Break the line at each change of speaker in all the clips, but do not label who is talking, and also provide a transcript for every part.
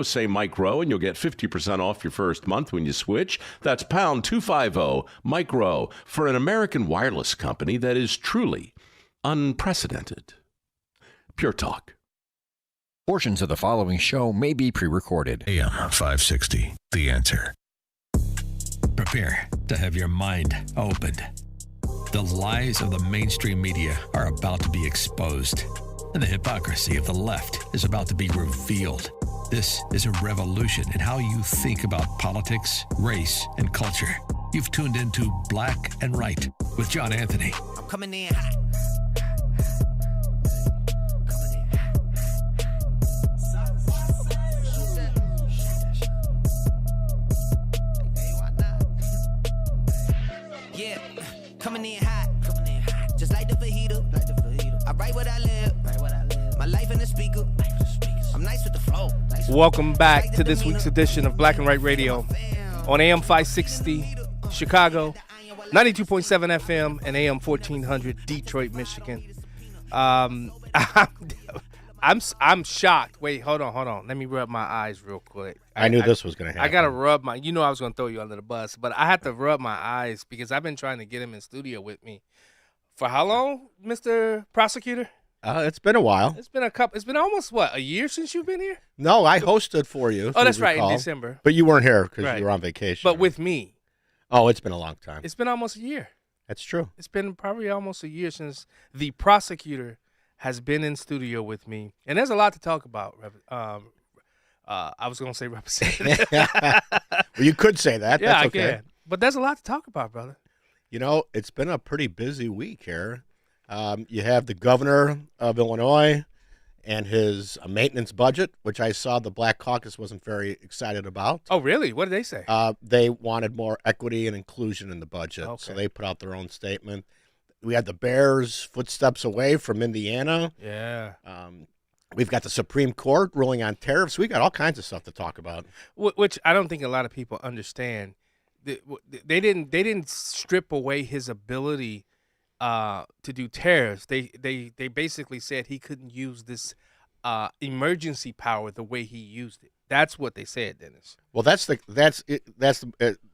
Say Mike Rowe, and you'll get 50% off your first month when you switch. That's pound 250 Mike Rowe for an American wireless company that is truly unprecedented. Pure Talk.
Portions of the following show may be pre-recorded.
AM 560, The Answer.
Prepare to have your mind opened. The lies of the mainstream media are about to be exposed, and the hypocrisy of the left is about to be revealed. This is a revolution in how you think about politics, race, and culture. You've tuned into Black and Right with John Anthony.
I'm coming in hot. Yeah, coming in hot. Just like the fajita. I write what I live. My life in the speaker. I'm nice with the flow.
Welcome back to this week's edition of Black and Right Radio on AM 560 Chicago, 92.7 FM, and AM 1400 Detroit, Michigan. I'm shocked. Wait, hold on. Let me rub my eyes real quick.
I knew this was going to happen.
I got to rub I was going to throw you under the bus, but I had to rub my eyes because I've been trying to get him in studio with me. For how long, Mr. Prosecutor?
It's been a while.
It's been almost, a year since you've been here?
No, I hosted for you.
Oh, that's right, in December.
But you weren't here because you were on vacation.
But with me.
Oh, it's been a long time.
It's been almost a year.
That's true.
It's been probably almost a year since the prosecutor has been in studio with me. And there's a lot to talk about. I was going to say representative.
Well, you could say that.
Yeah,
That's
I
okay.
can. But there's a lot to talk about, brother.
You know, it's been a pretty busy week here. You have the governor of Illinois and his maintenance budget, which I saw the Black Caucus wasn't very excited about.
Oh, really? What did they say?
They wanted more equity and inclusion in the budget, so they put out their own statement. We had the Bears footsteps away from Indiana.
Yeah.
We've got the Supreme Court ruling on tariffs. We got all kinds of stuff to talk about.
Which I don't think a lot of people understand. They didn't strip away his ability to do tariffs. They basically said he couldn't use this emergency power the way he used it. That's what they said, Dennis.
Well, that's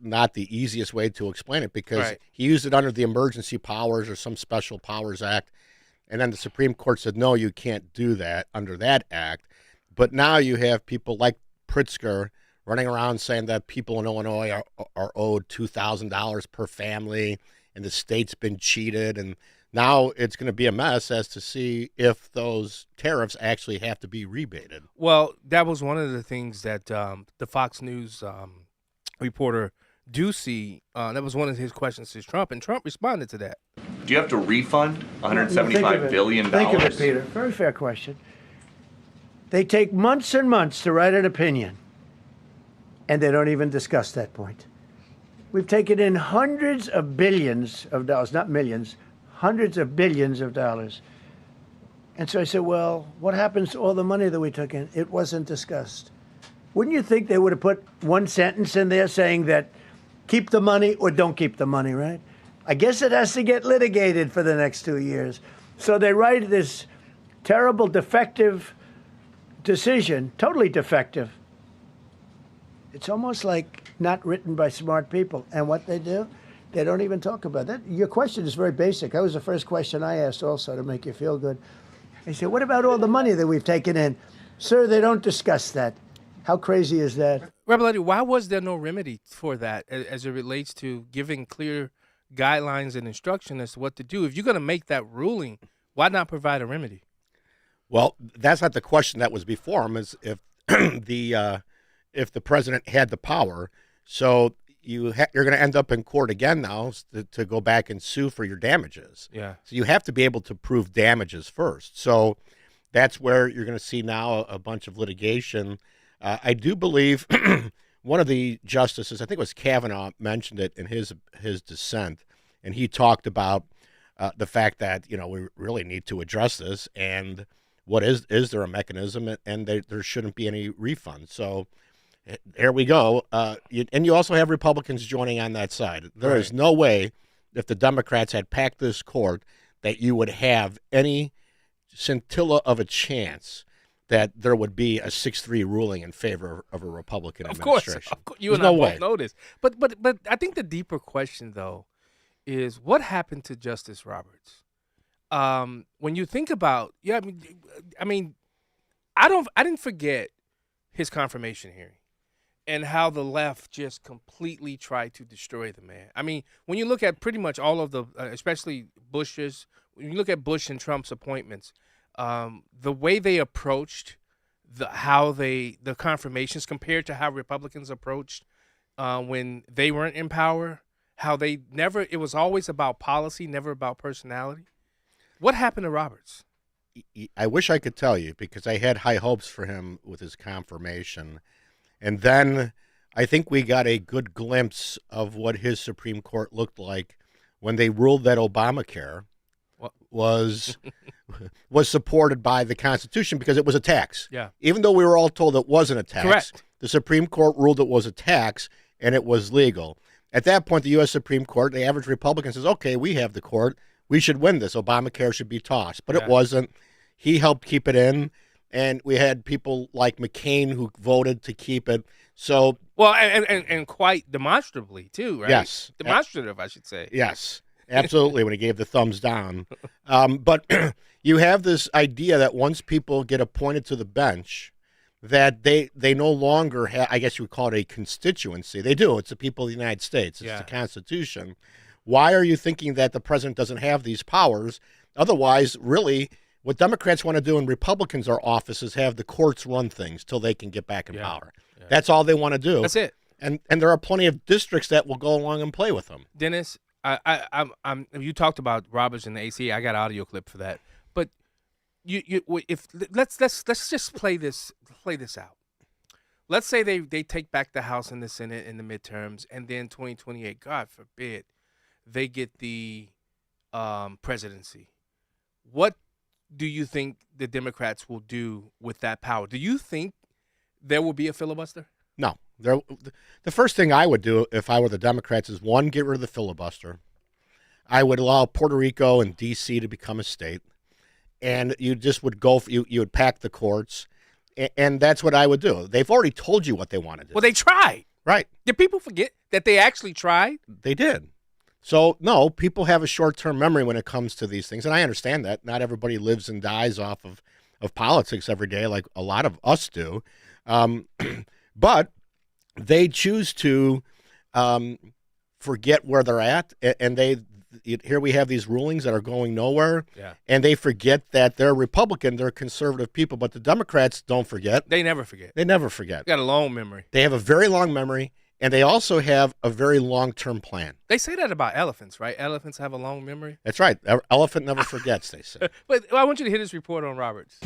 not the easiest way to explain it because he used it under the Emergency Powers or some Special Powers Act, and then the Supreme Court said no, you can't do that under that act. But now you have people like Pritzker running around saying that people in Illinois are owed $2,000 per family. And the state's been cheated, and now it's going to be a mess as to see if those tariffs actually have to be rebated.
Well, that was one of the things that the Fox News reporter Ducey, that was one of his questions to Trump, and Trump responded to that.
Do you have to refund $175 billion?
Think of it, Peter. Very fair question. They take months and months to write an opinion, and they don't even discuss that point. We've taken in hundreds of billions of dollars, not millions, hundreds of billions of dollars. And so I said, well, what happens to all the money that we took in? It wasn't discussed. Wouldn't you think they would have put one sentence in there saying that keep the money or don't keep the money, right? I guess it has to get litigated for the next 2 years. So they write this terrible, defective decision, totally defective. It's almost like not written by smart people. And what they do, they don't even talk about that. Your question is very basic. That was the first question I asked also to make you feel good. I said, what about all the money that we've taken in? Sir, they don't discuss that. How crazy is that?
Reverend, why was there no remedy for that as it relates to giving clear guidelines and instruction as to what to do? If you're going to make that ruling, why not provide a remedy?
Well, that's not the question that was before him, is if if the president had the power. So you're going to end up in court again now to go back and sue for your damages.
Yeah.
So you have to be able to prove damages first. So that's where you're going to see now a bunch of litigation. I do believe one of the justices, I think it was Kavanaugh, mentioned it in his dissent, and he talked about the fact that we really need to address this, and what is there a mechanism, and there shouldn't be any refund. So there we go. And you also have Republicans joining on that side. There is no way, if the Democrats had packed this court, that you would have any scintilla of a chance that there would be a 6-3 ruling in favor of a Republican
Of course,
administration.
you and
There's
I
no
both
way.
know this. But I think the deeper question though is what happened to Justice Roberts? When you think about, I mean, I didn't forget his confirmation hearing and how the left just completely tried to destroy the man. I mean, when you look at pretty much all of the, especially Bush's, when you look at Bush and Trump's appointments, the way they approached the confirmations compared to how Republicans approached when they weren't in power, how it was always about policy, never about personality. What happened to Roberts?
I wish I could tell you because I had high hopes for him with his confirmation. And then I think we got a good glimpse of what his Supreme Court looked like when they ruled that Obamacare was supported by the Constitution because it was a tax.
Yeah.
Even though we were all told it wasn't a tax.
Correct.
The Supreme Court ruled it was a tax and it was legal. At that point, the U.S. Supreme Court, the average Republican says, okay, we have the court. We should win this. Obamacare should be tossed. But it wasn't. He helped keep it in. And we had people like McCain who voted to keep it. So,
well, and quite demonstrably too, right?
Yes.
Demonstrative, I should say.
Yes, absolutely, when he gave the thumbs down. But you have this idea that once people get appointed to the bench, that they no longer have, I guess you would call it a constituency. They do. It's the people of the United States. It's the Constitution. Why are you thinking that the president doesn't have these powers? Otherwise, really, what Democrats want to do and Republicans are office is have the courts run things till they can get back in power. Yeah. That's all they want to do.
That's it.
And there are plenty of districts that will go along and play with them.
Dennis, you talked about Roberts and the AC. I got an audio clip for that. But let's just play this out. Let's say they take back the House and the Senate in the midterms, and then 2028, God forbid, they get the presidency. What do you think the Democrats will do with that power? Do you think there will be a filibuster?
No. The first thing I would do if I were the Democrats is, one, get rid of the filibuster. I would allow Puerto Rico and D.C. to become a state, and you just would you would pack the courts, and that's what I would do. They've already told you what they want to do.
Well, they tried.
Right.
Did people forget that they actually tried?
They did. So, no, people have a short-term memory when it comes to these things, and I understand that. Not everybody lives and dies off of politics every day like a lot of us do. But they choose to forget where they're at, and here we have these rulings that are going nowhere, and they forget that they're Republican, they're conservative people, but the Democrats don't forget.
They never forget.
They never forget.
They got a long memory.
They have a very long memory. And they also have a very long-term plan.
They say that about elephants, right? Elephants have a long memory.
That's right. Elephant never forgets, they say.
But I want you to hear this report on Roberts.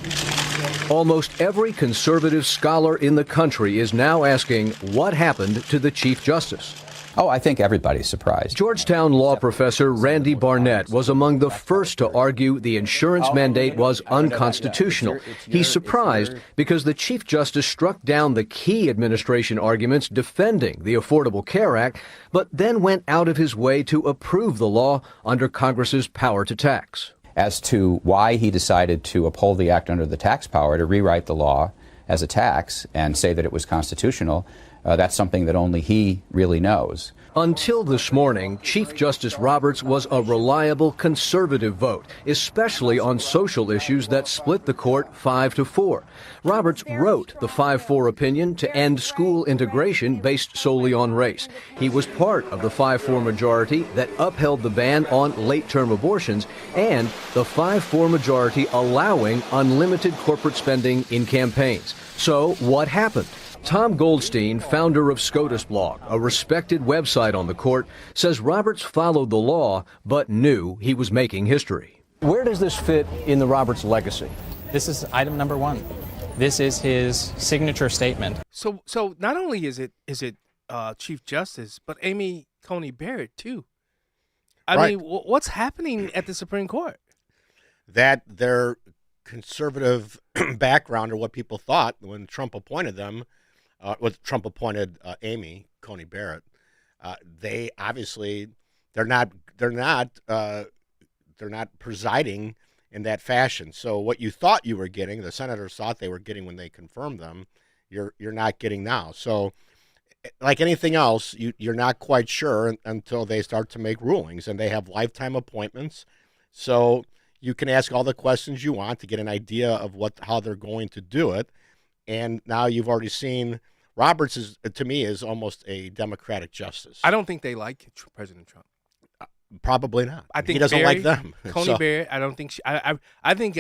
Almost every conservative scholar in the country is now asking what happened to the Chief Justice.
Oh, I think everybody's surprised.
Georgetown law professor Randy Barnett was among the first to argue the insurance mandate was unconstitutional. He's surprised because the Chief Justice struck down the key administration arguments defending the Affordable Care Act, but then went out of his way to approve the law under Congress's power to tax.
As to why he decided to uphold the act under the tax power to rewrite the law as a tax and say that it was constitutional, that's something that only he really knows.
Until this morning, Chief Justice Roberts was a reliable conservative vote, especially on social issues that split the court 5-4. Roberts wrote the 5-4 opinion to end school integration based solely on race. He was part of the 5-4 majority that upheld the ban on late-term abortions and the 5-4 majority allowing unlimited corporate spending in campaigns. So what happened? Tom Goldstein, founder of SCOTUS Blog, a respected website on the court, says Roberts followed the law but knew he was making history. Where does this fit in the Roberts legacy?
This is item number 1. This is his signature statement.
So not only is it Chief Justice, but Amy Coney Barrett too. I mean, what's happening at the Supreme Court?
That their conservative background, or what people thought when Trump appointed them, Trump appointed Amy Coney Barrett. They obviously they're not presiding in that fashion. So what you thought you were getting, the senators thought they were getting when they confirmed them, you're not getting now. So like anything else, you're not quite sure until they start to make rulings, and they have lifetime appointments. So you can ask all the questions you want to get an idea of how they're going to do it. And now you've already seen Roberts to me is almost a Democratic justice.
I don't think they like President Trump.
Probably not.
I think
he doesn't like them.
Coney Barrett. I don't think she. I think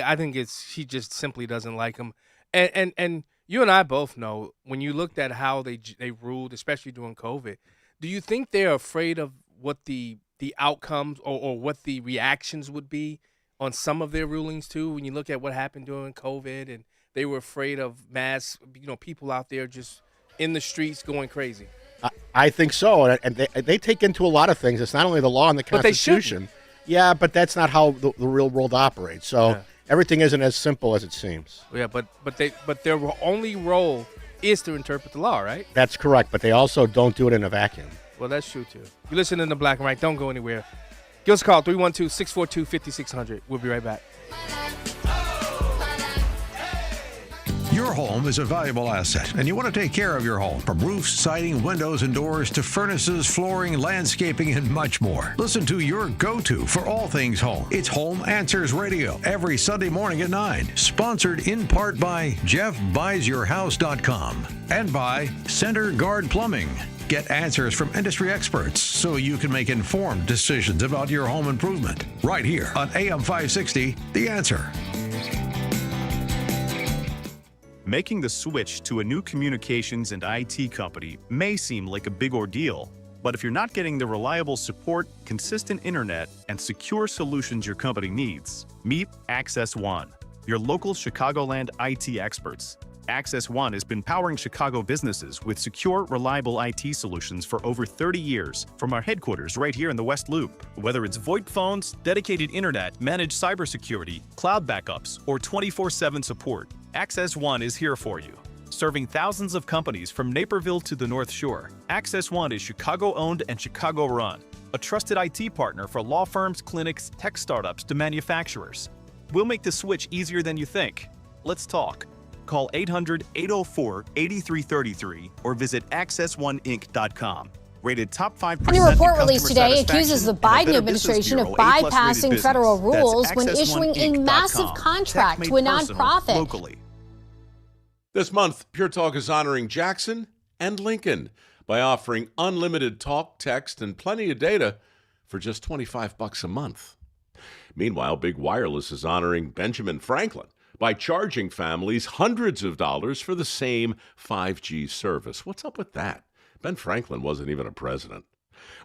she just simply doesn't like him. And you and I both know when you looked at how they ruled, especially during COVID. Do you think they're afraid of what the outcomes or what the reactions would be on some of their rulings too? When you look at what happened during COVID, and they were afraid of mass, people out there just in the streets going crazy.
I think so, and they take into a lot of things. It's not only the law and the Constitution. Yeah, but that's not how the real world operates. So everything isn't as simple as it seems.
Yeah, but their only role is to interpret the law, right?
That's correct, but they also don't do it in a vacuum.
Well, that's true too. You're listening to Black and Right. Don't go anywhere. Give us a call, 312-642-5600. We'll be right back.
Your home is a valuable asset, and you want to take care of your home. From roofs, siding, windows, and doors to furnaces, flooring, landscaping, and much more. Listen to your go-to for all things home. It's Home Answers Radio every Sunday morning at 9. Sponsored in part by JeffBuysYourHouse.com and by Center Guard Plumbing. Get answers from industry experts so you can make informed decisions about your home improvement. Right here on AM 560, The Answer.
Making the switch to a new communications and IT company may seem like a big ordeal, but if you're not getting the reliable support, consistent internet, and secure solutions your company needs, meet Access One, your local Chicagoland IT experts. Access One has been powering Chicago businesses with secure, reliable IT solutions for over 30 years from our headquarters right here in the West Loop. Whether it's VoIP phones, dedicated internet, managed cybersecurity, cloud backups, or 24/7 support, Access One is here for you. Serving thousands of companies from Naperville to the North Shore, Access One is Chicago-owned and Chicago-run, a trusted IT partner for law firms, clinics, tech startups to manufacturers. We'll make the switch easier than you think. Let's talk. Call 800-804-8333 or visit accessoneInc.com. Rated top 5%.
A new report released today accuses the Biden administration of bypassing federal rules when issuing a massive contract to a nonprofit.
Locally.
This month, Pure Talk is honoring Jackson and Lincoln by offering unlimited talk, text, and plenty of data for just $25 a month. Meanwhile, Big Wireless is honoring Benjamin Franklin by charging families hundreds of dollars for the same 5G service. What's up with that? Ben Franklin wasn't even a president.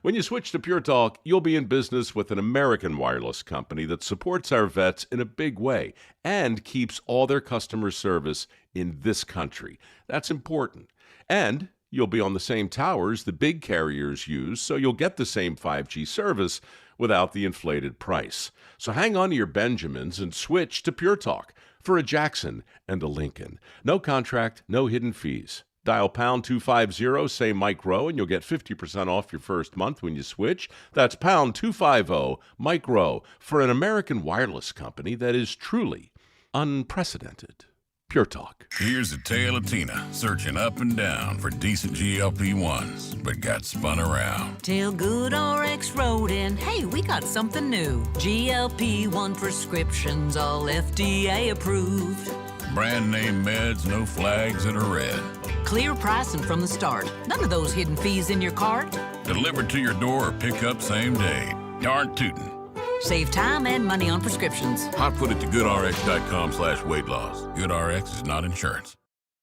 When you switch to Pure Talk, you'll be in business with an American wireless company that supports our vets in a big way and keeps all their customer service in this country. That's important. And you'll be on the same towers the big carriers use, so you'll get the same 5G service without the inflated price. So hang on to your Benjamins and switch to Pure Talk for a Jackson and a Lincoln. No contract, no hidden fees. Dial pound 250, say Mike Rowe, and you'll get 50% off your first month when you switch. That's pound 250, Mike Rowe, for an American wireless company that is truly unprecedented. Pure Talk.
Here's the tale of Tina, searching up and down for decent GLP-1s, but got spun around.
Till Good RX wrote in, hey, we got something new. GLP-1 prescriptions, all FDA approved.
Brand name meds, no flags that are red.
Clear pricing from the start. None of those hidden fees in your cart.
Delivered to your door or pick up same day. Darn tootin'.
Save time and money on prescriptions.
Hotfoot at thegoodrx.com/weight loss. GoodRx is not insurance.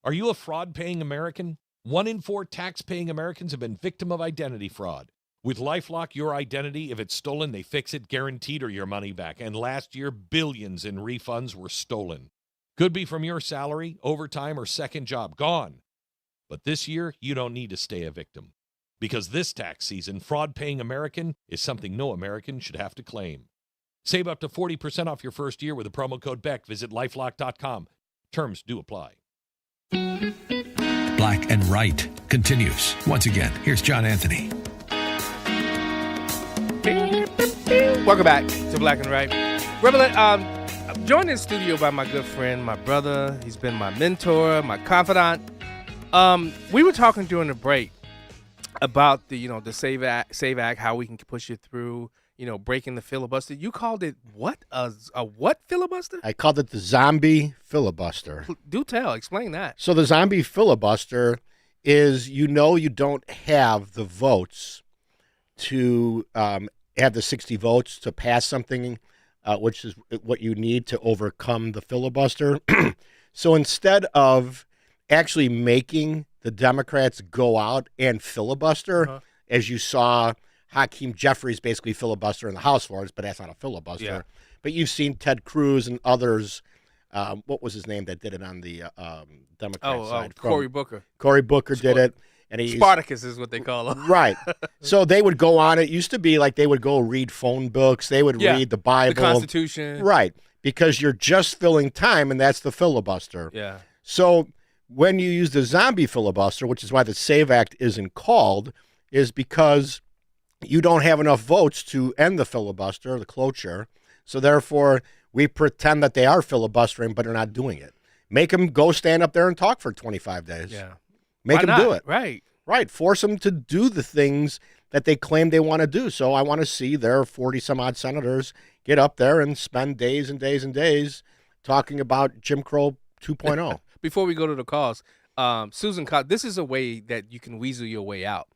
Are you a fraud-paying American? 1 in 4 tax-paying Americans have been victim of identity fraud. With LifeLock, your identity, if it's stolen, they fix it, guaranteed, or your money back. And last year, billions in refunds were stolen. Could be from your salary, overtime, or second job. Gone. But this year, you don't need to stay a victim. Because this tax season, fraud-paying American is something no American should have to claim. Save up to 40% off your first year with the promo code BECK. Visit LifeLock.com. Terms do apply.
Black and Right continues. Once again, here's John Anthony.
Welcome back to Black and Right. Reverend, joined in studio by my good friend, my brother. He's been my mentor, my confidant. We were talking during the break about the Save Act, how we can push it through, breaking the filibuster. You called it what? A what filibuster?
I called it the zombie filibuster.
Do tell. Explain that.
So the zombie filibuster is, you don't have the votes to have the 60 votes to pass something, which is what you need to overcome the filibuster. So instead of actually making the Democrats go out and filibuster, as you saw Hakeem Jeffries basically filibuster in the House floors, but that's not a filibuster.
Yeah.
But you've seen Ted Cruz and others. What was his name that did it on the Democrat side?
Cory Booker.
Cory Booker did it. And
Spartacus is what they call him.
Right. So they would go on. It used to be like they would go read phone books. They would read the Bible.
The Constitution.
Right. Because you're just filling time, and that's the filibuster.
Yeah.
So when you use the zombie filibuster, which is why the SAVE Act isn't called, is because you don't have enough votes to end the filibuster, the cloture. So therefore, we pretend that they are filibustering, but they're not doing it. Make them go stand up there and talk for 25 days.
Yeah.
Make them do it.
Right.
Right. Force them to do the things that they claim they want to do. So I want to see their 40-some-odd senators get up there and spend days and days and days talking about Jim Crow 2.0.
Before we go to the calls, Susan, this is a way that you can weasel your way out.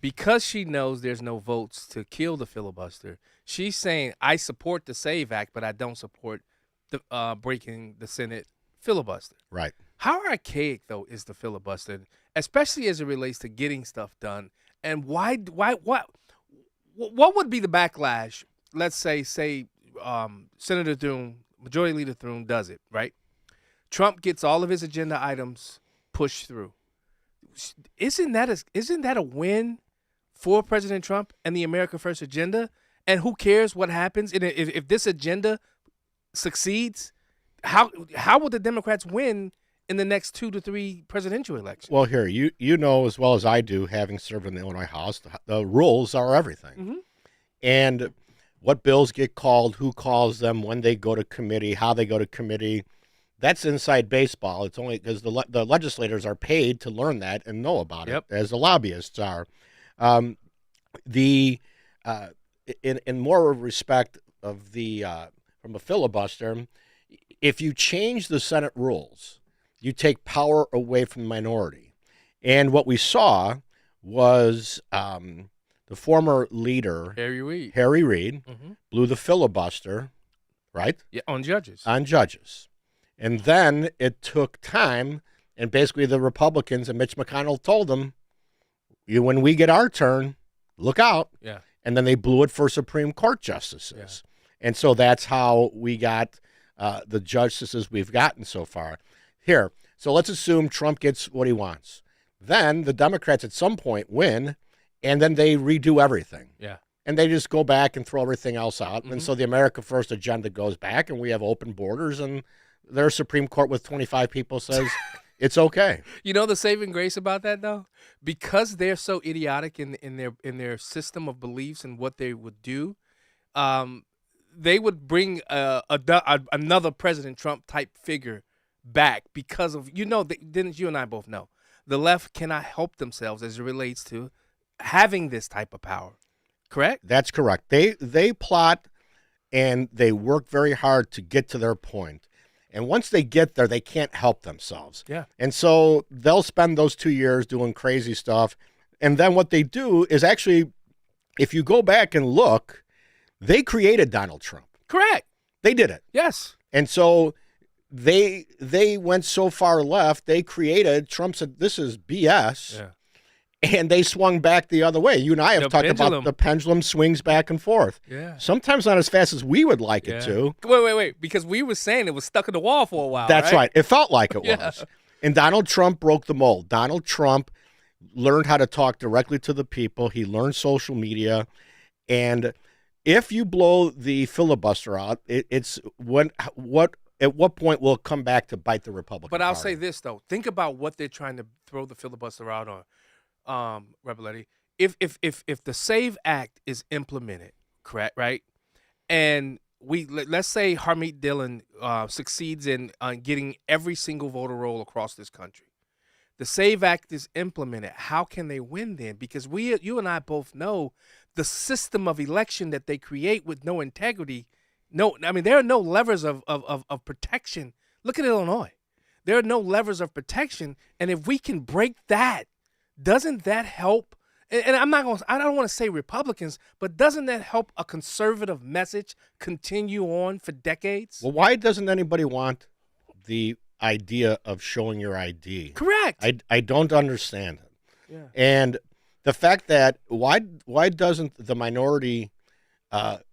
Because she knows there's no votes to kill the filibuster, she's saying, I support the SAVE Act, but I don't support the breaking the Senate filibuster.
Right.
How archaic, though, is the filibuster, especially as it relates to getting stuff done? And what would be the backlash? Let's say Senator Thune, Majority Leader Thune does it, right? Trump gets all of his agenda items pushed through. Isn't that a win for President Trump and the America First agenda? And who cares what happens? And if this agenda succeeds, how will the Democrats win in the next 2 to 3 presidential elections?
Well, here, you know as well as I do, having served in the Illinois House, the rules are everything.
Mm-hmm.
And what bills get called, who calls them, when they go to committee, how they go to committee, that's inside baseball. It's only because the legislators are paid to learn that and know about it, as the lobbyists are. In more respect of the from a filibuster, if you change the Senate rules, you take power away from the minority. And what we saw was the former leader, Harry Reid, blew the filibuster, right?
Yeah, on judges.
On judges. And then it took time, and basically the Republicans and Mitch McConnell told them, when we get our turn, look out.
Yeah.
And then they blew it for Supreme Court justices. Yeah. And so that's how we got the justices we've gotten so far. Here, so let's assume Trump gets what he wants. Then the Democrats at some point win, and then they redo everything.
Yeah.
And they just go back and throw everything else out. Mm-hmm. And so the America First agenda goes back, and we have open borders, and their Supreme Court with 25 people says it's okay.
You know the saving grace about that, though? Because they're so idiotic in their system of beliefs and what they would do, they would bring another President Trump type figure back because of, didn't you and I both know, the left cannot help themselves as it relates to having this type of power. Correct?
That's correct. They plot and they work very hard to get to their point. And once they get there, they can't help themselves.
Yeah.
And so they'll spend those 2 years doing crazy stuff. And then what they do is actually, if you go back and look, they created Donald Trump.
Correct.
They did it.
Yes.
And so they went so far left, they created, Trump said, this is BS.
Yeah.
And they swung back the other way. You and I have talked about the pendulum swings back and forth.
Yeah.
Sometimes not as fast as we would like it to.
Wait. Because we were saying it was stuck in the wall for a while.
That's right. It felt like it
Yeah.
was. And Donald Trump broke the mold. Donald Trump learned how to talk directly to the people. He learned social media. And if you blow the filibuster out, at what point will it come back to bite the Republican
But I'll
Party?
say this, though. Think about what they're trying to throw the filibuster out on. Rebeletti, if the SAVE Act is implemented, correct, right, and let's say Harmeet Dillon succeeds in getting every single voter roll across this country. The SAVE Act is implemented. How can they win then? Because you and I both know the system of election that they create with no integrity. There are no levers of protection. Look at Illinois. There are no levers of protection, and if we can break that, doesn't that help? And I don't want to say Republicans, but doesn't that help a conservative message continue on for decades?
Well, why doesn't anybody want the idea of showing your ID?
Correct.
I don't understand it.
Yeah.
And the fact that why doesn't the minority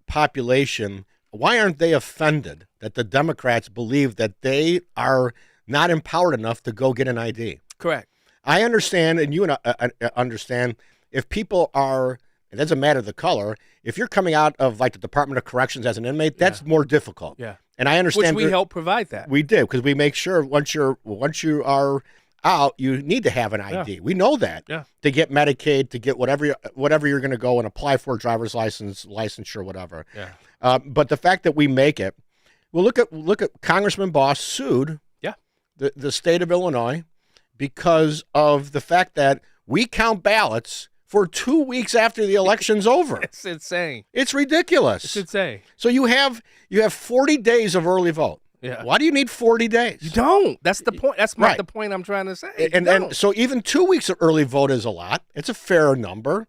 population, why aren't they offended that the Democrats believe that they are not empowered enough to go get an ID?
Correct.
I understand, and you and I understand, if people are, it doesn't matter the color, if you're coming out of like the Department of Corrections as an inmate, that's more difficult.
Yeah.
And I understand.
Which we help provide that.
We do, because we make sure once you are out, you need to have an ID.
Yeah.
We know that.
Yeah.
To get Medicaid, to get whatever you're going to go and apply for, a driver's license, licensure, whatever.
Yeah.
But the fact that we make it, well, look at Congressman Boss sued the state of Illinois because of the fact that we count ballots for 2 weeks after the election's over.
It's insane.
It's ridiculous.
It's insane.
So you have 40 days of early vote.
Yeah.
Why do you need 40 days?
You don't. That's the point. That's
Right.
the point I'm trying to say.
And so even 2 weeks of early vote is a lot. It's a fair number.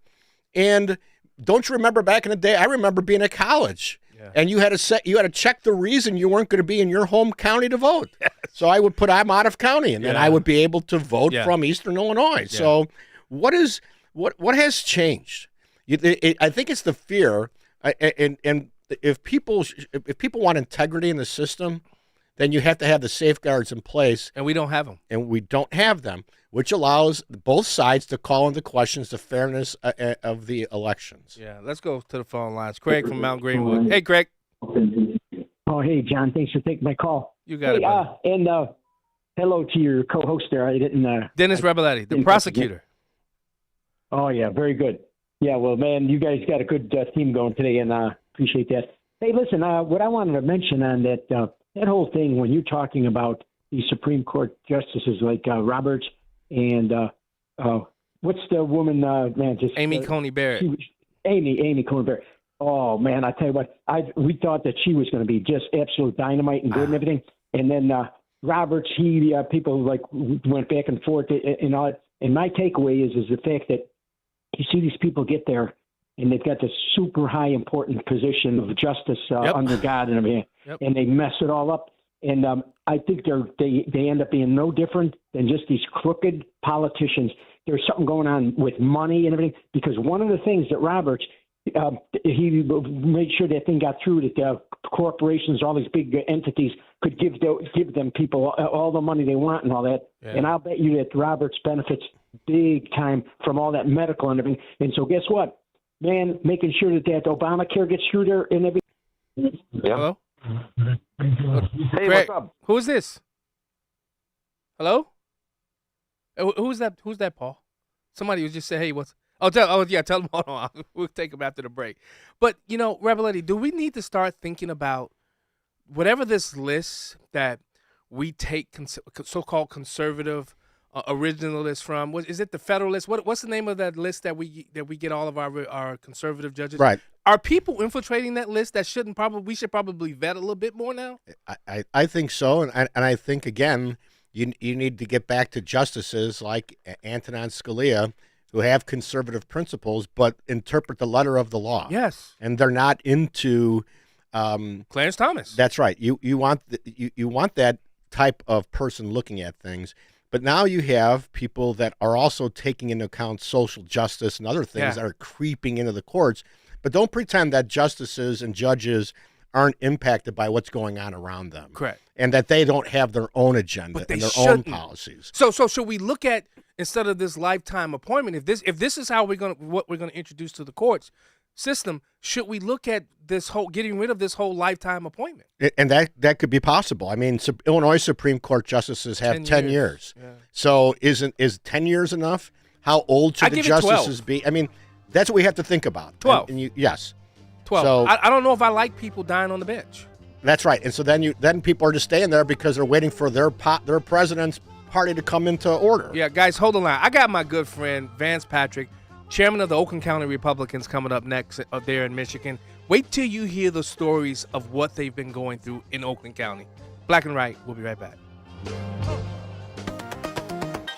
And don't you remember back in the day? I remember being at college.
Yeah.
And you had to check the reason you weren't going to be in your home county to vote. Yes. So I would put I'm out of county, and then I would be able to vote from Eastern Illinois.
Yeah.
So what has changed? I think it's the fear, and if people want integrity in the system, then you have to have the safeguards in place.
And we don't have them.
And we don't have them, which allows both sides to call into questions the fairness of the elections.
Yeah, let's go to the phone lines. Craig from Mount Greenwood. Hey, Craig.
Oh, hey, John. Thanks for taking my call.
You got it, buddy.
And hello to your co-host there. I didn't.
Dennis Rebelletti, the prosecutor.
Oh, yeah, very good. Yeah, well, man, you guys got a good team going today, and appreciate that. Hey, listen, what I wanted to mention on that whole thing when you're talking about the Supreme Court justices like Roberts and what's the woman,
Amy Coney Barrett.
Amy Coney Barrett. Oh, man, I tell you what, we thought that she was going to be just absolute dynamite and good and everything. And then Roberts, people like went back and forth and all that. And my takeaway is the fact that you see these people get there and they've got this super high important position of justice under God and everything, and they mess it all up. And I think they end up being no different than just these crooked politicians. There's something going on with money and everything, because one of the things that Roberts, he made sure that thing got through, that corporations, all these big entities could give them people all the money they want and all that. Yeah. And I'll bet you that Roberts benefits big time from all that medical and everything. And so guess what, man, making sure that Obamacare gets through there and everything.
Yeah. Hello?
Hey,
Greg,
what's up?
Who is this? Hello? Who's that? Who's that, Paul? Somebody was just saying, hey, what's... tell them, hold on. We'll take them after the break. But, Rebelletti, do we need to start thinking about whatever this list that we take so-called conservative originalists from? Is it the Federalist? What's the name of that list that we get all of our conservative judges?
Right.
Are people infiltrating that list that we should probably vet a little bit more now?
I think so, and I think, again, you need to get back to justices like Antonin Scalia, who have conservative principles but interpret the letter of the law.
Yes.
And they're not into
Clarence Thomas.
That's right. You want that type of person looking at things. But now you have people that are also taking into account social justice and other things that are creeping into the courts. But don't pretend that justices and judges aren't impacted by what's going on around them.
Correct.
And that they don't have their own agenda and their own policies.
So should we look at, instead of this lifetime appointment, if this is how what we're gonna introduce to the courts system, should we look at getting rid of this whole lifetime appointment?
And that could be possible. I mean, Illinois Supreme Court justices have 10 years.
Yeah.
So is 10 years enough? How old should the justices be? I mean, that's what we have to think about.
12.
Yes.
12.
So
I don't know if I like people dying on the bench.
that's right. And so then people are just staying there because they're waiting for their president's party to come into order.
Yeah, guys, hold the line. I got my good friend Vance Patrick, chairman of the Oakland County Republicans, coming up next there in Michigan. Wait till you hear the stories of what they've been going through in Oakland County. Black and Right, we'll be right back.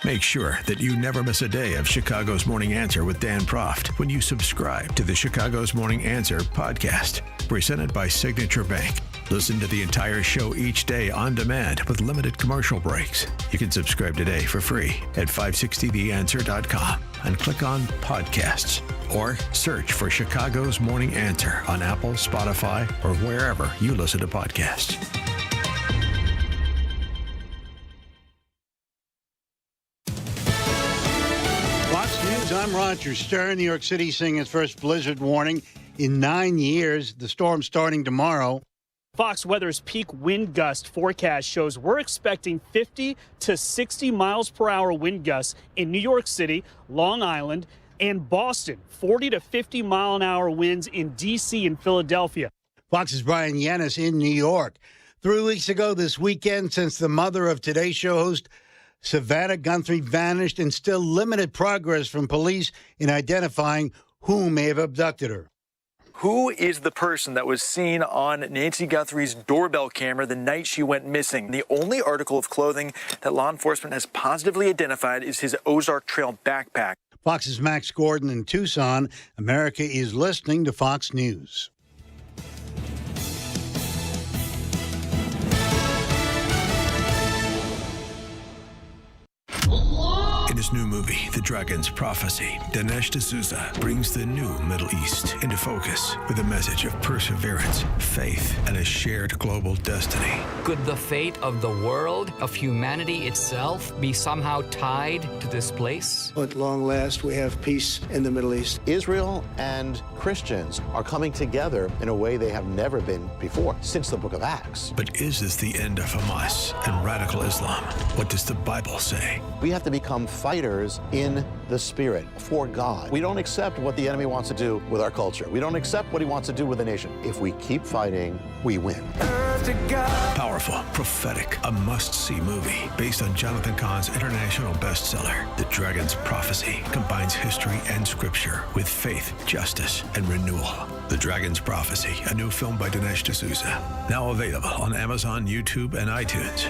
Make sure that you never miss a day of Chicago's Morning Answer with Dan Proft when you subscribe to the Chicago's Morning Answer podcast, presented by Signature Bank. Listen to the entire show each day on demand with limited commercial breaks. You can subscribe today for free at 560theanswer.com and click on podcasts or search for Chicago's Morning Answer on Apple, Spotify, or wherever you listen to podcasts.
Fox News, I'm Roger Stern. New York City seeing its first blizzard warning in 9 years. The storm starting tomorrow.
Fox Weather's peak wind gust forecast shows we're expecting 50 to 60 miles per hour wind gusts in New York City, Long Island, and Boston. 40 to 50 mile an hour winds in D.C. and Philadelphia.
Fox's Brian Yanis in New York. 3 weeks ago this weekend, since the mother of Today's Show host Savannah Guthrie vanished, and still limited progress from police in identifying who may have abducted her.
Who is the person that was seen on Nancy Guthrie's doorbell camera the night she went missing? The only article of clothing that law enforcement has positively identified is his Ozark Trail backpack.
Fox's Max Gordon in Tucson. America is listening to Fox News.
In his new movie, The Dragon's Prophecy, Dinesh D'Souza brings the new Middle East into focus with a message of perseverance, faith, and a shared global destiny.
Could the fate of the world, of humanity itself, be somehow tied to this place?
At long last, we have peace in the Middle East.
Israel and Christians are coming together in a way they have never been before, since the book of Acts.
But is this the end of Hamas and radical Islam? What does the Bible say?
We have to become fighters in the spirit for God. We don't accept what the enemy wants to do with our culture. We don't accept what he wants to do with the nation. If we keep fighting, we win.
Powerful, prophetic, a must-see movie based on Jonathan Cahn's international bestseller, The Dragon's Prophecy, combines history and scripture with faith, justice, and renewal. The Dragon's Prophecy, a new film by Dinesh D'Souza, now available on Amazon, YouTube, and iTunes.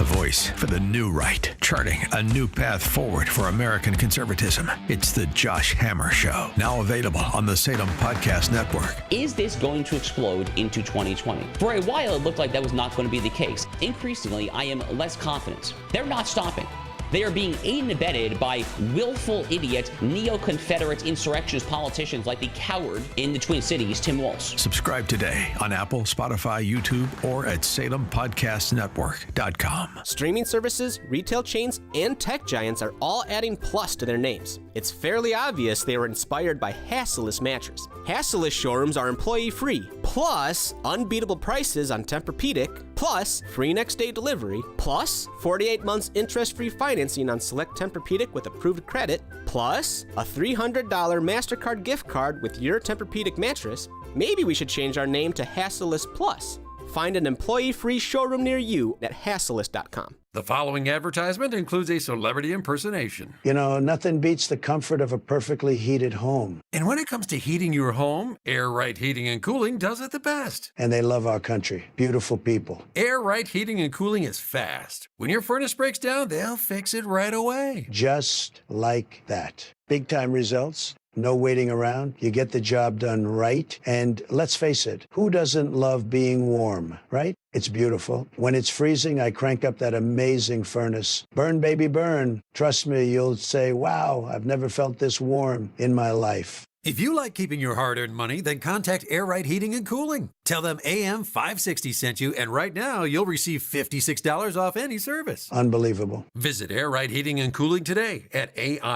A voice for the new right, charting a new path forward for American conservatism. It's the Josh Hammer Show, now available on the Salem Podcast Network.
Is this going to explode into 2020? For a while, it looked like that was not going to be the case. Increasingly, I am less confident. They're not stopping. They are being aided and abetted by willful idiot, neo-Confederate insurrectionist politicians like the coward in the Twin Cities, Tim Walz.
Subscribe today on Apple, Spotify, YouTube, or at SalemPodcastNetwork.com.
Streaming services, retail chains, and tech giants are all adding plus to their names. It's fairly obvious they were inspired by Hassellus Mattress. Hassellus showrooms are employee-free, plus unbeatable prices on Tempur-Pedic, plus free next-day delivery, plus 48 months interest-free financing on select Tempur-Pedic with approved credit, plus a $300 MasterCard gift card with your Tempur-Pedic mattress. Maybe we should change our name to Hassellus Plus. Find an employee-free showroom near you at Hassellus.com.
The following advertisement includes a celebrity impersonation.
You know, nothing beats the comfort of a perfectly heated home.
And when it comes to heating your home, Air Right Heating and Cooling does it the best.
And they love our country. Beautiful people.
Air Right Heating and Cooling is fast. When your furnace breaks down, they'll fix it right away.
Just like that. Big time results. No waiting around. You get the job done right. And let's face it, who doesn't love being warm, right? It's beautiful. When it's freezing, I crank up that amazing furnace. Burn, baby, burn. Trust me, you'll say, wow, I've never felt this warm in my life.
If you like keeping your hard-earned money, then contact Air Right Heating and Cooling. Tell them AM 560 sent you, and right now you'll receive $56 off any service.
Unbelievable.
Visit Air Right Heating and Cooling today at AIR-RITE.com.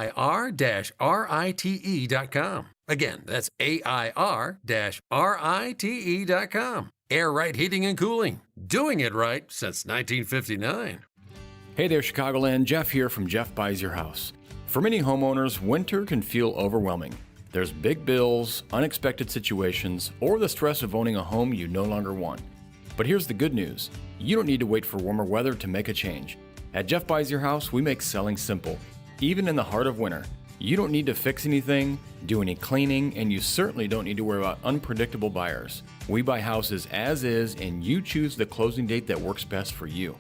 Again, that's AIR-RITE.com. Air Right Heating and Cooling. Doing it right since 1959.
Hey there, Chicagoland. Jeff here from Jeff Buys Your House. For many homeowners, winter can feel overwhelming.
There's big bills, unexpected situations, or the stress of owning a home you no longer want. But here's the good news. You don't need to wait for warmer weather to make a change. At Jeff Buys Your House, we make selling simple. Even in the heart of winter, you don't need to fix anything, do any cleaning, and you certainly don't need to worry about unpredictable buyers. We buy houses as is, and you choose the closing date that works best for you.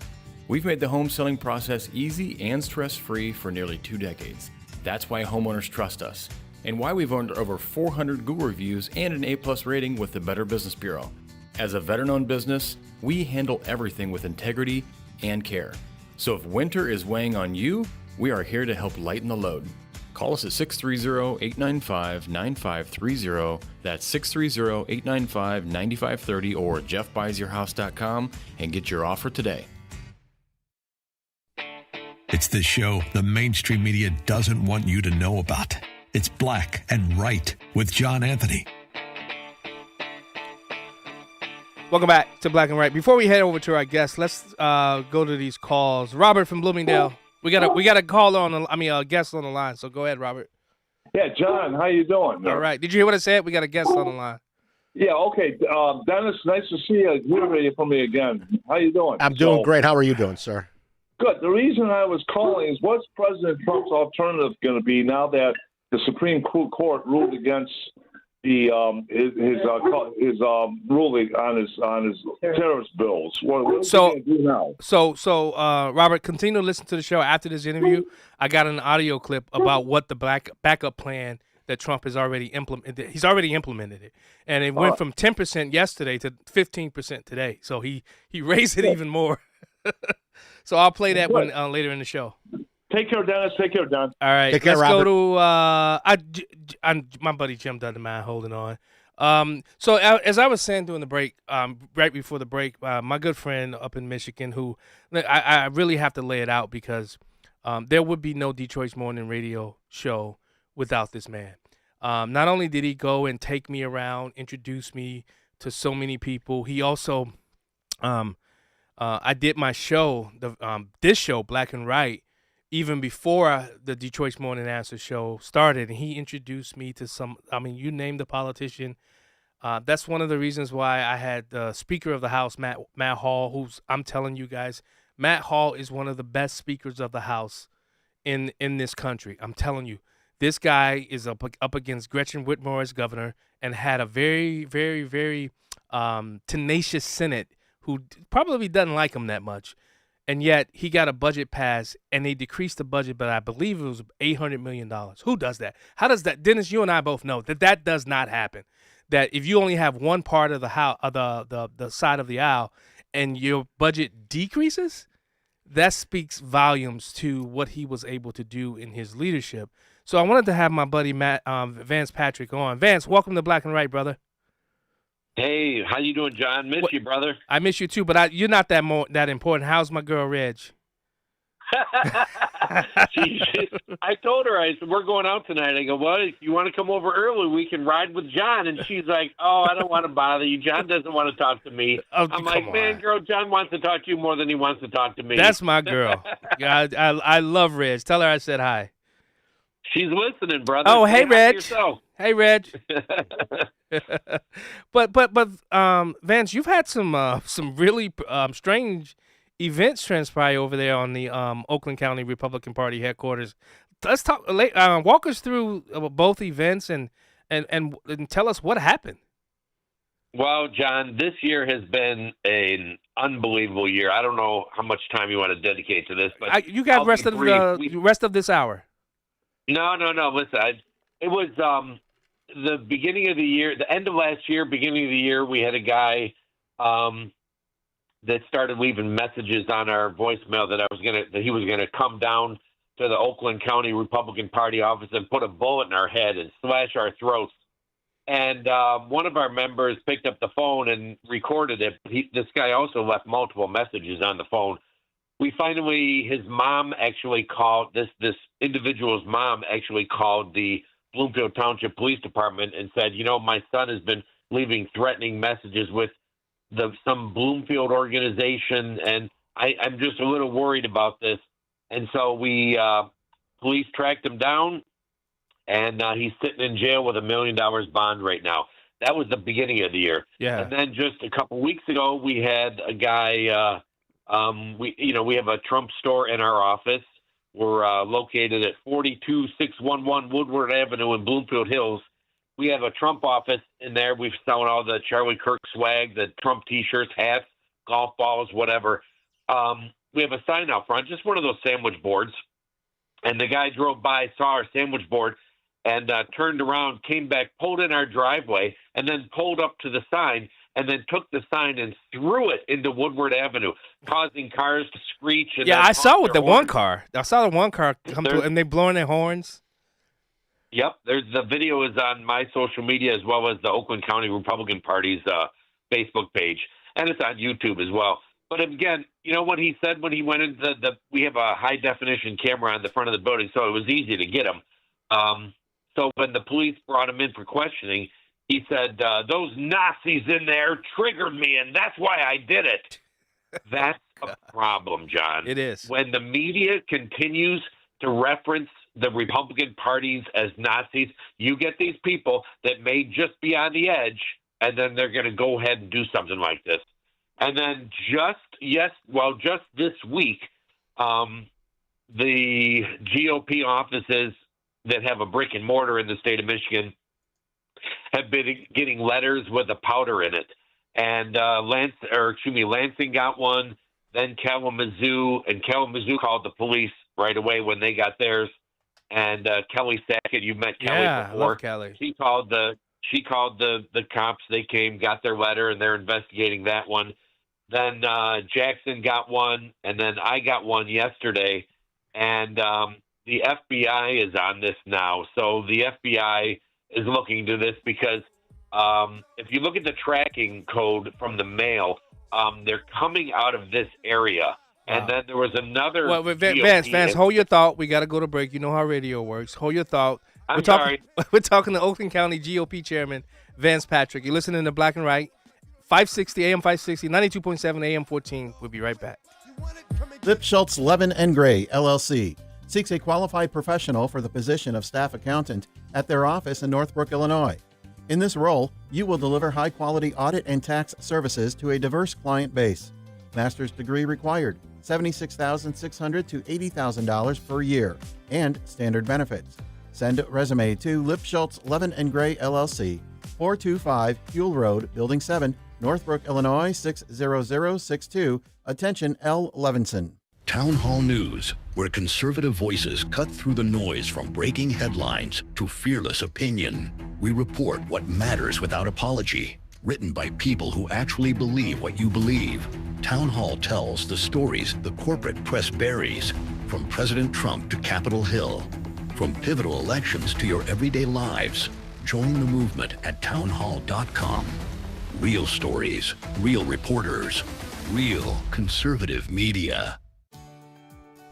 We've made the home selling process easy and stress-free for nearly 2 decades. That's why homeowners trust us, and why we've earned over 400 Google reviews and an A+ rating with the Better Business Bureau. As a veteran-owned business, we handle everything with integrity and care. So if winter is weighing on you, we are here to help lighten the load. Call us at 630-895-9530. That's 630-895-9530 or jeffbuysyourhouse.com and get your offer today.
It's the show the mainstream media doesn't want you to know about. It's Black and Right with John Anthony.
Welcome back to Black and Right. Before we head over to our guests, let's go to these calls. Robert from Bloomingdale. We got a caller a guest on the line. So go ahead, Robert.
Yeah, John, how you doing?
All right. Did you hear what I said? We got a guest on the line.
Yeah, okay. Dennis, nice to see you. Hear from me again. How you doing?
I'm doing great. How are you doing, sir?
Good. The reason I was calling is what's President Trump's alternative going to be now that the Supreme Court ruled against the his ruling on his terrorist bills? What is he going to do now?
So, Robert, continue to listen to the show after this interview. I got an audio clip about what the backup plan that Trump has already implemented. He's already implemented it, and it went from 10% yesterday to 15% today. So he raised it even more. So I'll play that one later in the show.
Take care, Dennis. Take care, Don.
All right,
Take care,
let's
Robert.
go to my buddy Jim doesn't mind holding on. So as I was saying during the break, right before the break, my good friend up in Michigan, who I really have to lay it out because there would be no Detroit's Morning Radio show without this man. Not only did he go and take me around, introduce me to so many people, he also I did my show, this show, Black and Right, even before the Detroit's Morning Answer show started, and he introduced me to you name the politician. That's one of the reasons why I had the Speaker of the House, Matt Hall, I'm telling you guys, Matt Hall is one of the best speakers of the House in this country. I'm telling you, this guy is up against Gretchen Whitmer as governor and had a very, very, very tenacious Senate who probably doesn't like him that much. And yet he got a budget passed, and they decreased the budget, but I believe it was $800 million. Who does that? How does that? Dennis, you and I both know that does not happen. That if you only have one part of the house, the side of the aisle, and your budget decreases, that speaks volumes to what he was able to do in his leadership. So I wanted to have my buddy Vance Patrick on. Vance, welcome to Black and Right, brother.
Hey, how you doing, John? Miss you, brother.
I miss you too, but you're not that important. How's my girl, Reg?
I told her, I said, we're going out tonight. I go, well, if you want to come over early, we can ride with John. And she's like, oh, I don't want to bother you. John doesn't want to talk to me. I'm like, man, girl, John wants to talk to you more than he wants to talk to me.
That's my girl. I love Reg. Tell her I said hi.
She's listening, brother.
Oh, hey, Reg. Hey, Reg. but Vance, you've had some really strange events transpire over there on the Oakland County Republican Party headquarters. Let's talk. Walk us through both events and tell us what happened.
Well, John, this year has been an unbelievable year. I don't know how much time you want to dedicate to this, but
you got rest of this hour.
No. Listen, it was the beginning of the year, the end of last year, beginning of the year. We had a guy that started leaving messages on our voicemail that he was gonna come down to the Oakland County Republican Party office and put a bullet in our head and slash our throats. And one of our members picked up the phone and recorded it. This guy also left multiple messages on the phone. His mom actually called, this individual's mom actually called the Bloomfield Township Police Department and said, my son has been leaving threatening messages with some Bloomfield organization, and I'm just a little worried about this. And so police tracked him down, and he's sitting in jail with $1 million bond right now. That was the beginning of the year.
Yeah.
And then just a couple weeks ago, we had a guy. We have a Trump store in our office. We're located at 42611 Woodward Avenue in Bloomfield Hills. We have a Trump office in there. We've selling all the Charlie Kirk swag, the Trump T-shirts, hats, golf balls, whatever. We have a sign out front, just one of those sandwich boards. And the guy drove by, saw our sandwich board, and turned around, came back, pulled in our driveway, and then pulled up to the sign, and then took the sign and threw it into Woodward Avenue, causing cars to screech. And
Yeah, I saw with the
horns.
one car. I saw the one car come through, and they blowing their horns.
Yep, the video is on my social media as well as the Oakland County Republican Party's Facebook page, and it's on YouTube as well. But again, you know what he said when he went into we have a high definition camera on the front of the building, so it was easy to get him. So when the police brought him in for questioning, he said, those Nazis in there triggered me, and that's why I did it. That's a problem, John.
It is.
When the media continues to reference the Republican parties as Nazis, you get these people that may just be on the edge, and then they're going to go ahead and do something like this. And then just this week, the GOP offices that have a brick and mortar in the state of Michigan have been getting letters with a powder in it. And Lansing got one, then Kalamazoo, and Kalamazoo called the police right away when they got theirs. And Kelly Sackett, you met Kelly
Yeah,
before.
I love Kelly.
She called the cops. They came, got their letter, and they're investigating that one. Then Jackson got one, and then I got one yesterday. And the FBI is on this now. So the FBI is looking to this because if you look at the tracking code from the mail, they're coming out of this area. And then there was another.
Well, Vance, hold your thought. We got to go to break. You know how radio works. Hold your thought.
I'm sorry.
We're talking to Oakland County GOP Chairman Vance Patrick. You're listening to Black and Right, 560 AM 560, 92.7 AM 14. We'll be right back.
Lipschultz, Levin & Gray, LLC, seeks a qualified professional for the position of staff accountant at their office in Northbrook, Illinois. In this role, you will deliver high-quality audit and tax services to a diverse client base. Master's degree required, $76,600 to $80,000 per year, and standard benefits. Send resume to Lipschultz, Levin & Gray, LLC, 425 Huell Road, Building 7, Northbrook, Illinois, 60062. Attention, L. Levinson.
Town Hall News, where conservative voices cut through the noise from breaking headlines to fearless opinion. We report what matters without apology. Written by people who actually believe what you believe. Town Hall tells the stories the corporate press buries, from President Trump to Capitol Hill. From pivotal elections to your everyday lives. Join the movement at townhall.com. Real stories, real reporters, real conservative media.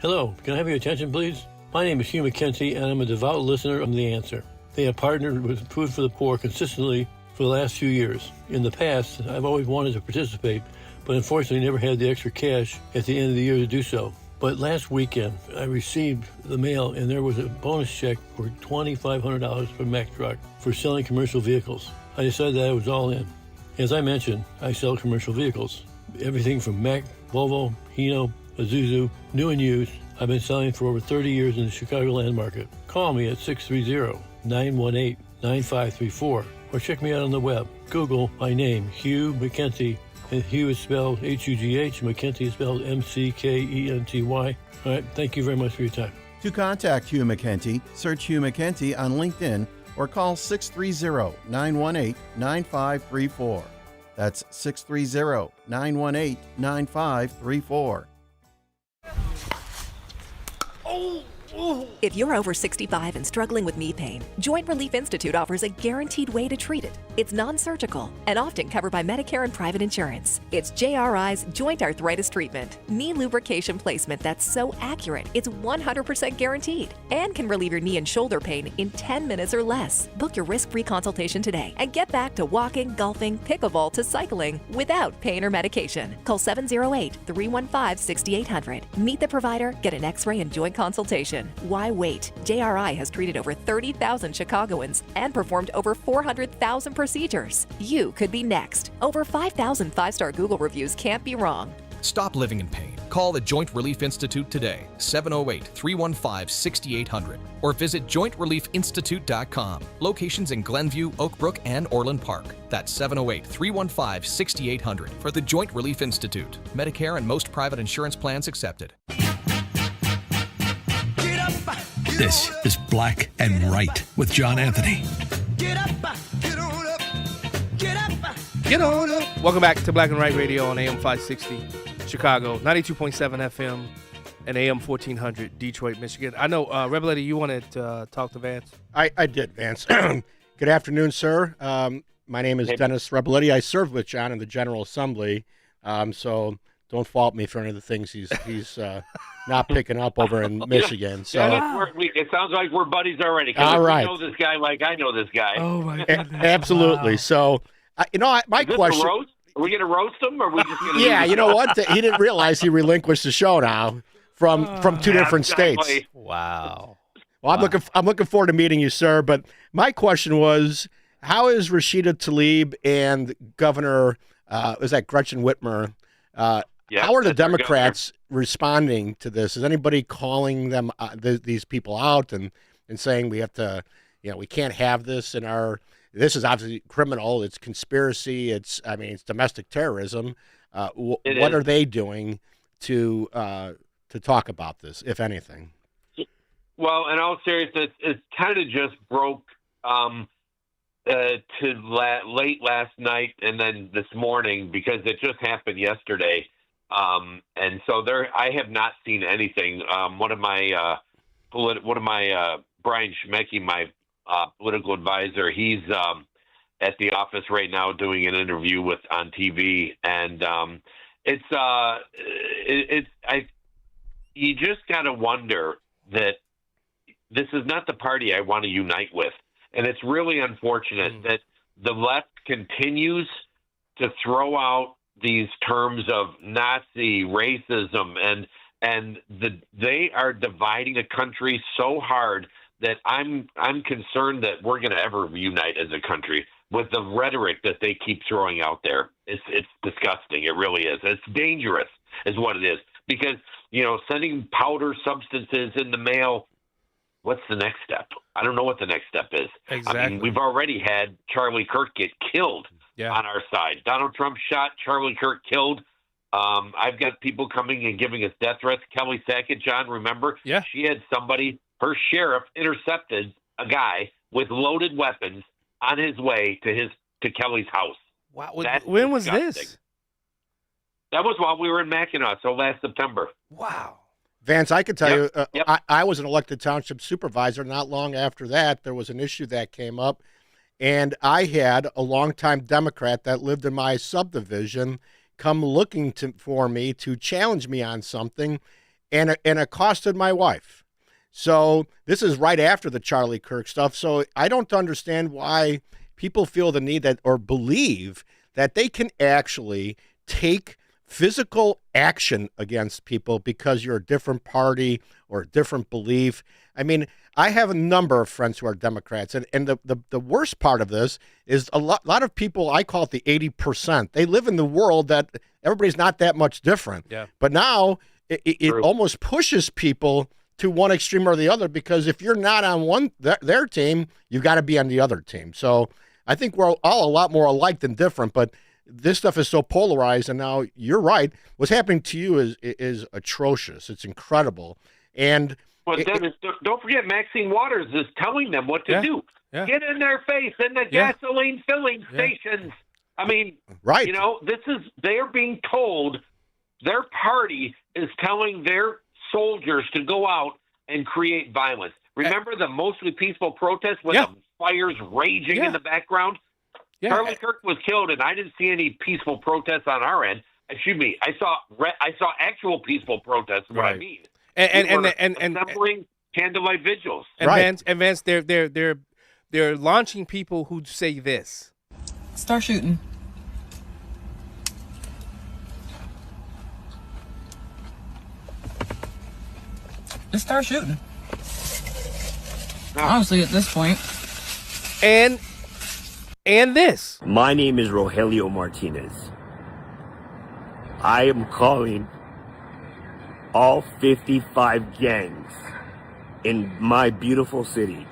Hello, can I have your attention, please? My name is Hugh McKenzie, and I'm a devout listener of The Answer. They have partnered with Food for the Poor consistently for the last few years. In the past, I've always wanted to participate, but unfortunately never had the extra cash at the end of the year to do so. But last weekend, I received the mail, and there was a bonus check for $2,500 from Mack Truck for selling commercial vehicles. I decided that I was all in. As I mentioned, I sell commercial vehicles. Everything from Mack, Volvo, Hino, Isuzu, new and used. I've been selling for over 30 years in the Chicagoland market. Call me at 630-918-9534 or check me out on the web. Google my name, Hugh McKenzie, and Hugh is spelled H-U-G-H, McKenzie is spelled M-C-K-E-N-T-Y. All right, thank you very much for your time.
To contact Hugh McKenzie, search Hugh McKenzie on LinkedIn or call 630-918-9534. That's 630-918-9534.
If you're over 65 and struggling with knee pain, Joint Relief Institute offers a guaranteed way to treat it. It's non-surgical and often covered by Medicare and private insurance. It's JRI's Joint Arthritis Treatment, knee lubrication placement that's so accurate, it's 100% guaranteed and can relieve your knee and shoulder pain in 10 minutes or less. Book your risk-free consultation today and get back to walking, golfing, pickleball to cycling without pain or medication. Call 708-315-6800. Meet the provider, get an x-ray and joint consultation. prevention. Why wait? JRI has treated over 30,000 Chicagoans and performed over 400,000 procedures. You could be next. Over 5,000 5-star Google reviews can't be wrong.
Stop living in pain. Call the Joint Relief Institute today, 708-315-6800, or visit jointreliefinstitute.com. Locations in Glenview, Oak Brook, and Orland Park. That's 708-315-6800 for the Joint Relief Institute. Medicare and most private insurance plans accepted.
This is Black and Right with John Anthony.
Get on up. Welcome back to Black and Right Radio on AM 560 Chicago, 92.7 FM, and AM 1400 Detroit, Michigan. I know, Revelletti, you wanted to talk to Vance?
I did, Vance. Good afternoon, sir. My name is Dennis Revelletti. I served with John in the General Assembly, so don't fault me for any of the things he's not picking up over in Michigan. So
it sounds like we're buddies already.
All right.
You know this guy like I know this guy.
Oh, my goodness.
Absolutely.
Wow.
So, my
Is this
question...
a roast? Are we going to roast him, or are we just going to...
Yeah, you know what? He didn't realize he relinquished the show now from two different states.
Wow.
Well, I'm looking forward to meeting you, sir. But my question was, how is Rashida Tlaib and Governor, is that Gretchen Whitmer, how are the Democrats responding to this? Is anybody calling them these people out and saying we have to, we can't have this in our... This is obviously criminal. It's conspiracy. It's domestic terrorism. What are they doing to talk about this, if anything?
Well, in all seriousness, it kind of just broke late last night and then this morning because it just happened yesterday. And so I have not seen anything. One of my Brian Schmecki, my political advisor, he's at the office right now doing an interview on TV, and you just got to wonder that this is not the party I want to unite with, and it's really unfortunate that the left continues to throw out these terms of Nazi racism, and they are dividing the country so hard that I'm concerned that we're going to ever unite as a country with the rhetoric that they keep throwing out there. It's disgusting. It really is. It's dangerous is what it is. Because, sending powder substances in the mail, what's the next step? I don't know what the next step is.
Exactly.
I mean, we've already had Charlie Kirk get killed on our side. Donald Trump shot, Charlie Kirk killed. I've got people coming and giving us death threats. Kelly Sackett, John, remember?
Yeah.
She had somebody... Her sheriff intercepted a guy with loaded weapons on his way to Kelly's house.
Wow. When was this?
That was while we were in Mackinac, so last September.
Wow.
Vance, I can tell you, I was an elected township supervisor. Not long after that, there was an issue that came up, and I had a longtime Democrat that lived in my subdivision come looking for me to challenge me on something, and it accosted my wife. So this is right after the Charlie Kirk stuff. So I don't understand why people feel the need or believe that they can actually take physical action against people because you're a different party or a different belief. I mean, I have a number of friends who are Democrats, and the worst part of this is a lot of people, I call it the 80%. They live in the world that everybody's not that much different.
Yeah.
But now it almost pushes people to one extreme or the other, because if you're not on their team, you've got to be on the other team. So I think we're all a lot more alike than different, but this stuff is so polarized, and now you're right. What's happening to you is atrocious. It's incredible. And
Dennis, don't forget Maxine Waters is telling them what to do.
Yeah.
Get in their face in the gasoline filling stations. I mean,
right.
They are being told, their party is telling their soldiers to go out and create violence. Remember the mostly peaceful protest with the fires raging in the background? Yeah. Charlie Kirk was killed, and I didn't see any peaceful protests on our end. Excuse me, I saw actual peaceful protests. What I mean, and assembling candlelight vigils.
And Vance, they're launching people who say this:
start shooting. Just start shooting. Honestly, at this point.
And this.
My name is Rogelio Martinez. I am calling all 55 gangs in my beautiful city.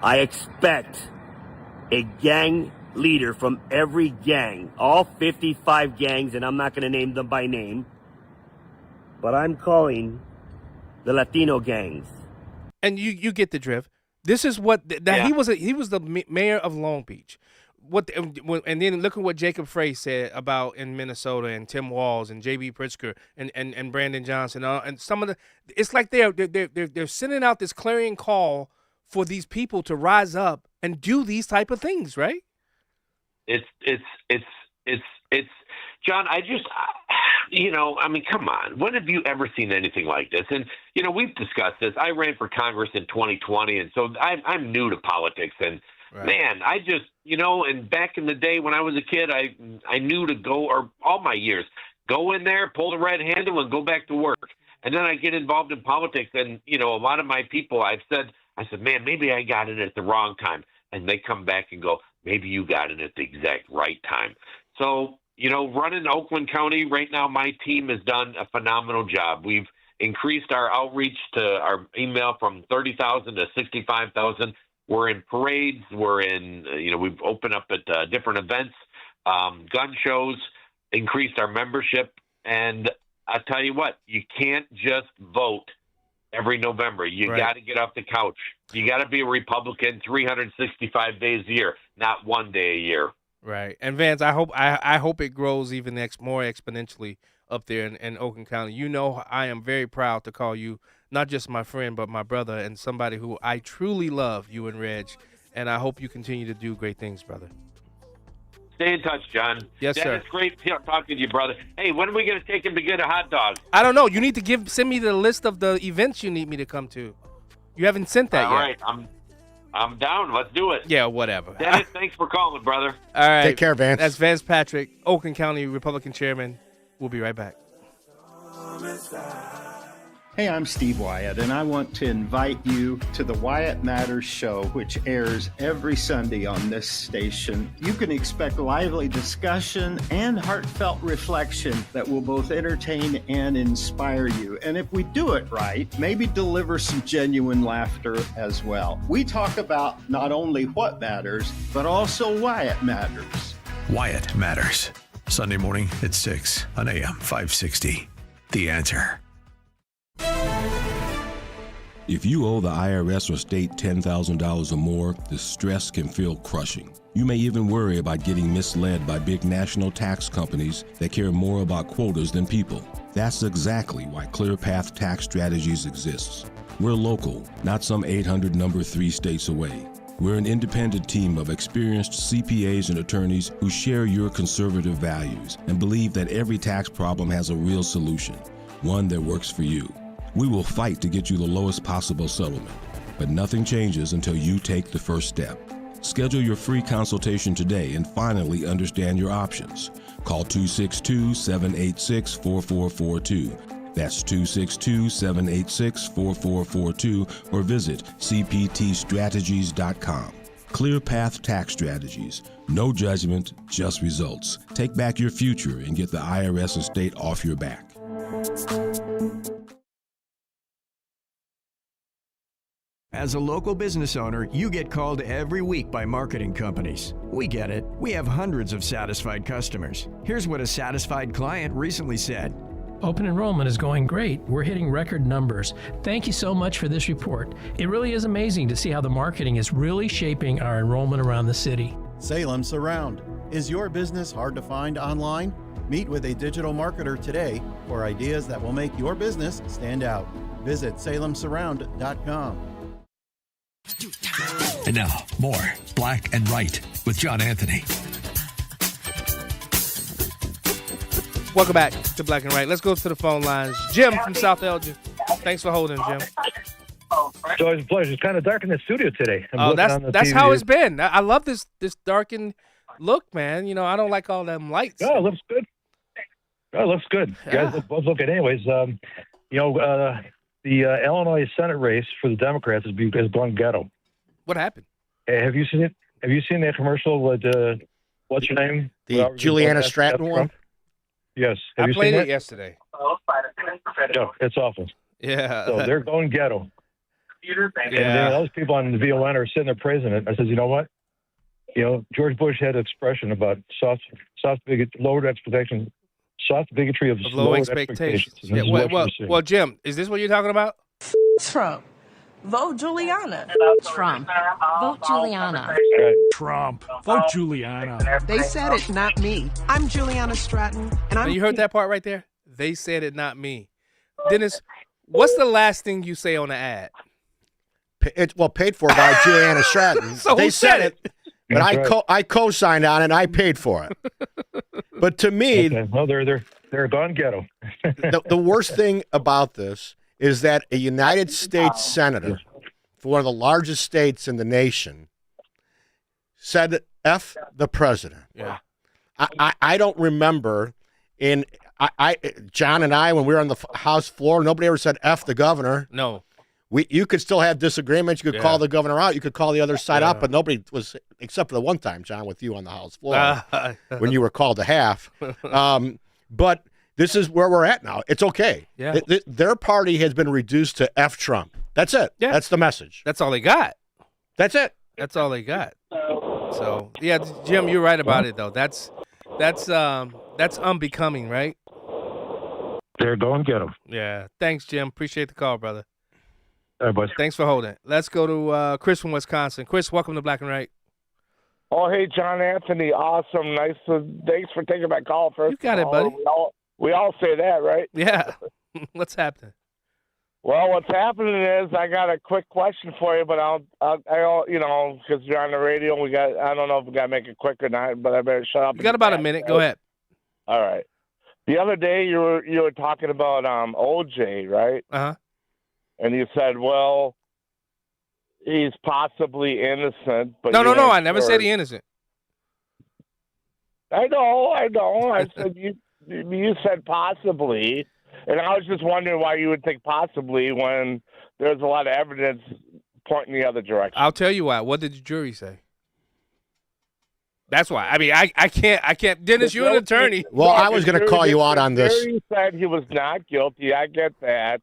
I expect a gang leader from every gang, all 55 gangs, and I'm not going to name them by name, but I'm calling the Latino gangs.
And you get the drift. This is what he was the mayor of Long Beach. And then look at what Jacob Frey said about in Minnesota, and Tim Walz and J.B. Pritzker and Brandon Johnson and some of the. It's like they're sending out this clarion call for these people to rise up and do these type of things, right?
It's John. I mean, come on. When have you ever seen anything like this? And we've discussed this. I ran for Congress in 2020, and so I'm new to politics. And man, I just and back in the day when I was a kid, I knew to go, or all my years, go in there, pull the red handle, and go back to work. And then I get involved in politics, and a lot of my people, I said, man, maybe I got in at the wrong time, and they come back and go, maybe you got in at the exact right time. So, running Oakland County right now, my team has done a phenomenal job. We've increased our outreach to our email from 30,000 to 65,000. We're in parades. We're in, we've opened up at different events, gun shows, increased our membership. And I tell you what, you can't just vote every November. You got to get off the couch. You got to be a Republican 365 days a year, not one day a year.
Right. And Vance, I hope it grows even more exponentially up there in Oakland County. I am very proud to call you not just my friend, but my brother and somebody who I truly love, you and Reg. And I hope you continue to do great things, brother.
Stay in touch, John.
Yes, sir.
It's great talking to you, brother. Hey, when are we going to take him to get a hot dog?
I don't know. You need to send me the list of the events you need me to come to. You haven't sent that yet.
All right. I'm down. Let's do it.
Yeah, whatever.
Dennis, thanks for calling, brother.
All right.
Take care, Vance.
That's Vance Patrick, Oakland County Republican Chairman. We'll be right back.
Hey, I'm Steve Wyatt, and I want to invite you to the Wyatt Matters show, which airs every Sunday on this station. You can expect lively discussion and heartfelt reflection that will both entertain and inspire you. And if we do it right, maybe deliver some genuine laughter as well. We talk about not only what matters, but also why it matters.
Wyatt Matters. Sunday morning at 6 on AM 560. The Answer.
If you owe the IRS or state $10,000 or more, the stress can feel crushing. You may even worry about getting misled by big national tax companies that care more about quotas than people. That's exactly why ClearPath Tax Strategies exists. We're local, not some 800 number 3 states away. We're an independent team of experienced CPAs and attorneys who share your conservative values and believe that every tax problem has a real solution, one that works for you. We will fight to get you the lowest possible settlement, but nothing changes until you take the first step. Schedule your free consultation today and finally understand your options. Call 262-786-4442. That's 262-786-4442 or visit cptstrategies.com. ClearPath Tax Strategies. No judgment, just results. Take back your future and get the IRS and state off your back.
As a local business owner, you get called every week by marketing companies. We get it. We have hundreds of satisfied customers. Here's what a satisfied client recently said.
Open enrollment is going great. We're hitting record numbers. Thank you so much for this report. It really is amazing to see how the marketing is really shaping our enrollment around the city.
Salem Surround. Is your business hard to find online? Meet with a digital marketer today for ideas that will make your business stand out. Visit salemsurround.com.
And now, more Black and Right with John Anthony.
Welcome back to Black and Right. Let's go to the phone lines. Jim from South Elgin. Thanks for holding, Jim.
It's always a pleasure. It's kind of dark in the studio today.
That's how it's been. I love this darkened look, man. I don't like all them lights.
Oh, it looks good. Oh, it looks good.
Yeah.
Guys, both look good. Anyways, the Illinois Senate race for the Democrats has gone ghetto.
What happened?
Hey, have you seen it? Have you seen that commercial with what's her name?
The Juliana Stratton one?
Yes. Have
I
you
played
seen
it
that?
yesterday.
Yeah, it's awful.
Yeah.
So they're going ghetto. And then those people on the VON are sitting there praising it. I said, you know what? You know, George Bush had an expression about lowered expectations, soft bigotry of
Low
lowered
expectations.
And
Yeah,
this is what
well,
you're seeing.
well, Jim, is this what you're talking about?
Trump. Vote Juliana.
Trump. Vote Juliana.
Trump. Vote Juliana.
They said it, not me. I'm Juliana Stratton, and
Now,
I'm.
you heard that part right there? They said it, not me. Dennis, what's the last thing you say on the ad?
Paid for by Juliana Stratton.
So
they
who said
it, but I co-signed on it and I paid for it. But to me,
well, they're gone ghetto.
the worst thing about this is that a United States senator for one of the largest states in the nation said F the president.
Yeah.
I don't remember John and I, when we were on the House floor, nobody ever said F the governor.
No.
You could still have disagreements. You could call the governor out. You could call the other side out, but nobody was, except for the one time, John, with you on the House floor when you were called to half. But this is where we're at now. It's okay.
Yeah.
Their party has been reduced to F Trump. That's it.
Yeah.
That's the message.
That's all they got.
That's it.
That's all they got. So yeah, Jim, you're right about it though. That's unbecoming, right?
They're going ghetto.
Yeah. Thanks, Jim. Appreciate the call, brother.
All right, boys.
Thanks for holding. Let's go to Chris from Wisconsin. Chris, welcome to Black and Right.
Oh, hey, John Anthony. Awesome. Nice. Thanks for taking my call first.
You got it, buddy.
We all say that, right?
Yeah. What's happening?
Well, what's happening is I got a quick question for you, but I'll because you're on the radio. I don't know if we got to make it quick or not, but I better shut up.
You got about a minute. Go ahead.
All right. The other day you were talking about OJ, right?
Uh-huh.
And you said, well, he's possibly innocent, but
No. I never said he's innocent.
I know. I said you said possibly, and I was just wondering why you would think possibly when there's a lot of evidence pointing the other direction.
I'll tell you why. What did the jury say? That's why. I mean, I can't. Dennis, you're an attorney.
Well, I was going to call you out on this.
The jury said he was not guilty. I get that.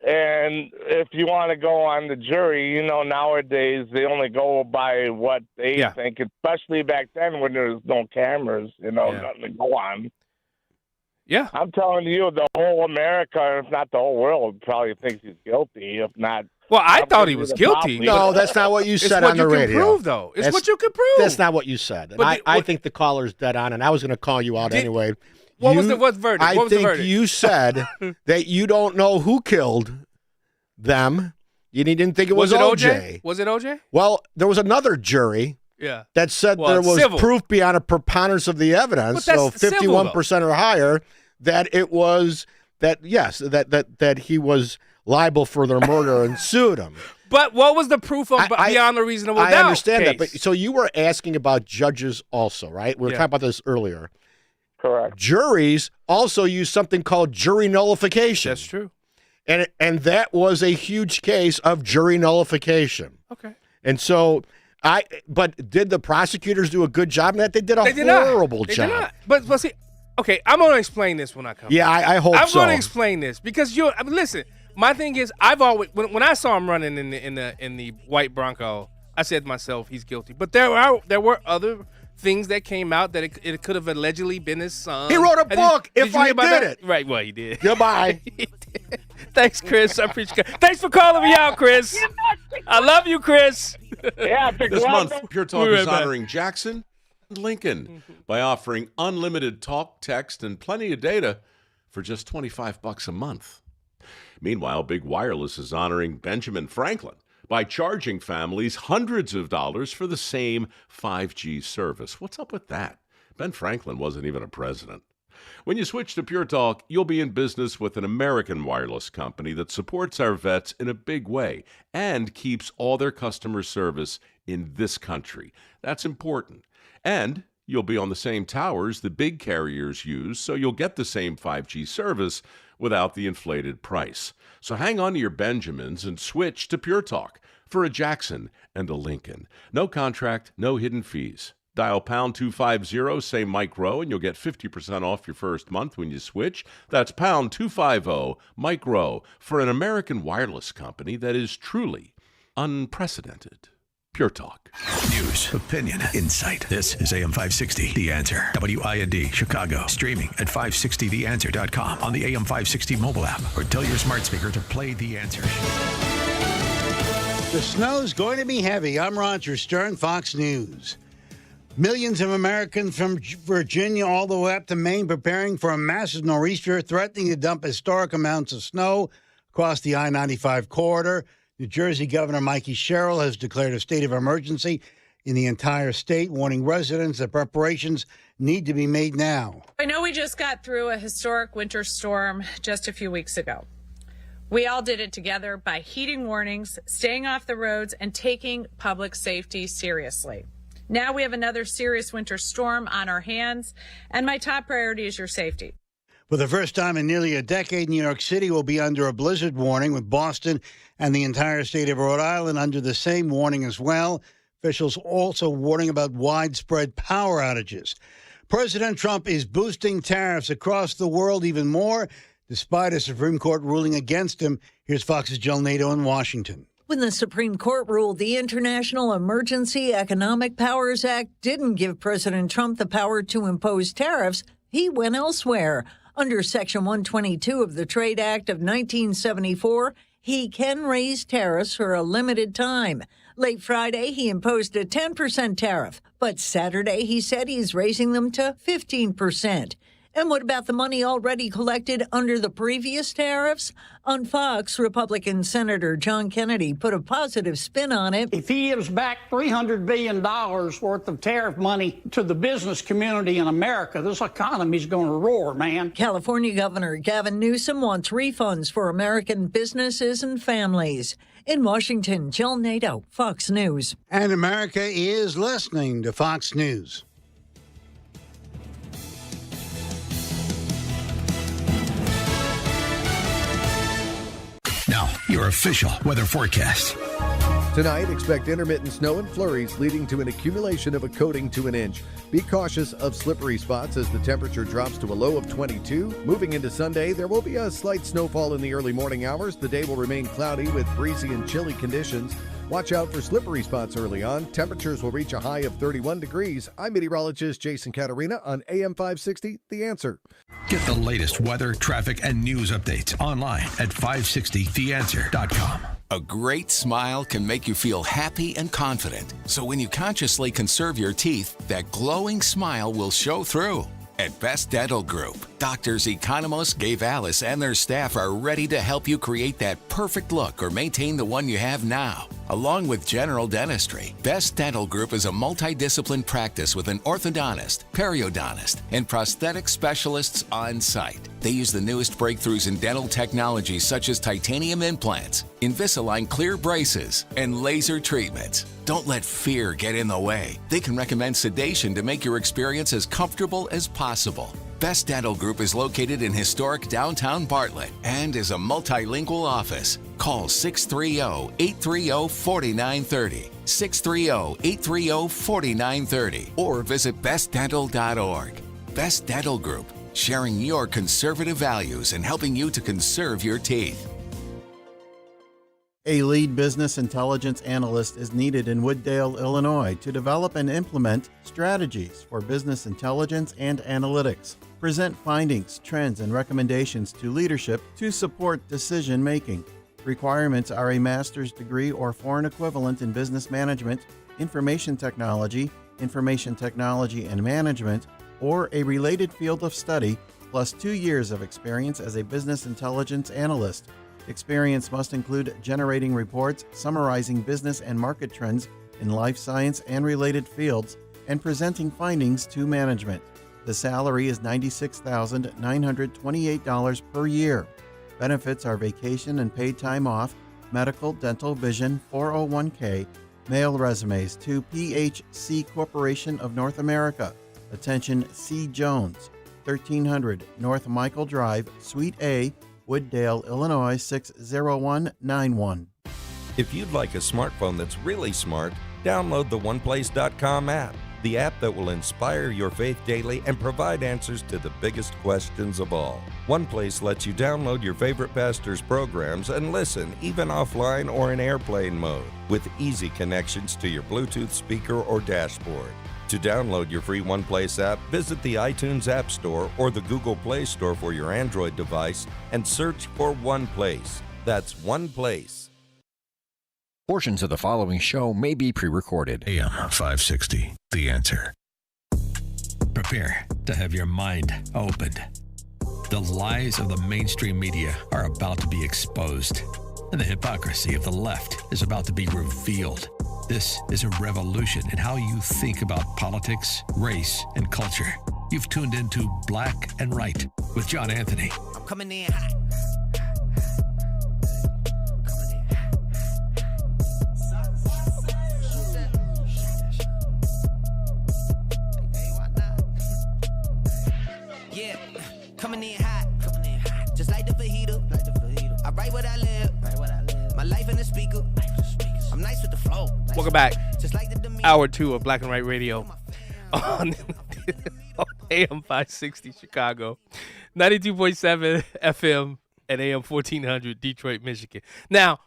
And if you want to go on the jury, nowadays they only go by what they think, especially back then when there was no cameras, nothing to go on.
Yeah.
I'm telling you, the whole America, if not the whole world, probably thinks he's guilty, if not.
Well, I thought he was guilty.
No, that's not what you said on the radio.
It's what you can prove, though. It's what you can prove.
That's not what you said. And I think the caller's dead on, and I was going to call you out anyway.
What was the verdict?
I
What was the
think
verdict?
you said that you don't know who killed them. You didn't think it was OJ.
Was it OJ?
Well, there was another jury that said there was
civil.
proof beyond a preponderance of the evidence,
But
so
that's civil,
51% or higher, that it was that he was liable for their murder and sued him.
But what was the proof of beyond a reasonable doubt?
I understand that,
case?
but so you were asking about judges also, right? We were talking about this earlier.
Correct.
Juries also use something called jury nullification.
That's true.
And that was a huge case of jury nullification.
Okay.
And so but did the prosecutors do a good job in that? They did a horrible job.
They did not. But see, okay, I'm going to explain this when I come.
Yeah, I hope
I'm
so.
going to explain this because listen. My thing is, I've always when I saw him running in the white Bronco, I said to myself, he's guilty. But there were other things that came out that it could have allegedly been his son.
He wrote a book.
Did you
I
hear about
did
that?
it.
Right. Well, he did.
Goodbye.
He did. Thanks, Chris. I appreciate it. Thanks for calling me out, Chris. I love you, Chris.
This month, Pure Talk
We'll be
is
right back.
honoring Jackson and Lincoln by offering unlimited talk, text, and plenty of data for just $25 a month. Meanwhile, Big Wireless is honoring Benjamin Franklin by charging families hundreds of dollars for the same 5G service. What's up with that? Ben Franklin wasn't even a president. When you switch to Pure Talk, you'll be in business with an American wireless company that supports our vets in a big way and keeps all their customer service in this country. That's important. And you'll be on the same towers the big carriers use, so you'll get the same 5G service without the inflated price. So hang on to your Benjamins and switch to Pure Talk. for a Jackson and a Lincoln. No contract, no hidden fees. Dial pound 250, say Mike Rowe, and you'll get 50% off your first month when you switch. That's pound 250, Mike Rowe, for an American wireless company that is truly unprecedented. Pure Talk.
News, opinion, insight. This is AM 560, The Answer. WIND, Chicago. Streaming at 560theanswer.com on the AM 560 mobile app, or tell your smart speaker to play The Answer.
The snow's going to be heavy. I'm Roger Stern, Fox News. Millions of Americans from Virginia all the way up to Maine preparing for a massive nor'easter threatening to dump historic amounts of snow across the I-95 corridor. New Jersey Governor Mikey Sherrill has declared a state of emergency in the entire state, warning residents that preparations need to be made now.
I know we just got through a historic winter storm just a few weeks ago. We all did it together by heeding warnings, staying off the roads, and taking public safety seriously. Now we have another serious winter storm on our hands, and my top priority is your safety.
For the first time in nearly a decade, New York City will be under a blizzard warning, with Boston and the entire state of Rhode Island under the same warning as well. Officials also warning about widespread power outages. President Trump is boosting tariffs across the world even more, despite a Supreme Court ruling against him. Here's Fox's Jill Nato in Washington.
When the Supreme Court ruled the International Emergency Economic Powers Act didn't give President Trump the power to impose tariffs, he went elsewhere. Under Section 122 of the Trade Act of 1974, he can raise tariffs for a limited time. Late Friday, he imposed a 10% tariff, but Saturday he said he's raising them to 15%. And what about the money already collected under the previous tariffs? On Fox, Republican Senator John Kennedy put a positive spin on it.
If he gives back $300 billion worth of tariff money to the business community in America, this economy's going to roar, man.
California Governor Gavin Newsom wants refunds for American businesses and families. In Washington, Jill Nato, Fox News.
And America is listening to Fox News.
Now, your official weather forecast.
Tonight, expect intermittent snow and flurries leading to an accumulation of a coating to an inch. Be cautious of slippery spots as the temperature drops to a low of 22. Moving into Sunday, there will be a slight snowfall in the early morning hours. The day will remain cloudy with breezy and chilly conditions. Watch out for slippery spots early on. Temperatures will reach a high of 31 degrees. I'm meteorologist Jason Caterina on AM 560, The Answer.
Get the latest weather, traffic, and news updates online at 560theanswer.com.
A great smile can make you feel happy and confident. So when you consciously conserve your teeth, that glowing smile will show through. At Best Dental Group, doctors Economos, Gave Alice, and their staff are ready to help you create that perfect look or maintain the one you have now. Along with general dentistry, Best Dental Group is a multidiscipline practice with an orthodontist, periodontist, and prosthetic specialists on site. They use the newest breakthroughs in dental technology such as titanium implants, Invisalign clear braces, and laser treatments. Don't let fear get in the way. They can recommend sedation to make your experience as comfortable as possible. Best Dental Group is located in historic downtown Bartlett and is a multilingual office. Call 630-830-4930, 630-830-4930, or visit bestdental.org. Best Dental Group, sharing your conservative values and helping you to conserve your teeth.
A lead business intelligence analyst is needed in Wooddale, Illinois, to develop and implement strategies for business intelligence and analytics, present findings, trends, and recommendations to leadership to support decision making. Requirements are a master's degree or foreign equivalent in business management, information technology and management, or a related field of study, plus 2 years of experience as a business intelligence analyst. Experience must include generating reports, summarizing business and market trends in life science and related fields, and presenting findings to management. The salary is $96,928 per year. Benefits are vacation and paid time off, medical, dental, vision, 401k. Mail resumes to PHC Corporation of North America. Attention C. Jones, 1300 North Michael Drive, Suite A, Wooddale, Illinois 60191.
If you'd like a smartphone that's really smart, download the OnePlace.com app, the app that will inspire your faith daily and provide answers to the biggest questions of all. OnePlace lets you download your favorite pastor's programs and listen, even offline or in airplane mode, with easy connections to your Bluetooth speaker or dashboard. To download your free OnePlace app, visit the iTunes App Store or the Google Play Store for your Android device and search for OnePlace. That's OnePlace.
Portions of the following show may be pre-recorded.
AM 560, The Answer.
Prepare to have your mind opened. The lies of the mainstream media are about to be exposed, and the hypocrisy of the left is about to be revealed. This is a revolution in how you think about politics, race, and culture. You've tuned into Black and Right with John Anthony.
I'm coming in hot. Coming in hot, just like the fajita. I write what I live, my life in the speaker. I'm nice with the flow.
Welcome back. Hour 2 of Black and White Radio on AM 560 Chicago, 92.7 FM at AM 1400 Detroit, Michigan. Now,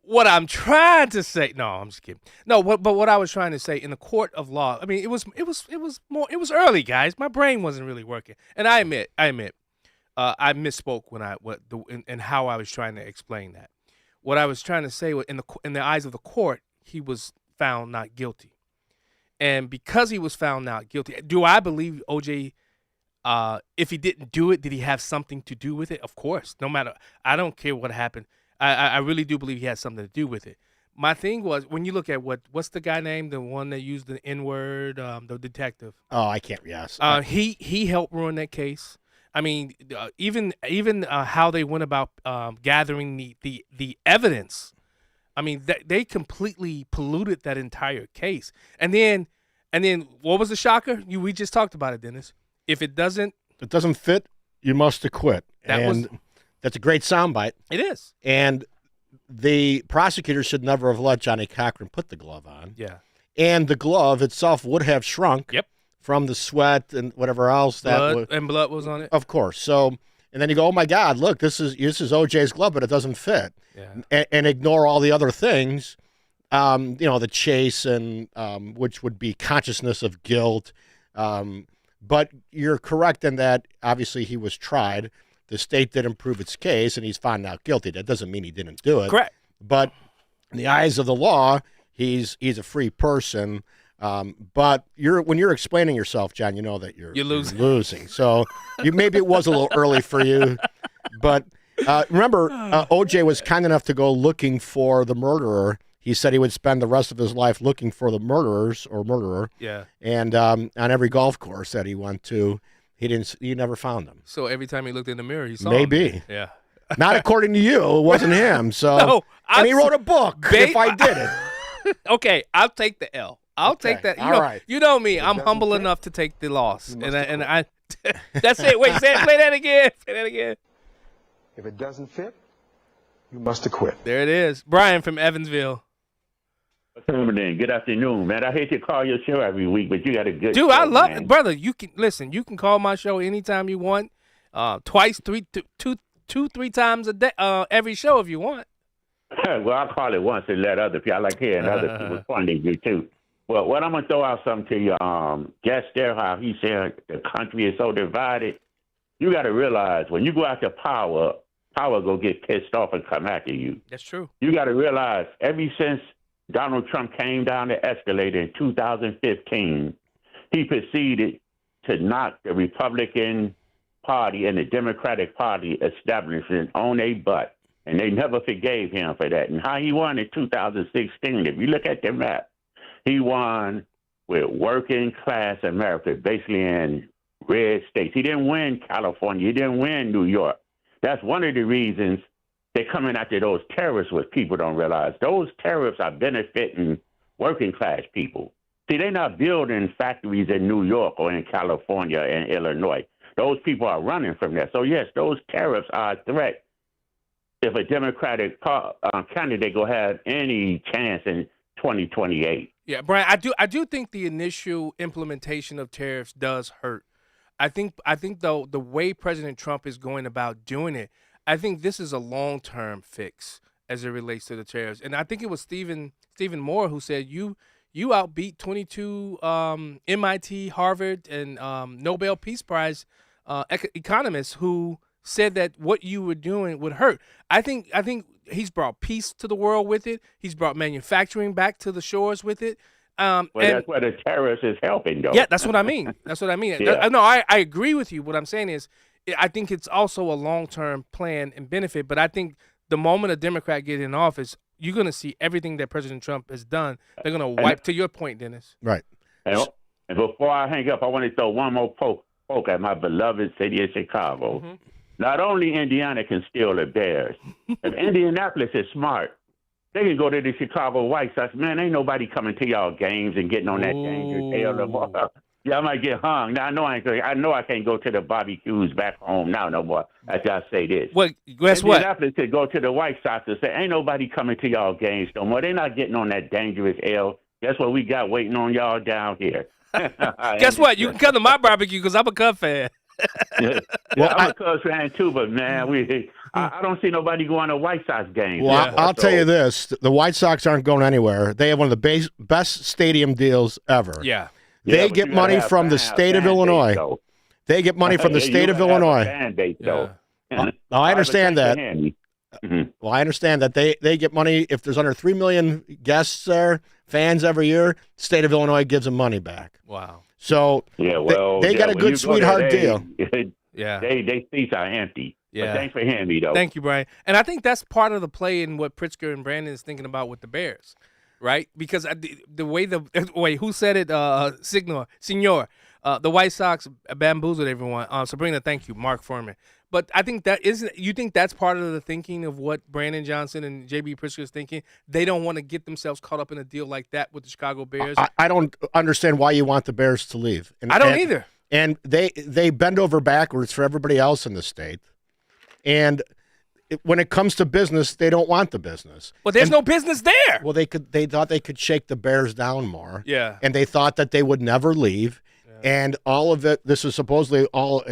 what I'm trying to say, no, I'm just kidding. No, but what I was trying to say in the court of law, I mean, it was early, guys. My brain wasn't really working, and I admit, I misspoke when and how I was trying to explain that. What I was trying to say in the eyes of the court, he was found not guilty, and because he was found not guilty, do I believe OJ? If he didn't do it, did he have something to do with it? Of course. No matter, I don't care what happened. I really do believe he had something to do with it. My thing was, when you look at what's the guy named, the one that used the N-word, the detective.
Oh, I can't. Yes.
He helped ruin that case. I mean, even how they went about gathering the evidence. I mean, they completely polluted that entire case. And then what was the shocker? We just talked about it, Dennis. If it doesn't
fit, you must acquit. That's a great soundbite.
It is.
And the prosecutor should never have let Johnny Cochran put the glove on.
Yeah.
And the glove itself would have shrunk.
Yep.
From the sweat and whatever else
blood was on it.
Of course. So, and then you go, oh my God, look, this is OJ's glove, but it doesn't fit.
Yeah.
And ignore all the other things, the chase and which would be consciousness of guilt. But you're correct in that obviously he was tried. The state didn't prove its case, and he's found not guilty. That doesn't mean he didn't do it.
Correct.
But in the eyes of the law, he's a free person. But when you're explaining yourself, John, you know that you're losing. So maybe it was a little early for you. But remember, OJ was kind enough to go looking for the murderer. He said he would spend the rest of his life looking for the murderer.
Yeah.
And on every golf course that he went to, he never found them.
So every time he looked in the mirror, he saw
maybe.
Him. Yeah.
Not according to you. It wasn't him. So
no,
and he wrote a book. If I did it.
Okay, I'll take the L. I'll take that. You know me. I'm humble enough to take the loss. And I that's it. Wait, play that again. Say that again.
If it doesn't fit, you must acquit.
There it is. Brian from Evansville.
Good afternoon, man. I hate to call your show every week, but you got a good
dude.
Show,
I love
man.
it, brother. You can listen. You can call my show anytime you want. Twice, three times a day. Every show if you want.
Well, I'll call it once and let other people. I like hearing other people's point of view too. Well, what I'm gonna throw out something to you. Guest there, how he said the country is so divided. You got to realize when you go after power go get pissed off and come after you.
That's true.
You got to realize ever since Donald Trump came down the escalator in 2015, he proceeded to knock the Republican Party and the Democratic Party establishment on a butt, and they never forgave him for that. And how he won in 2016, if you look at the map, he won with working class America, basically in red states. He didn't win California. He didn't win New York. That's one of the reasons they're coming after those terrorists, what people don't realize. Those terrorists are benefiting working class people. See, they're not building factories in New York or in California and Illinois. Those people are running from that. So, yes, those tariffs are a threat if a Democratic candidate go have any chance in 2028.
Yeah, Brian, I do think the initial implementation of tariffs does hurt. I think though the way President Trump is going about doing it, I think this is a long-term fix as it relates to the tariffs. And I think it was Stephen Moore who said you outbeat 22 MIT, Harvard, and Nobel Peace Prize economists who said that what you were doing would hurt. I think he's brought peace to the world with it. He's brought manufacturing back to the shores with it.
That's where the terrorist is helping, though.
Yeah, that's what I mean.
Yeah.
No, I agree with you. What I'm saying is I think it's also a long-term plan and benefit, but I think the moment a Democrat gets in office, you're going to see everything that President Trump has done. They're going to wipe, to your point, Dennis.
Right.
And before I hang up, I want to throw one more poke at my beloved city of Chicago.
Mm-hmm.
Not only Indiana can steal the Bears, if Indianapolis is smart, they can go to the Chicago White Sox. Man, ain't nobody coming to y'all games and getting on that dangerous tail no more. Yeah, I might get hung. Now I know I can't go to the barbecues back home now no more. After I say this.
Well, guess what?
Indianapolis could go to the White Sox and say, ain't nobody coming to y'all games no more. They're not getting on that dangerous L. Guess what we got waiting on y'all down here?
Guess what? You can come to my barbecue because I'm a Cub fan.
Well, I'm a Cubs fan too, but man, I don't see nobody going to White Sox games.
Well, I'll tell you this: the White Sox aren't going anywhere. They have one of the best stadium deals ever.
Yeah,
they get money from the state of Illinois. They get money from the state of Illinois. I understand that. Well, I understand that they get money if there's under 3 million guests there, fans every year. The state of Illinois gives them money back.
Wow.
So they got a good sweetheart deal.
Yeah,
they seats are empty.
Yeah.
But thanks for hearing me though.
Thank you, Brian. And I think that's part of the play in what Pritzker and Brandon is thinking about with the Bears, right? Because the way who said it, Senor, the White Sox bamboozled everyone. Sabrina, thank you, Mark Furman. But I think you think that's part of the thinking of what Brandon Johnson and J.B. Pritzker is thinking? They don't want to get themselves caught up in a deal like that with the Chicago Bears.
I don't understand why you want the Bears to leave.
I don't either.
And they bend over backwards for everybody else in the state. And when it comes to business, they don't want the business.
Well, there's no business there.
Well, they thought they could shake the Bears down more.
Yeah.
And they thought that they would never leave. And all of it, this is supposedly all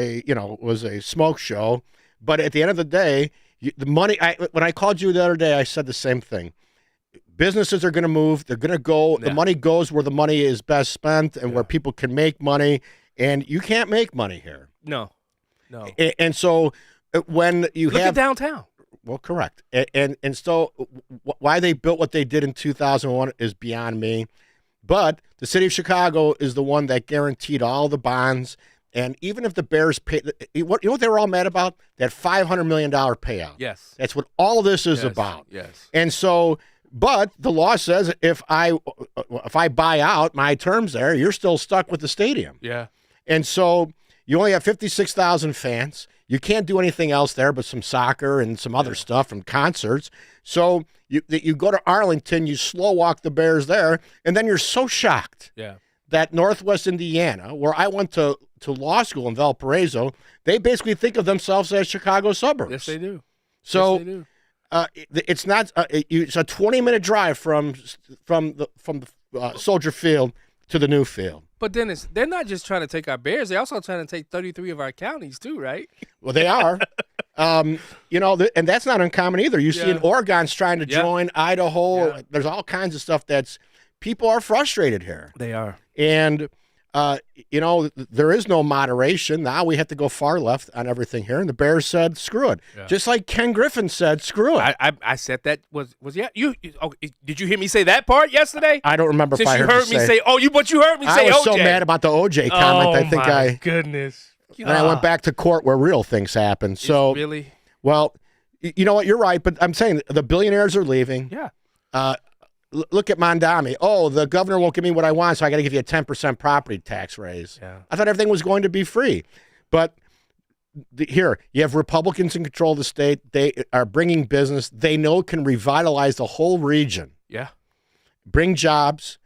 was a smoke show. But at the end of the day, the money, when I called you the other day, I said the same thing. Businesses are going to move. They're going to go. Yeah. The money goes where the money is best spent and where people can make money. And you can't make money here.
No.
And so when you
look at downtown.
Well, correct. And so why they built what they did in 2001 is beyond me. But the city of Chicago is the one that guaranteed all the bonds. And even if the Bears pay, you know what they were all mad about? That $500 million payout.
Yes.
That's what all this is about.
Yes.
And so, but the law says if I buy out my terms there, you're still stuck with the stadium.
Yeah.
And so you only have 56,000 fans. You can't do anything else there but some soccer and some other stuff and concerts. So you go to Arlington, you slow walk the Bears there, and then you're so shocked that Northwest Indiana, where I went to law school in Valparaiso, they basically think of themselves as Chicago suburbs.
Yes, they do.
So
yes, they do.
It's not. It's a 20-minute drive from the Soldier Field to the new field.
But Dennis, they're not just trying to take our Bears; they're also trying to take 33 of our counties too, right?
Well, they are. And that's not uncommon either. You see in Oregon's trying to join Idaho. Yeah. There's all kinds of stuff people are frustrated here.
They are.
And, there is no moderation. Now we have to go far left on everything here. And the Bears said, screw it. Yeah. Just like Ken Griffin said, screw it.
I said that did you hear me say that part yesterday?
I don't remember
Since
if I
you heard me say, but you heard me say OJ.
I was so mad about the OJ comment.
Oh, my goodness.
And I went back to court where real things happen. So
really?
Well, you know what? You're right. But I'm saying the billionaires are leaving.
Yeah.
Look at Mondami. Oh, the governor won't give me what I want, so I got to give you a 10% property tax raise.
Yeah.
I thought everything was going to be free. But here, you have Republicans in control of the state. They are bringing business. They know can revitalize the whole region.
Yeah.
Bring jobs.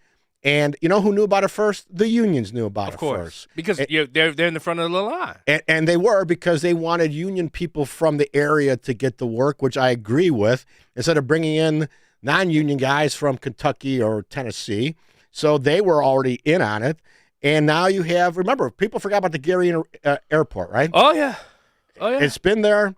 And you know who knew about it first? The unions knew about
Of
it
course,
first.
because they're in the front of the line.
And they were, because they wanted union people from the area to get the work, which I agree with, instead of bringing in non-union guys from Kentucky or Tennessee. So they were already in on it. And now you have, remember, people forgot about the Gary Airport, right?
Oh, yeah. Oh, yeah.
It's been there.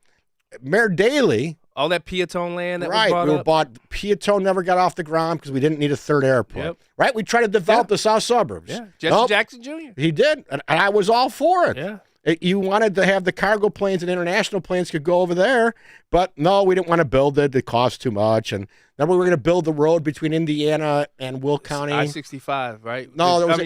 Mayor Daley.
All that Piatone land that
right,
was bought up.
Piatone never got off the ground because we didn't need a third airport.
Yep.
Right? We tried to develop the South suburbs.
Yeah, Jesse Jackson Jr.
He did, and I was all for it.
Yeah.
You wanted to have the cargo planes and international planes could go over there, but no, we didn't want to build it. It cost too much. And then we were going to build the road between Indiana and Will County.
I-65, right?
No, there was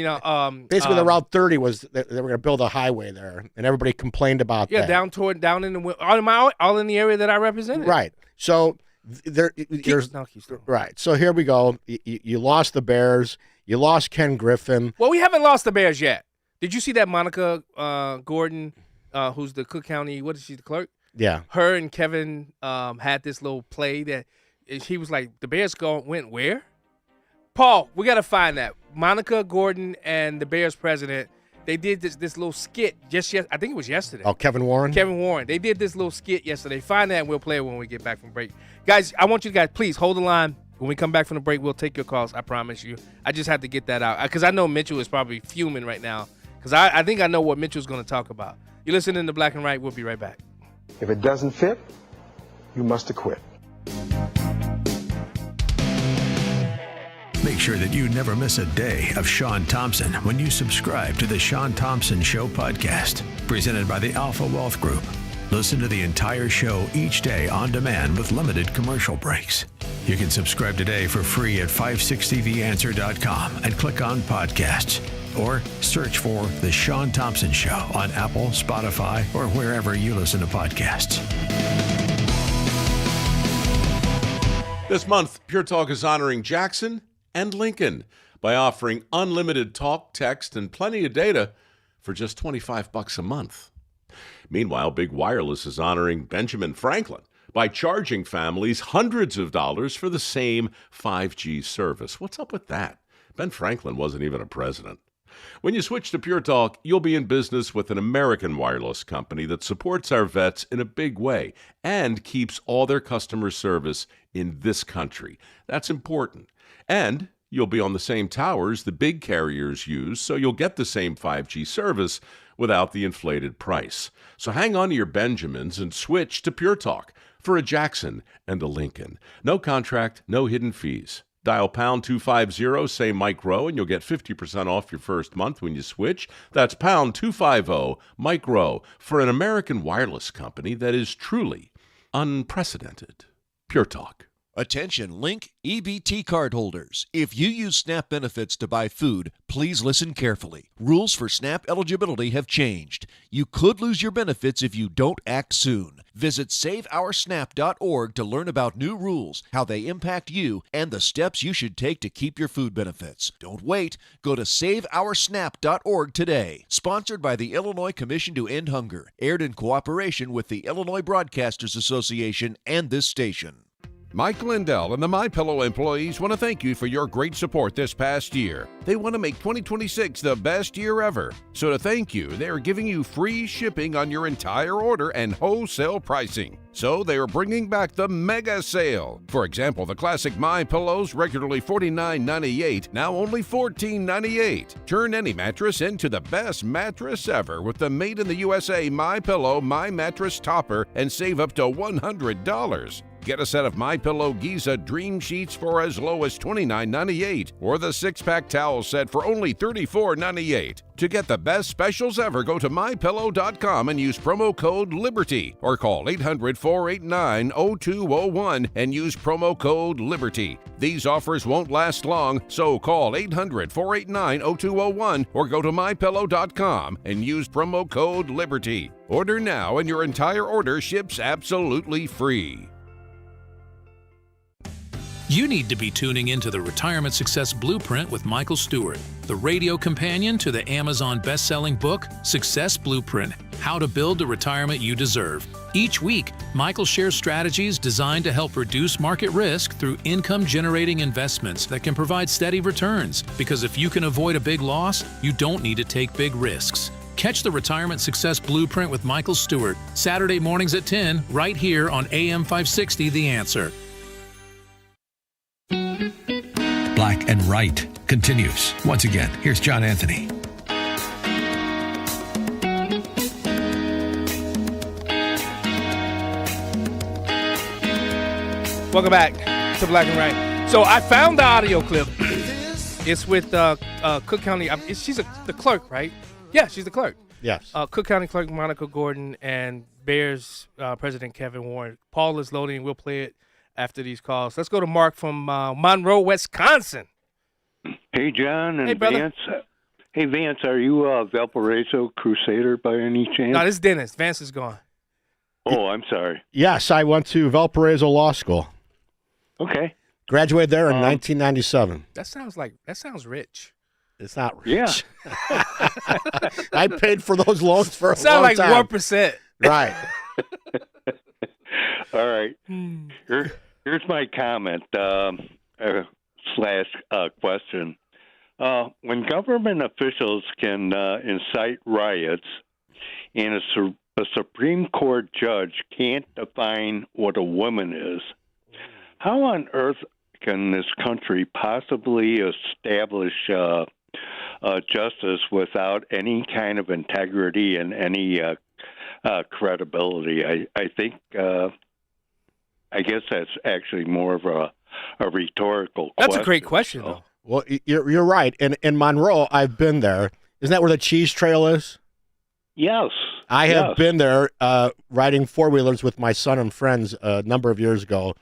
basically the Route 30 was they were going to build a highway there, and everybody complained about that.
Yeah, down in the all in the area that I represented.
Right. So there's right. So here we go. You lost the Bears. You lost Ken Griffin.
Well, we haven't lost the Bears yet. Did you see that Monica Gordon, who's the Cook County, what is she, the clerk?
Yeah.
Her and Kevin had this little play that he was like, the Bears went where? Paul, we got to find that. Monica Gordon and the Bears president, they did this little skit I think it was yesterday.
Oh, Kevin Warren?
Kevin Warren. They did this little skit yesterday. Find that and we'll play it when we get back from break. Guys, I want you guys, please hold the line. When we come back from the break, we'll take your calls. I promise you. I just had to get that out because I know Mitchell is probably fuming right now. Because I think I know what Mitchell's going to talk about. You're listening to Black and Right. We'll be right back.
If it doesn't fit, you must acquit.
Make sure that you never miss a day of Sean Thompson when you subscribe to the Sean Thompson Show podcast, presented by the Alpha Wealth Group. Listen to the entire show each day on demand with limited commercial breaks. You can subscribe today for free at 560theanswer.com and click on podcasts. Or search for The Sean Thompson Show on Apple, Spotify, or wherever you listen to podcasts.
This month, Pure Talk is honoring Jackson and Lincoln by offering unlimited talk, text, and plenty of data for just $25 a month. Meanwhile, Big Wireless is honoring Benjamin Franklin by charging families hundreds of dollars for the same 5G service. What's up with that? Ben Franklin wasn't even a president. When you switch to Pure Talk, you'll be in business with an American wireless company that supports our vets in a big way and keeps all their customer service in this country. That's important. And you'll be on the same towers the big carriers use, so you'll get the same 5G service without the inflated price. So hang on to your Benjamins and switch to Pure Talk for a Jackson and a Lincoln. No contract, no hidden fees. Dial pound 250, say Mike Rowe, and you'll get 50% off your first month when you switch. That's pound 250, Mike Rowe, for an American wireless company that is truly unprecedented. Pure Talk.
Attention Link EBT card holders. If you use SNAP benefits to buy food, please listen carefully. Rules for SNAP eligibility have changed. You could lose your benefits if you don't act soon. Visit saveoursnap.org to learn about new rules, how they impact you, and the steps you should take to keep your food benefits. Don't wait. Go to saveoursnap.org today. Sponsored by the Illinois Commission to End Hunger. Aired in cooperation with the Illinois Broadcasters Association and this station.
Mike Lindell and the MyPillow employees want to thank you for your great support this past year. They want to make 2026 the best year ever. So to thank you, they are giving you free shipping on your entire order and wholesale pricing. So they are bringing back the mega sale. For example, the classic MyPillows, regularly $49.98, now only $14.98. Turn any mattress into the best mattress ever with the Made in the USA MyPillow My Mattress Topper and save up to $100. Get a set of MyPillow Giza Dream Sheets for as low as $29.98 or the 6-pack towel set for only $34.98. To get the best specials ever, go to MyPillow.com and use promo code LIBERTY or call 800-489-0201 and use promo code LIBERTY. These offers won't last long, so call 800-489-0201 or go to MyPillow.com and use promo code LIBERTY. Order now and your entire order ships absolutely free.
You need to be tuning into the Retirement Success Blueprint with Michael Stewart, the radio companion to the Amazon best-selling book, Success Blueprint, How to Build the Retirement You Deserve. Each week, Michael shares strategies designed to help reduce market risk through income-generating investments that can provide steady returns. Because if you can avoid a big loss, you don't need to take big risks. Catch the Retirement Success Blueprint with Michael Stewart, Saturday mornings at 10, right here on AM 560 The Answer.
Black and Right continues. Once again, here's John Anthony.
Welcome back to Black and Right. So I found the audio clip. It's with Cook County. She's the clerk, right? Yeah, she's the clerk.
Yes.
Cook County Clerk Monica Gordon and Bears President Kevin Warren. Paul is loading. We'll play it after these calls. Let's go to Mark from Monroe, Wisconsin.
Hey, John and
Hey, brother.
Vance. Hey, Vance, are you a Valparaiso Crusader by any chance?
No, this is Dennis. Vance is gone.
Oh, I'm sorry.
Yes, I went to Valparaiso Law School.
Okay.
Graduated there in 1997.
That sounds rich.
It's not rich.
Yeah.
I paid for those loans for a
Sound
long
like
time.
1%.
Right.
All right. Here's my comment slash question. When government officials can incite riots and a Supreme Court judge can't define what a woman is, how on earth can this country possibly establish justice without any kind of integrity and any credibility? I think, I guess that's actually more of a rhetorical question.
That's a great question, though.
Well, you're right. In Monroe, I've been there. Isn't that where the cheese trail is?
Yes.
I have been there riding four-wheelers with my son and friends a number of years ago.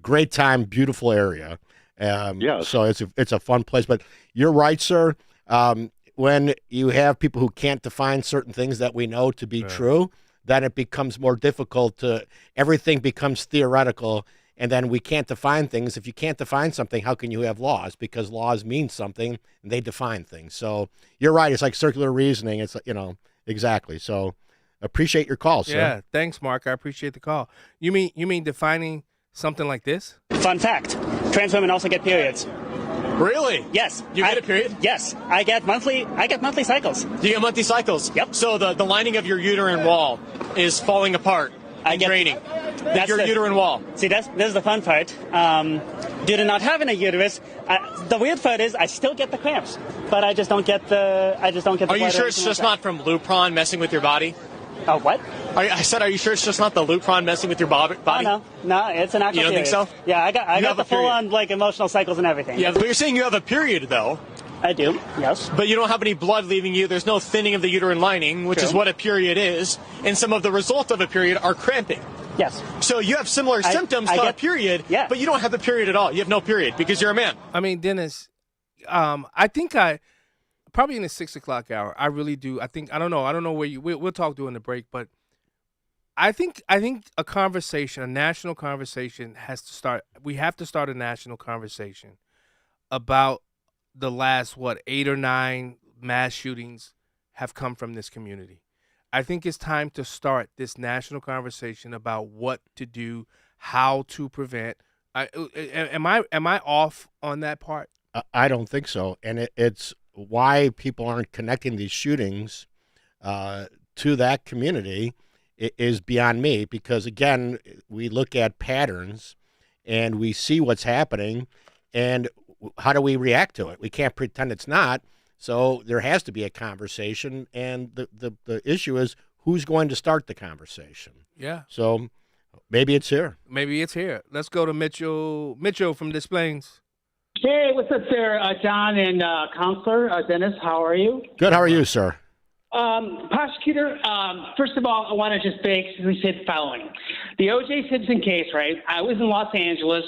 Great time, beautiful area. So it's a fun place. But you're right, sir. When you have people who can't define certain things that we know to be true, then it becomes more difficult everything becomes theoretical, and then we can't define things. If you can't define something, how can you have laws? Because laws mean something, and they define things. So you're right. It's like circular reasoning. It's, exactly. So appreciate your call, sir.
Yeah, thanks, Mark. I appreciate the call. You mean defining something like this?
Fun fact, trans women also get periods.
Really?
Yes.
You get a period?
Yes. I get monthly cycles.
You get monthly cycles?
Yep.
So the lining of your uterine wall is falling apart and draining.
That's
your uterine wall.
See, this is the fun part. Due to not having a uterus, the weird part is I still get the cramps, but I just don't get the.
Are you
blood
sure
or
it's
anything
just
like
not from Lupron messing with your body?
Oh, what?
I said, are you sure it's just not the Lupron messing with your body?
Oh, no, it's an actual
You don't think
period.
so?
Yeah, I got the
period.
full-on emotional cycles and everything.
Yeah, but you're saying you have a period, though.
I do, yes.
But you don't have any blood leaving you. There's no thinning of the uterine lining, which is what a period is. And some of the results of a period are cramping.
Yes.
So you have similar symptoms to a period, but you don't have the period at all. You have no period because you're a man.
I mean, Dennis, I think probably in the 6 o'clock hour, I really do. I don't know where we'll talk during the break, but I think a conversation, a national conversation has to start. We have to start a national conversation about the last, 8 or 9 mass shootings have come from this community. I think it's time to start this national conversation about what to do, how to prevent. Am I off on that part?
I don't think so. And it's why people aren't connecting these shootings to that community is beyond me, because, again, we look at patterns and we see what's happening, and how do we react to it? We can't pretend it's not. So there has to be a conversation, and the issue is who's going to start the conversation.
Yeah.
So maybe it's here.
Maybe it's here. Let's go to Mitchell. Mitchell from Des Plaines.
Hey, what's up there, John and Counselor Dennis? How are you?
Good. How are you, sir?
Prosecutor, first of all, I want to just basically say the following. The O.J. Simpson case, right? I was in Los Angeles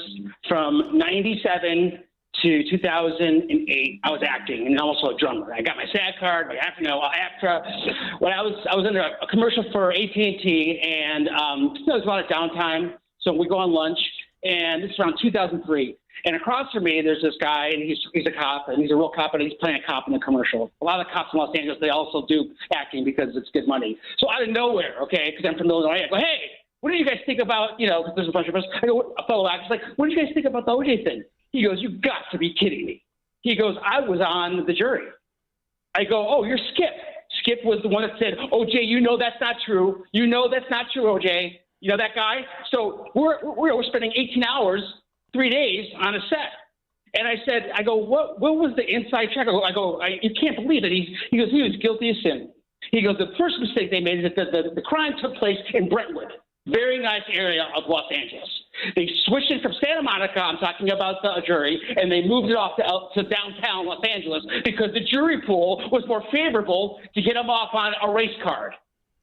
from 97 to 2008. I was acting and also a drummer. I got my SAG card, my AFTRA. When I was under a commercial for AT&T, and there was a lot of downtime. So we go on lunch, and this is around 2003. And across from me, there's this guy, and he's a cop, and he's a real cop, and he's playing a cop in the commercial. A lot of the cops in Los Angeles, they also do acting because it's good money. So out of nowhere, okay, because I'm from Illinois, I go, hey, what do you guys think about, because there's a bunch of us. I go, a fellow actor's like, what do you guys think about the OJ thing? He goes, you've got to be kidding me. He goes, I was on the jury. I go, oh, you're Skip. Skip was the one that said, OJ, that's not true. That's not true, OJ. That guy? So we're spending 18 hours, 3 days on a set. And I go, what was the inside track? You can't believe it. He goes, he was guilty of sin. He goes, the first mistake they made is that the crime took place in Brentwood, very nice area of Los Angeles. They switched it from Santa Monica, I'm talking about the jury, and they moved it off to downtown Los Angeles because the jury pool was more favorable to get them off on a race card.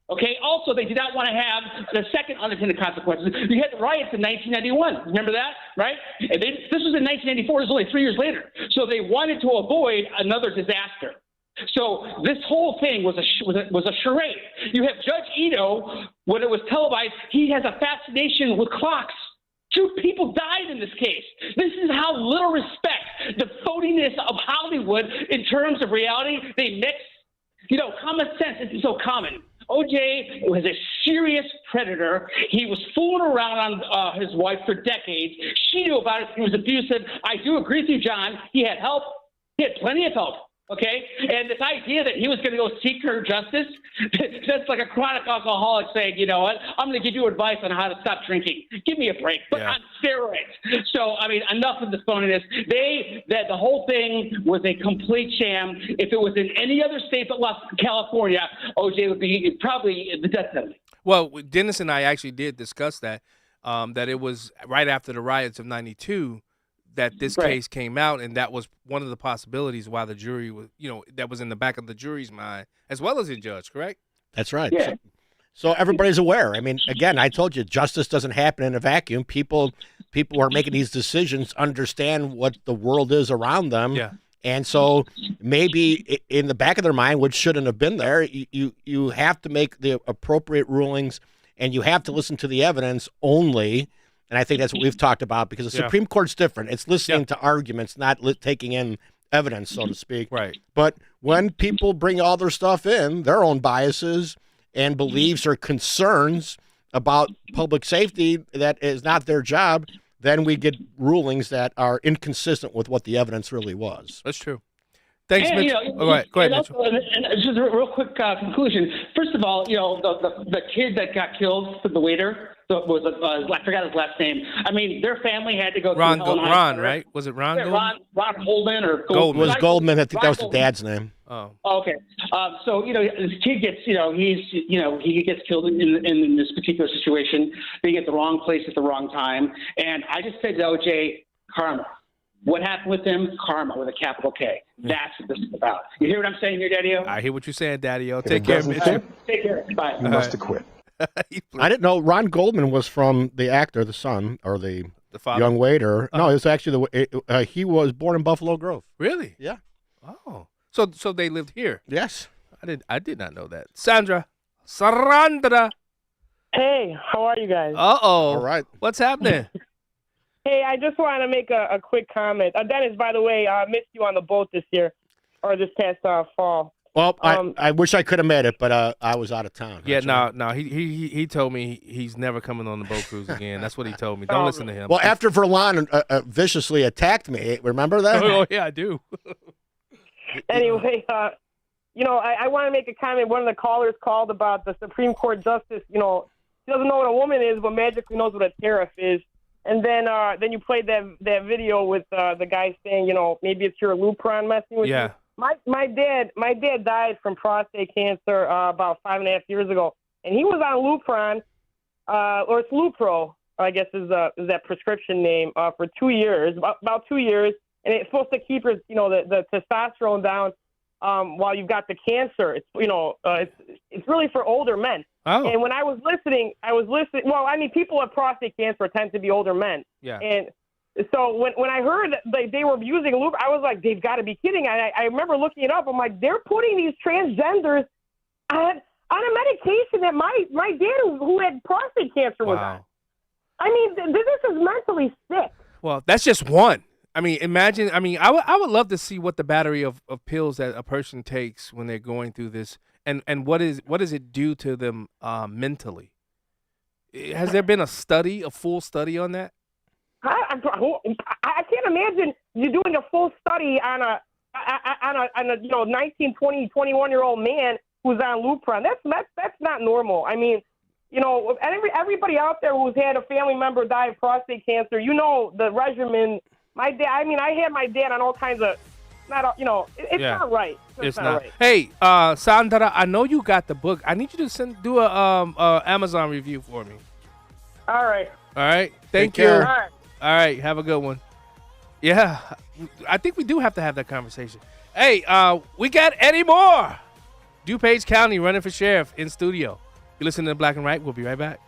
Okay. Also, they did not want to have the second unintended consequences. You had the riots in 1991. Remember that, right? And this was in 1994. It was only 3 years later. So they wanted to avoid another disaster. So this whole thing was a charade. You have Judge Ito, when it was televised, he has a fascination with clocks. 2 people died in this case. This is how little respect the phoniness of Hollywood in terms of reality they mix. Common sense isn't so common. OJ was a serious predator. He was fooling around on his wife for decades. She knew about it. He was abusive. I do agree with you, John. He had help. He had plenty of help. Okay? And this idea that he was going to go seek her justice, that's like a chronic alcoholic saying, you know what, I'm going to give you advice on how to stop drinking. Give me a break. But on steroids. So, enough of the phoniness. That the whole thing was a complete sham. If it was in any other state but California, OJ would be probably the death penalty.
Well, Dennis and I actually did discuss that, that it was right after the riots of 92 that this case came out, and that was one of the possibilities why the jury was, that was in the back of the jury's mind, as well as the judge, correct?
That's right.
Yeah.
So everybody's aware. Again, I told you, justice doesn't happen in a vacuum. People who are making these decisions understand what the world is around them.
Yeah.
And so maybe in the back of their mind, which shouldn't have been there, you have to make the appropriate rulings, and you have to listen to the evidence only. And I think that's what we've talked about, because the Supreme Court's different. It's listening to arguments, not taking in evidence, so to speak.
Right.
But when people bring all their stuff in, their own biases and beliefs or concerns about public safety that is not their job, then we get rulings that are inconsistent with what the evidence really was.
That's true. Thanks,
and,
Mitchell. Go ahead, Mitchell.
And just a real quick conclusion. First of all, the kid that got killed, the waiter, I forgot his last name. Their family had to go through
Ron, right? Was it Ron?
Ron Goldman or
Goldman? It was Goldman. I think that was the dad's name.
Oh.
Okay. So this kid gets, he gets killed in this particular situation, being at the wrong place at the wrong time. And I just said to OJ, karma. What happened with him? Karma with a capital K. That's what this is about. You hear what I'm saying here, Daddy-O?
I hear what you're saying, Daddy-O. Take care, Mitchell.
Take care. Bye.
You must have quit.
I didn't know Ron Goldman was from the actor, the son, or the
father?
Young waiter. No, it was actually he was born in Buffalo Grove.
Really?
Yeah.
Oh, so they lived here?
Yes.
I did not know that. Sarandra.
Hey, how are you guys?
Uh-oh.
All right.
What's happening?
Hey, I just want to make a quick comment. Dennis, by the way, I missed you on the boat this year, or this past fall.
Well, I wish I could have made it, but I was out of town.
Yeah, no. He told me he's never coming on the boat cruise again. That's what he told me. Don't listen to him.
Well, after Verlon viciously attacked me, remember that?
Oh, yeah, I do.
Anyway, I want to make a comment. One of the callers called about the Supreme Court justice. She doesn't know what a woman is, but magically knows what a tariff is. And then you played that video with the guy saying, maybe it's your Lupron messing with you. My dad died from prostate cancer about 5.5 years ago, and he was on Lupron, or it's Lupro, I guess is that prescription name, for 2 years, about 2 years, and it's supposed to keep your, the testosterone down while you've got the cancer. It's it's really for older men.
Oh.
And when I was listening. Well, people with prostate cancer tend to be older men.
Yeah.
And so when I heard that they were using Lupron, I was like, they've got to be kidding. I remember looking it up. I'm like, they're putting these transgenders on a medication that my dad, who had prostate cancer, was on. This is mentally sick.
Well, that's just one. Imagine. I would love to see what the battery of pills that a person takes when they're going through this, and what does it do to them mentally? Has there been a full study on that?
I can't imagine you doing a full study on a 19, 20, 21-year-old man who's on Lupron. That's not normal. I mean, everybody out there who's had a family member die of prostate cancer, the regimen. My dad. I mean, I had my dad on all kinds of. It's not right.
It's
not
not.
right.
Hey, Sandra, I know you got the book. I need you to do a Amazon review for me.
All right.
All right. Thank you.
All right.
All right. Have a good one. Yeah, I think we do have to have that conversation. Hey, we got Eddie Moore, DuPage County, running for sheriff in studio. You listen to Black and Right. We'll be right back.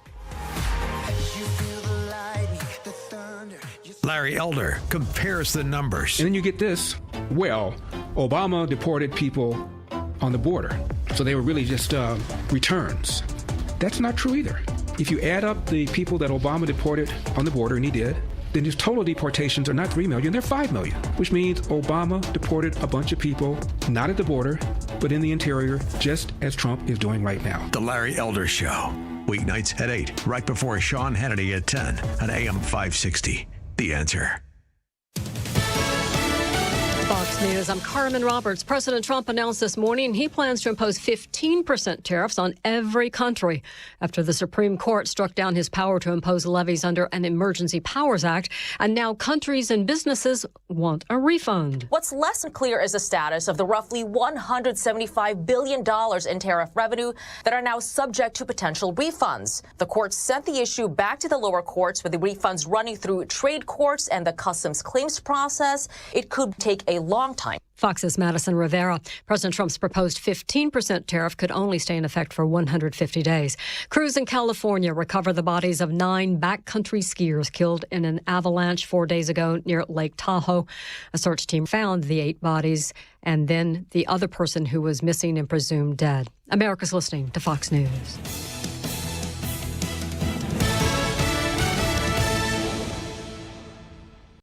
Larry Elder compares the numbers.
And then you get this. Well, Obama deported people on the border. So they were really just returns. That's not true either. If you add up the people that Obama deported on the border, and he did, then his total deportations are not 3 million, they're 5 million, which means Obama deported a bunch of people, not at the border, but in the interior, just as Trump is doing right now.
The Larry Elder Show. Weeknights at 8, right before Sean Hannity at 10 on AM 560. The Answer.
Fox News, I'm Carmen Roberts. President Trump announced this morning he plans to impose 15% tariffs on every country after the Supreme Court struck down his power to impose levies under an Emergency Powers Act. And now countries and businesses want a refund.
What's less than clear is the status of the roughly $175 billion in tariff revenue that are now subject to potential refunds. The court sent the issue back to the lower courts with the refunds running through trade courts and the customs claims process. It could take a long time.
Fox's Madison Rivera. President Trump's proposed 15% tariff could only stay in effect for 150 days. Crews in California recover the bodies of 9 backcountry skiers killed in an avalanche 4 days ago near Lake Tahoe. A search team found the 8 bodies and then the other person who was missing and presumed dead. America's listening to Fox News.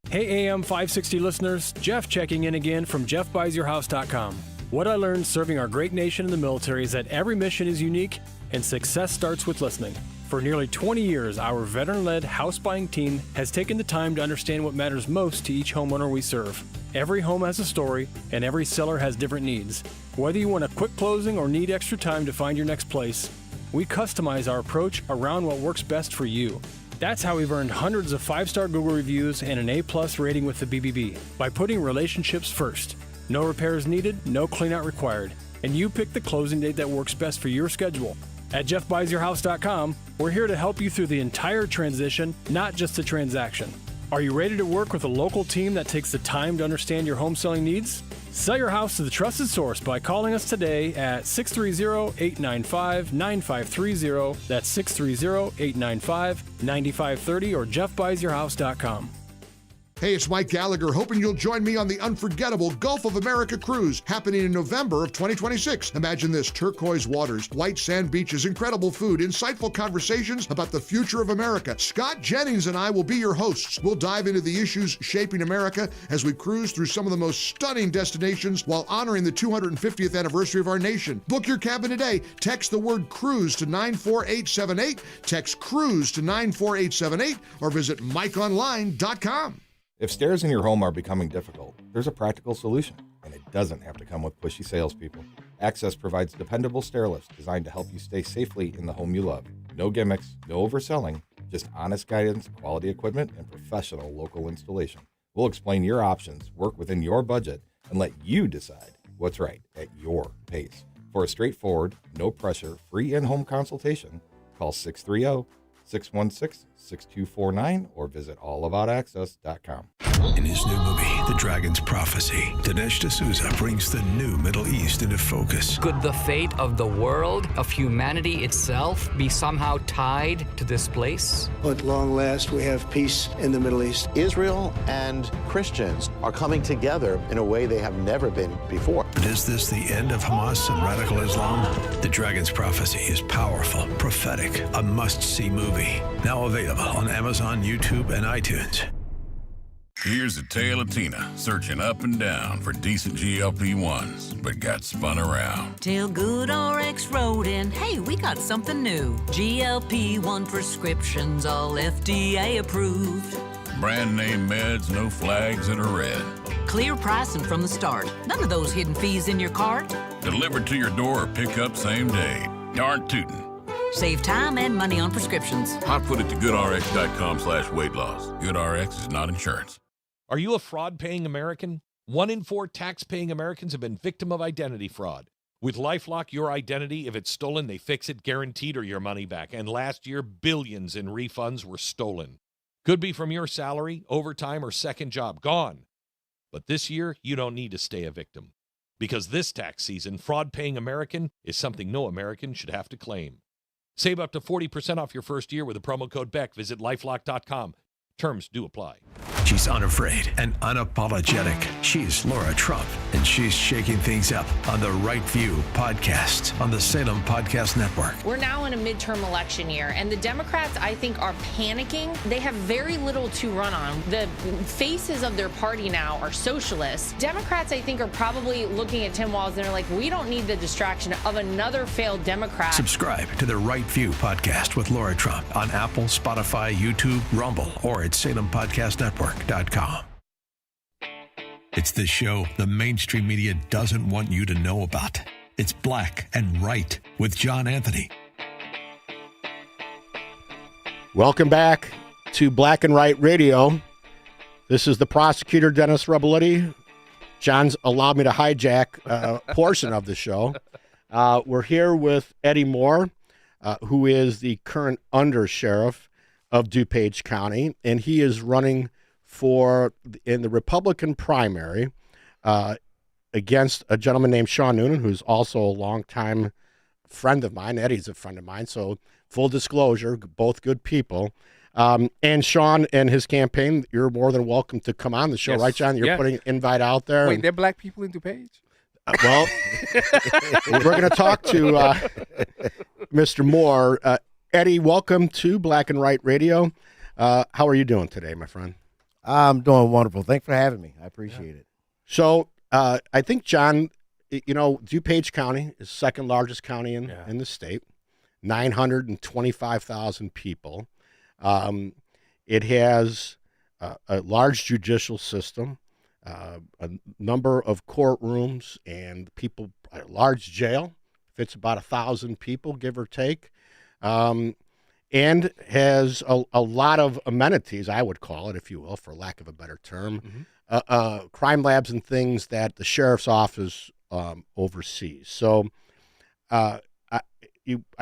Hey AM 560 listeners, Jeff checking in again from JeffBuysYourHouse.com. What I learned serving our great nation in the military is that every mission is unique and success starts with listening. For nearly 20 years, our veteran-led house buying team has taken the time to understand what matters most to each homeowner we serve. Every home has a story and every seller has different needs. Whether you want a quick closing or need extra time to find your next place, we customize our approach around what works best for you. That's how we've earned hundreds of 5-star Google reviews and an A+ rating with the BBB, by putting relationships first. No repairs needed, no cleanout required, and you pick the closing date that works best for your schedule. At JeffBuysYourHouse.com, we're here to help you through the entire transition, not just the transaction. Are you ready to work with a local team that takes the time to understand your home selling needs? Sell your house to the trusted source by calling us today at 630-895-9530. That's 630-895-9530 or JeffBuysYourHouse.com.
Hey, it's Mike Gallagher, hoping you'll join me on the unforgettable Gulf of America cruise happening in November of 2026. Imagine this: turquoise waters, white sand beaches, incredible food, insightful conversations about the future of America. Scott Jennings and I will be your hosts. We'll dive into the issues shaping America as we cruise through some of the most stunning destinations while honoring the 250th anniversary of our nation. Book your cabin today. Text the word cruise to 94878. Text cruise to 94878 or visit MikeOnline.com.
If stairs in your home are becoming difficult, there's a practical solution, and it doesn't have to come with pushy salespeople. Access provides dependable stair lifts designed to help you stay safely in the home you love. No gimmicks, no overselling, just honest guidance, quality equipment, and professional local installation. We'll explain your options, work within your budget, and let you decide what's right at your pace. For a straightforward, no pressure, free in-home consultation, call 630-616-6249 or visit allaboutaccess.com.
In his new movie, The Dragon's Prophecy, Dinesh D'Souza brings the new Middle East into focus.
Could the fate of the world, of humanity itself, be somehow tied to this place?
At long last, we have peace in the Middle East.
Israel and Christians are coming together in a way they have never been before.
But is this the end of Hamas and radical Islam? The Dragon's Prophecy is powerful, prophetic, a must-see movie. Now available on Amazon, YouTube, and iTunes.
Here's the tale of Tina, searching up and down for decent GLP-1s, but got spun around.
Till GoodRx wrote in, hey, we got something new. GLP-1 prescriptions, all FDA approved.
Brand name meds, no flags that are red.
Clear pricing from the start. None of those hidden fees in your cart.
Delivered to your door or pick up same day. Darn tootin'.
Save time and money on prescriptions.
Hot foot it to goodrx.com/weight loss. GoodRx is not insurance.
Are you a fraud-paying American? 1 in 4 tax-paying Americans have been victim of identity fraud. With LifeLock, your identity, if it's stolen, they fix it guaranteed or your money back. And last year, billions in refunds were stolen. Could be from your salary, overtime, or second job. Gone. But this year, you don't need to stay a victim. Because this tax season, fraud-paying American is something no American should have to claim. Save up to 40% off your first year with the promo code BECK. Visit LifeLock.com. Terms do apply.
She's unafraid and unapologetic. She's Laura Trump, and she's shaking things up on the Right View podcast on the Salem Podcast Network.
We're now in a midterm election year, and the Democrats, I think, are panicking. They have very little to run on. The faces of their party now are socialists. Democrats, I think, are probably looking at Tim Walz and they're like, we don't need the distraction of another failed Democrat.
Subscribe to the Right View podcast with Laura Trump on Apple, Spotify, YouTube, Rumble, or at SalemPodcastNetwork.com. It's the show the mainstream media doesn't want you to know about. It's Black and Right with John Anthony.
Welcome back to Black and Right Radio. This is the prosecutor, Dennis Reboletti. John's allowed me to hijack a portion of the show. We're here with Eddie Moore, who is the current undersheriff of DuPage County, and he is running in the Republican primary against a gentleman named Sean Noonan, who's also a longtime friend of mine. Eddie's a friend of mine, so full disclosure, both good people. And Sean and his campaign, you're more than welcome to come on the show, right, John? You're putting an invite out there.
Wait, they're black people in DuPage?
Well, we're going to talk to Mr. Moore. Eddie, welcome to Black and Right Radio. How are you doing today, my friend?
I'm doing wonderful. Thanks for having me. I appreciate it.
So I think, John, DuPage County is the second largest county in the state, 925,000 people. It has a large judicial system, a number of courtrooms, and a large jail, fits about 1,000 people, give or take. And has a lot of amenities, I would call it, if you will, for lack of a better term, crime labs and things that the sheriff's office oversees. So I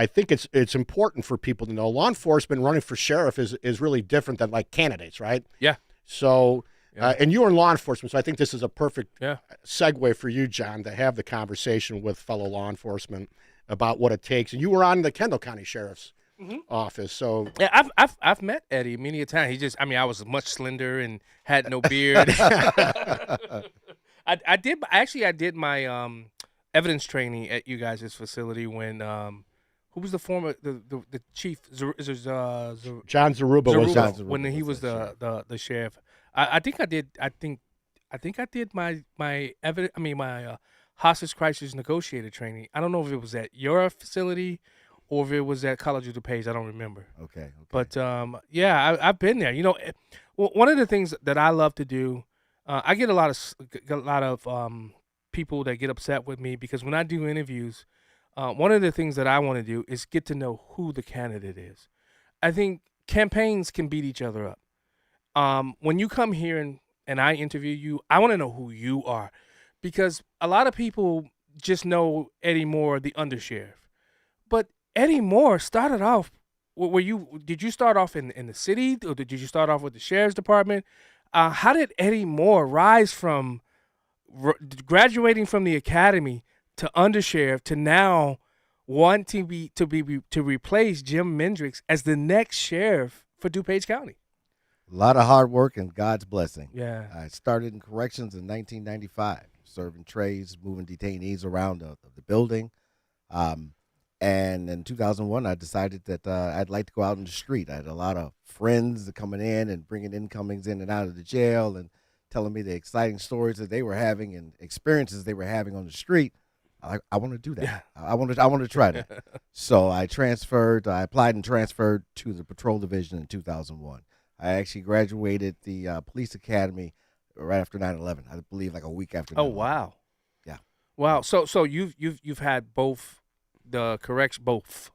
think it's important for people to know law enforcement running for sheriff is really different than like candidates, right?
Yeah.
So, and you're in law enforcement, so I think this is a perfect segue for you, John, to have the conversation with fellow law enforcement about what it takes. And you were on the Kendall County Sheriff's office, so
yeah, I've met Eddie many a time. I was much slender and had no beard. I did my evidence training at you guys' facility when who was the former the chief
John Zaruba was John Zaruba
when he was the sheriff. I think I did my evidence. My hostage crisis negotiator training. I don't know if it was at your facility or if it was at College of DuPage. I don't remember.
Okay.
But, I've been there. One of the things that I love to do, I get a lot of people that get upset with me because when I do interviews, one of the things that I want to do is get to know who the candidate is. I think campaigns can beat each other up. When you come here and I interview you, I want to know who you are because a lot of people just know Eddie Moore, the undersheriff. But Eddie Moore started off. Did you start off in the city, or did you start off with the sheriff's department? How did Eddie Moore rise from graduating from the academy to undersheriff to now want to replace Jim Mendricks as the next sheriff for DuPage County?
A lot of hard work and God's blessing.
Yeah.
I started in corrections in 1995, serving trays, moving detainees around the building. And in 2001, I decided that I'd like to go out in the street. I had a lot of friends coming in and bringing incomings in and out of the jail and telling me the exciting stories that they were having and experiences they were having on the street. I want to do that. Yeah. I want to try that. So I applied and transferred to the patrol division in 2001. I actually graduated the police academy right after 9/11. I believe like a week after. 9/11.
Oh wow.
Yeah.
Wow. So you've had both the correction, both.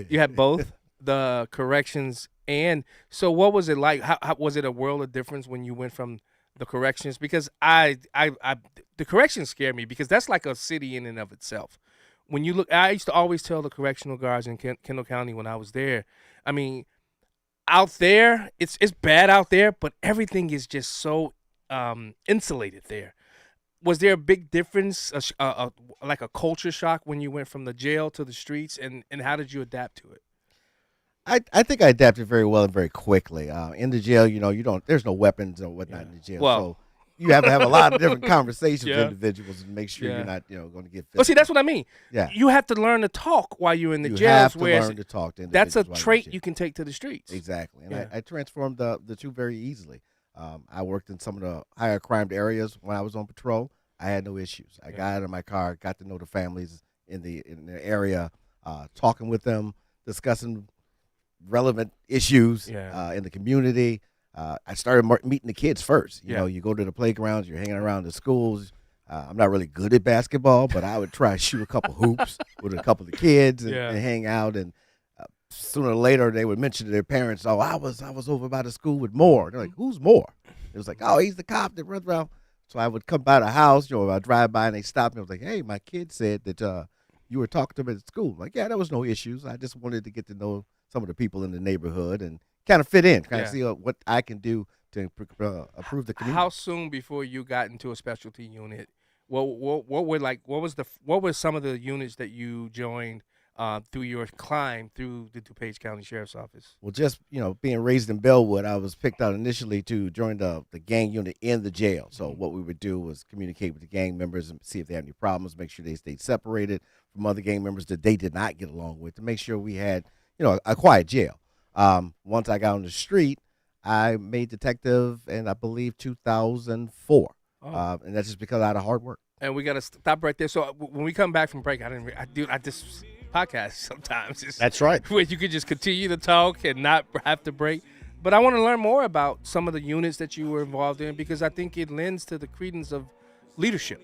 You had both the corrections, and so what was it like? How was it a world of difference when you went from the corrections? Because the corrections scare me because that's like a city in and of itself. When you look, I used to always tell the correctional guards in Kendall County when I was there. I mean, out there, it's bad out there, but everything is just so insulated there. Was there a big difference, like a culture shock when you went from the jail to the streets, and how did you adapt to it?
I think I adapted very well and very quickly. In the jail, there's no weapons or whatnot in the jail.
Well,
so you have to have a lot of different conversations with individuals and make sure you're not, going to get physical.
Well, see, that's what I mean.
Yeah.
You have to learn to talk while you're in the jails.
You have to learn to talk to individuals.
That's a trait you can take to the streets.
Exactly. And I transformed the two very easily. I worked in some of the higher crime areas when I was on patrol. I had no issues. I got out of my car, got to know the families in the area, talking with them, discussing relevant issues in the community. I started meeting the kids first. You know, you go to the playgrounds, you're hanging around the schools. I'm not really good at basketball, but I would try to shoot a couple hoops with a couple of the kids and hang out. And sooner or later, they would mention to their parents, "Oh, I was over by the school with Moore." They're like, "Who's Moore?" It was like, "Oh, he's the cop that runs around." So I would come by the house, I drive by and they stopped me. I was like, "Hey, my kid said that you were talking to him at school." I'm like, "Yeah, there was no issues. I just wanted to get to know some of the people in the neighborhood and kind of fit in, kind of see what I can do to improve the community."
How soon before you got into a specialty unit? What were some of the units that you joined through your climb through the DuPage County Sheriff's Office?
Well, just being raised in Bellwood, I was picked out initially to join the gang unit in the jail. So what we would do was communicate with the gang members and see if they had any problems, make sure they stayed separated from other gang members that they did not get along with, to make sure we had a quiet jail. Once I got on the street, I made detective in, I believe, 2004. And that's just because I had a hard work.
And we got to stop right there. So when we come back from break, I just podcast sometimes.
That's right.
Where you could just continue to talk and not have to break. But I want to learn more about some of the units that you were involved in, because I think it lends to the credence of leadership.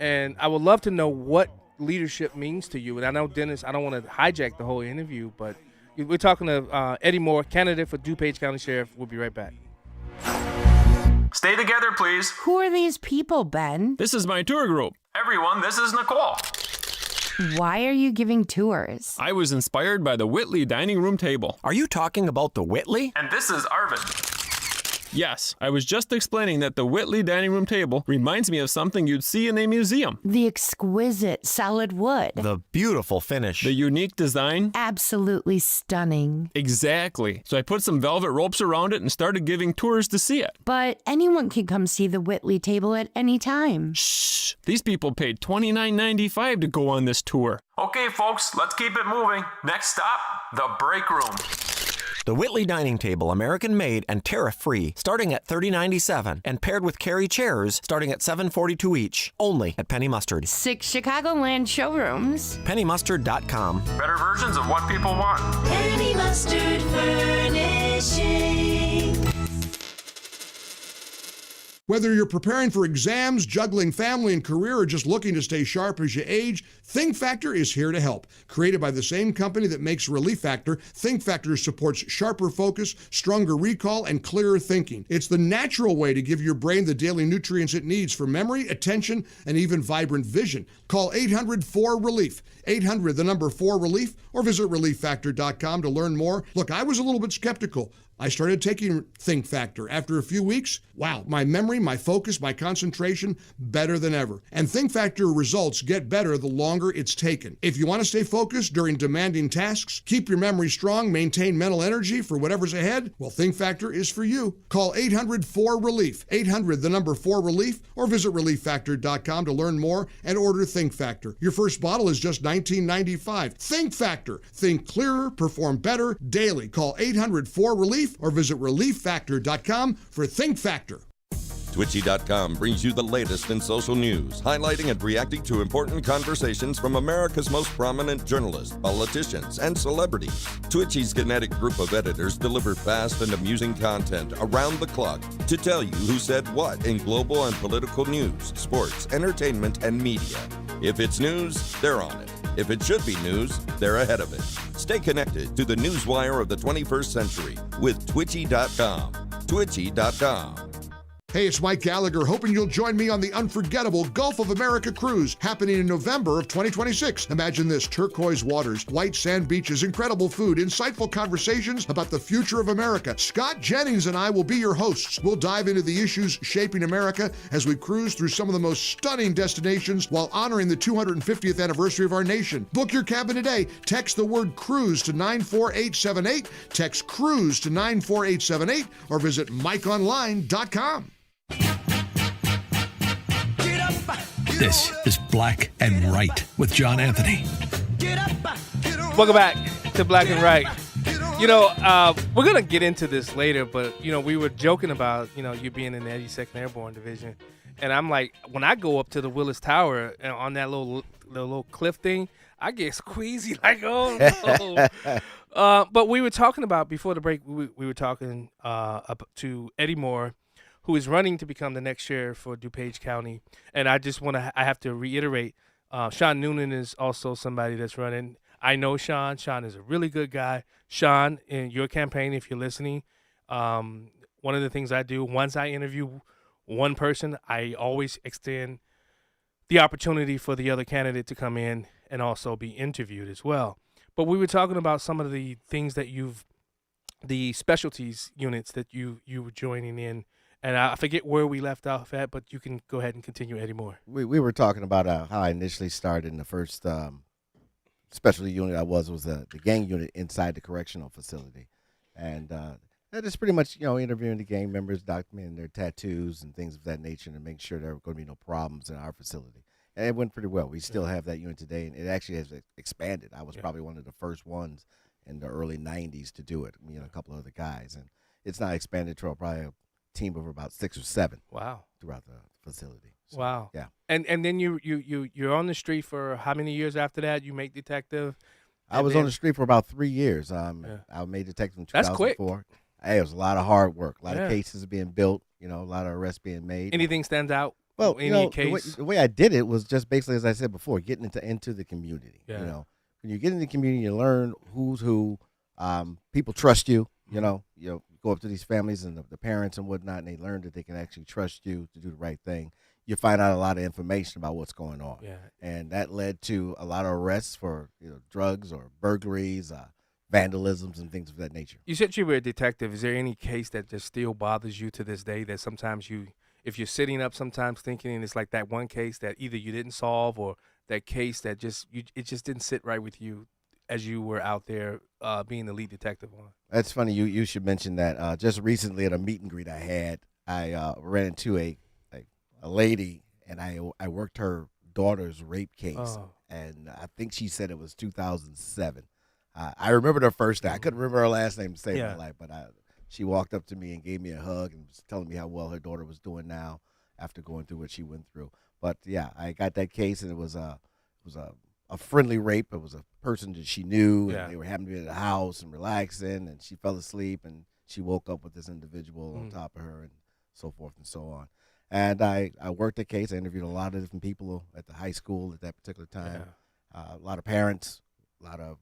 And I would love to know what leadership means to you. And I know, Dennis, I don't want to hijack the whole interview, but we're talking to Eddie Moore, candidate for DuPage County Sheriff. We'll be right back.
Stay together, please.
Who are these people, Ben?
This is my tour group. Everyone, this is Nicole.
Why are you giving tours?
I was inspired by the Whitley dining room table.
Are you talking about the Whitley?
And this is Arvid. Yes, I was just explaining that the Whitley dining room table reminds me of something you'd see in a museum.
The exquisite solid wood.
The beautiful finish.
The unique design.
Absolutely stunning.
Exactly. So I put some velvet ropes around it and started giving tours to see it.
But anyone can come see the Whitley table at any time.
Shh. These people paid $29.95 to go on this tour. Okay, folks, let's keep it moving. Next stop, the break room.
The Whitley dining table, American-made and tariff-free, starting at $30.97, and paired with carry chairs, starting at $7.42 each. Only at Penny Mustard.
6 Chicagoland showrooms.
PennyMustard.com.
Better versions of what people want.
Penny Mustard Furnishing.
Whether you're preparing for exams, juggling family and career, or just looking to stay sharp as you age, Think Factor is here to help. Created by the same company that makes Relief Factor, Think Factor supports sharper focus, stronger recall, and clearer thinking. It's the natural way to give your brain the daily nutrients it needs for memory, attention, and even vibrant vision. Call 800-4RELIEF, 800 the number 4 relief, or visit relieffactor.com to learn more. Look, I was a little bit skeptical I started taking Think Factor. After a few weeks, wow, my memory, my focus, my concentration, better than ever. And Think Factor results get better the longer it's taken. If you want to stay focused during demanding tasks, keep your memory strong, maintain mental energy for whatever's ahead, well, Think Factor is for you. Call 800-4RELIEF, 800-4RELIEF, or visit ReliefFactor.com to learn more and order Think Factor. Your first bottle is just $19.95. Think Factor. Think clearer, perform better daily. Call 800-4RELIEF or visit ReliefFactor.com for Think Factor.
Twitchy.com brings you the latest in social news, highlighting and reacting to important conversations from America's most prominent journalists, politicians, and celebrities. Twitchy's kinetic group of editors deliver fast and amusing content around the clock to tell you who said what in global and political news, sports, entertainment, and media. If it's news, they're on it. If it should be news, they're ahead of it. Stay connected to the newswire of the 21st century with Twitchy.com. Twitchy.com.
Hey, it's Mike Gallagher, hoping you'll join me on the unforgettable Gulf of America cruise happening in November of 2026. Imagine this: turquoise waters, white sand beaches, incredible food, insightful conversations about the future of America. Scott Jennings and I will be your hosts. We'll dive into the issues shaping America as we cruise through some of the most stunning destinations while honoring the 250th anniversary of our nation. Book your cabin today. Text the word cruise to 94878. Text cruise to 94878 or visit MikeOnline.com.
This is Black and Right with John Anthony.
Welcome back to Black and Right. You know, we're going to get into this later, but, you know, we were joking about, you know, you being in the 82nd Airborne Division. And I'm like, when I go up to the Willis Tower on that little cliff thing, I get squeezy like, oh, no. But we were talking about, before the break, we were talking to Eddie Moore, who is running to become the next sheriff for DuPage County. And I just want to, I have to reiterate, Sean Noonan is also somebody that's running. I know Sean. Sean is a really good guy. Sean, in your campaign, if you're listening, one of the things I do, once I interview one person, I always extend the opportunity for the other candidate to come in and also be interviewed as well. But we were talking about some of the things that the specialties units that you were joining in. And I forget where we left off at, but you can go ahead and continue, Eddie Moore.
We were talking about how I initially started in the first specialty unit I was the gang unit inside the correctional facility. And that is pretty much, you know, interviewing the gang members, documenting their tattoos and things of that nature, and make sure there were going to be no problems in our facility. And it went pretty well. We still have that unit today, and it actually has expanded. I was probably one of the first ones in the early 90s to do it, me and a couple of other guys. And it's now expanded to probably a team of about 6 or 7.
Wow.
Throughout the facility. So,
wow.
Yeah.
And then you're on the street for how many years after that? You make detective?
I was on the street for about 3 years. I made detective in 2004.
That's quick.
Hey, it was a lot of hard work. A lot of cases being built, you know, a lot of arrests being made.
Anything stands out?
Well,
Any
you know,
case?
the way I did it was just basically, as I said before, getting into the community.
Yeah.
You know, when you get in the community, you learn who's who. People trust you. You know, go up to these families and the parents and whatnot, and they learn that they can actually trust you to do the right thing. You find out a lot of information about what's going on.
Yeah.
And that led to a lot of arrests for drugs or burglaries, vandalisms, and things of that nature.
You said you were a detective. Is there any case that just still bothers you to this day that sometimes if you're sitting up sometimes thinking, and it's like that one case that either you didn't solve or that case that it just didn't sit right with you as you were out there being the lead detective on?
That's funny. You should mention that. Just recently at a meet and greet I had, I ran into a lady, and I worked her daughter's rape case, and I think she said it was 2007. I remembered her first name. I couldn't remember her last name to save my life, but she walked up to me and gave me a hug and was telling me how well her daughter was doing now after going through what she went through. But yeah, I got that case, and it was a friendly rape. It was a person that she knew, and they were having to be at the house and relaxing, and she fell asleep, and she woke up with this individual on top of her, and so forth and so on. And I worked the case. I interviewed a lot of different people at the high school at that particular time. A lot of parents, a lot of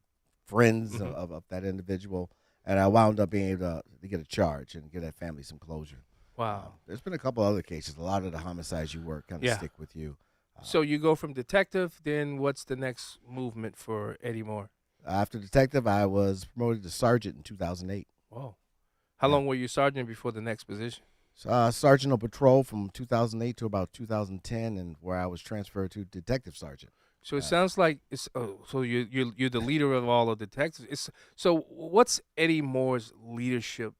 friends of that individual, and I wound up being able to get a charge and give that family some closure.
Wow.
There's been a couple other cases. A lot of the homicides you work kind of stick with you.
So you go from detective, then what's the next movement for Eddie Moore?
After detective, I was promoted to sergeant in 2008.
Whoa. How long were you sergeant before the next position?
Sergeant of Patrol from 2008 to about 2010, and where I was transferred to detective sergeant.
So it sounds like it's. So you're the leader of all of the detectives. So what's Eddie Moore's leadership?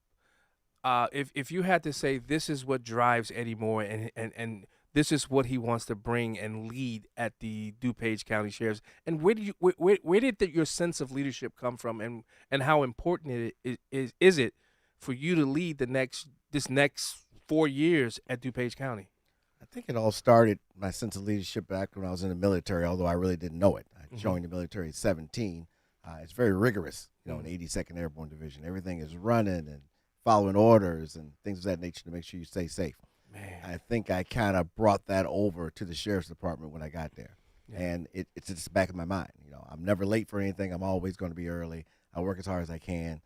If you had to say this is what drives Eddie Moore and this is what he wants to bring and lead at the DuPage County Sheriff's, and where did your sense of leadership come from, and how important is it for you to lead this next 4 years at DuPage County?
I think it all started, my sense of leadership, back when I was in the military, although I really didn't know it. I joined the military at 17. It's very rigorous, in the 82nd Airborne Division. Everything is running and following orders and things of that nature to make sure you stay safe.
Man.
I think I kind of brought that over to the Sheriff's Department when I got there. Yeah. And it's just the back of my mind. I'm never late for anything. I'm always going to be early. I work as hard as I can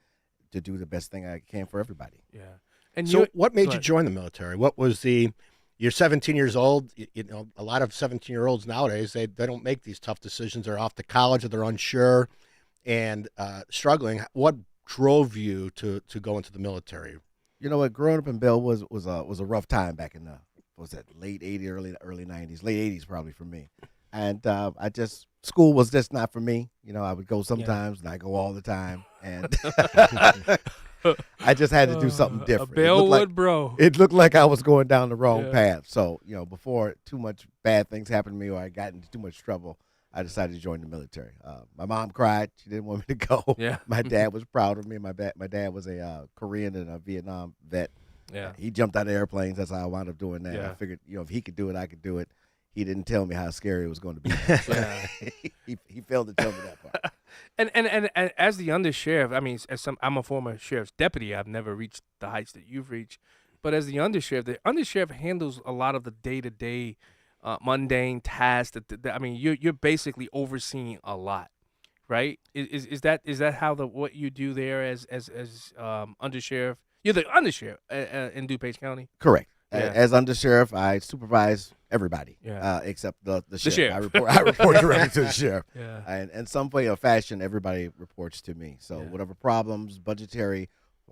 to do the best thing I can for everybody.
Yeah. And
so what made you join the military? What was you're 17 years old. A lot of 17-year-olds nowadays, they don't make these tough decisions. They're off to college or they're unsure and struggling. What drove you to go into the military?
You know what? Growing up in Bell was a rough time back in the late 80s, early 90s, late 80s probably for me. And school was just not for me. I would go sometimes and I go all the time. And I just had to do something different.
A Bellwood bro.
It looked like I was going down the wrong path. So, before too much bad things happened to me or I got into too much trouble, I decided to join the military. My mom cried. She didn't want me to go.
Yeah.
My dad was proud of me. My dad was a Korean and a Vietnam vet.
Yeah.
He jumped out of airplanes. That's how I wound up doing that.
Yeah.
I figured, if he could do it, I could do it. He didn't tell me how scary it was going to be. he failed to tell me that part.
And as the undersheriff, I'm a former sheriff's deputy. I've never reached the heights that you've reached. But as the undersheriff handles a lot of the day-to-day mundane tasks. You're basically overseeing a lot, right? Is that how what you do there as undersheriff? You're the undersheriff in DuPage County.
Correct.
Yeah.
As undersheriff, I supervise everybody, except the sheriff. I report directly to the sheriff.
Yeah.
And in some way or fashion, everybody reports to me. So whatever problems, budgetary,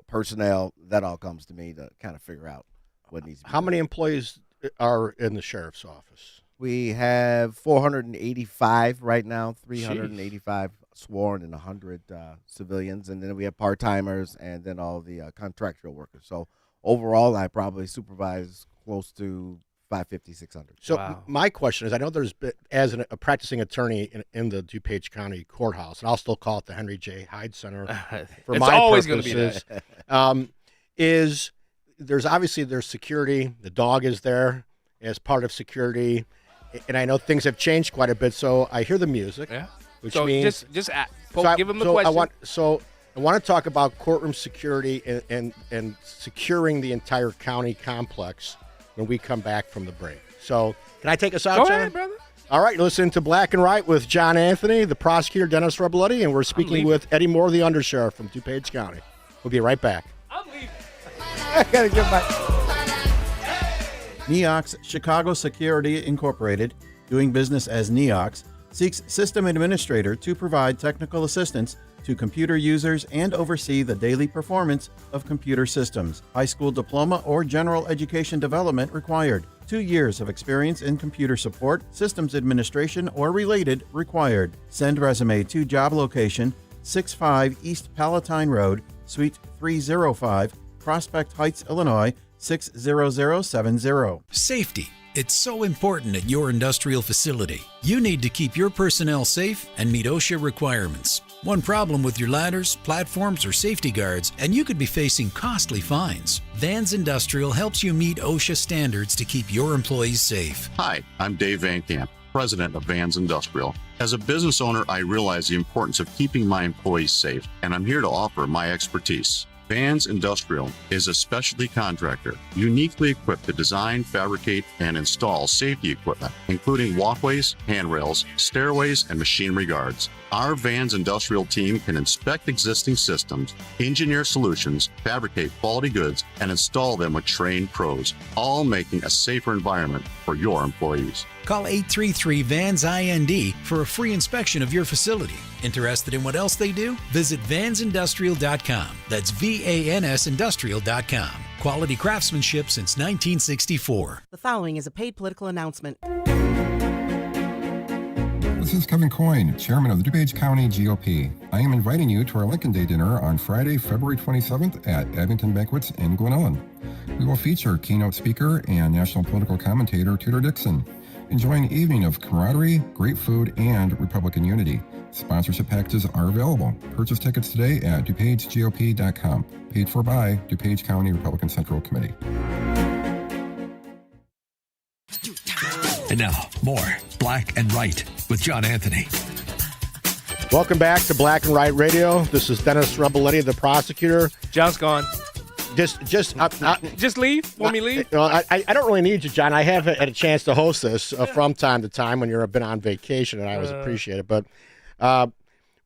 personnel, that all comes to me to kind of figure out what needs to be done.
How many employees are in the sheriff's office?
We have 485 right now, 385 sworn and 100 civilians. And then we have part-timers and then all the contractual workers. So overall, I probably supervise close to 550, 600.
So my question is, I know there's been, as a practicing attorney in the DuPage County Courthouse, and I'll still call it the Henry J. Hyde Center for my
always
purposes,
going to be that.
There's security. The dog is there as part of security, and I know things have changed quite a bit. So I hear the music, which means
give him the question.
I want to talk about courtroom security and securing the entire county complex when we come back from the break. So can I take us out,
Go
John?
ahead, brother.
All right, listen to Black and White with John Anthony, the prosecutor, Dennis Reboletti, and we're speaking with Eddie Moore, the undersheriff from DuPage County. We'll be right back.
I'm leaving.
I got to get my...
Neox Chicago Security Incorporated, doing business as Neox, seeks system administrator to provide technical assistance to computer users and oversee the daily performance of computer systems. High school diploma or general education development required. 2 years of experience in computer support, systems administration, or related required. Send resume to job location 65 East Palatine Road, Suite 305, Prospect Heights, Illinois 60070.
Safety. It's so important at your industrial facility. You need to keep your personnel safe and meet OSHA requirements. One problem with your ladders, platforms, or safety guards, and you could be facing costly fines. Vans Industrial helps you meet OSHA standards to keep your employees safe.
Hi, I'm Dave Van Camp, president of Vans Industrial. As a business owner, I realize the importance of keeping my employees safe, and I'm here to offer my expertise. Vans Industrial is a specialty contractor uniquely equipped to design, fabricate, and install safety equipment, including walkways, handrails, stairways, and machinery guards. Our Vans Industrial team can inspect existing systems, engineer solutions, fabricate quality goods, and install them with trained pros, all making a safer environment for your employees.
Call 833-VANS-IND for a free inspection of your facility. Interested in what else they do? Visit vansindustrial.com. That's VANS Industrial.com. Quality craftsmanship since 1964.
The following is a paid political announcement.
This is Kevin Coyne, Chairman of the DuPage County GOP. I am inviting you to our Lincoln Day dinner on Friday, February 27th at Abington Banquets in Glen Ellen. We will feature keynote speaker and national political commentator Tudor Dixon. Enjoy an evening of camaraderie, great food, and Republican unity. Sponsorship packages are available. Purchase tickets today at DuPageGOP.com. Paid for by DuPage County Republican Central Committee.
And now, more Black and Right with John Anthony.
Welcome back to Black and Right Radio. This is Dennis Rebelletti, the prosecutor.
John's gone.
Just
leave? Want me to leave?
I don't really need you, John. I have had a chance to host this from time to time when you've been on vacation, and I always appreciate it. But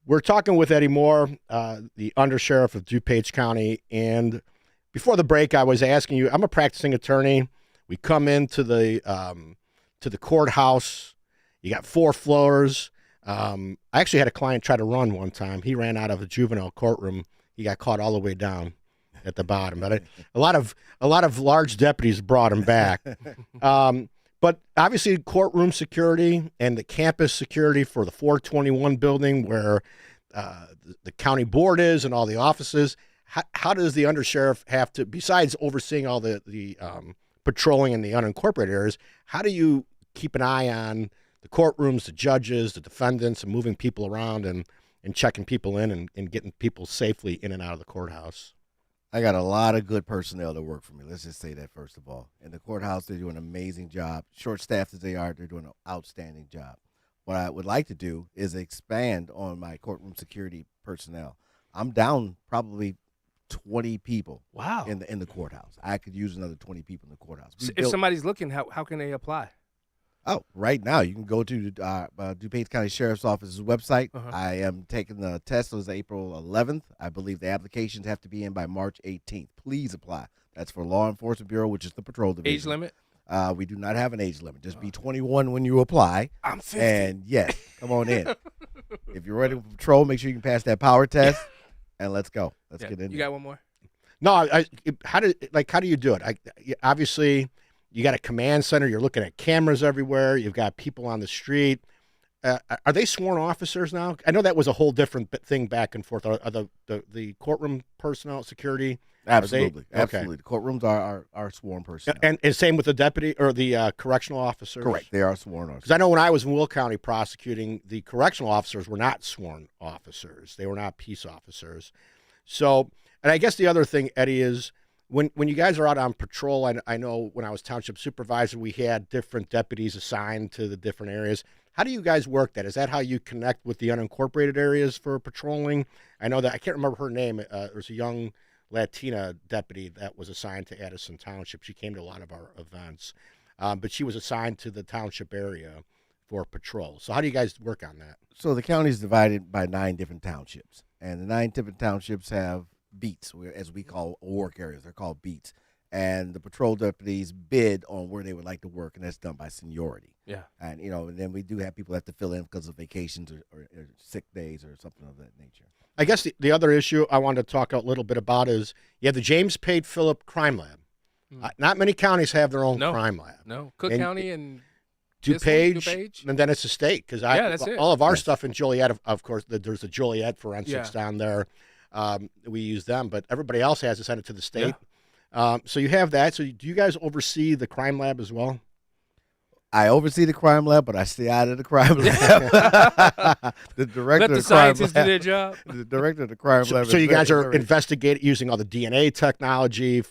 we're talking with Eddie Moore, the undersheriff of DuPage County. And before the break, I was asking you, I'm a practicing attorney. We come into the courthouse. You got 4 floors. I actually had a client try to run one time. He ran out of a juvenile courtroom. He got caught all the way down at the bottom. But a lot of large deputies brought him back. But obviously, courtroom security and the campus security for the 421 building where the county board is and all the offices. How does the undersheriff have to, besides overseeing all the patrolling in the unincorporated areas, how do you keep an eye on the courtrooms, the judges, the defendants, and moving people around and checking people in and getting people safely in and out of the courthouse?
I got a lot of good personnel that work for me. Let's just say that, first of all. In the courthouse, they do an amazing job. Short-staffed as they are, they're doing an outstanding job. What I would like to do is expand on my courtroom security personnel. I'm down probably 20 people.
Wow.
In the courthouse. I could use another 20 people in the courthouse.
If somebody's looking, how can they apply?
Oh, right now you can go to DuPage County Sheriff's Office's website. I am taking the test. It was April 11th. I believe the applications have to be in by March 18th. Please apply. That's for Law Enforcement Bureau, which is the patrol division.
Age limit?
We do not have an age limit. Just be 21 when you apply.
I'm 50.
And yes, come on in. If you're ready for patrol, make sure you can pass that power test, and let's go. Let's get in.
You got one more?
No,
how do you do it? Obviously, you got a command center. You're looking at cameras everywhere. You've got people on the street. Are they sworn officers now? I know that was a whole different thing back and forth. Are the courtroom personnel security?
Absolutely,
Okay.
absolutely. The courtrooms are sworn personnel.
And same with the deputy or the correctional officers?
Correct. They are sworn officers.
Because I know when I was in Will County prosecuting, the correctional officers were not sworn officers. They were not peace officers. So, and I guess the other thing, Eddie, is when you guys are out on patrol, I know when I was township supervisor, we had different deputies assigned to the different areas. How do you guys work that? Is that how you connect with the unincorporated areas for patrolling? I know that, I can't remember her name. There's a young Latina deputy that was assigned to Addison Township. She came to a lot of our events, but she was assigned to the township area for patrol. So how do you guys work on that?
So the county is divided by 9 different townships, and the 9 different townships have beats, as we call work areas. They're called beats. And the patrol deputies bid on where they would like to work, and that's done by seniority.
Yeah.
And, and then we do have people that have to fill in because of vacations or sick days or something of that nature.
I guess the other issue I wanted to talk a little bit about is you have the James Pate Phillip Crime Lab. Not many counties have their own crime lab.
No. Cook County and
DuPage, and then it's a state. Because
that's it.
All of our stuff in Joliet, of course, there's the Joliet forensics down there. We use them, but everybody else has to send it to the state. Yeah. So you have that. So do you guys oversee the crime lab as well?
I oversee the crime lab, but I stay out of the crime lab. The director
Let the scientists do their job.
The director of the crime lab.
So you guys are investigating using all the DNA technology,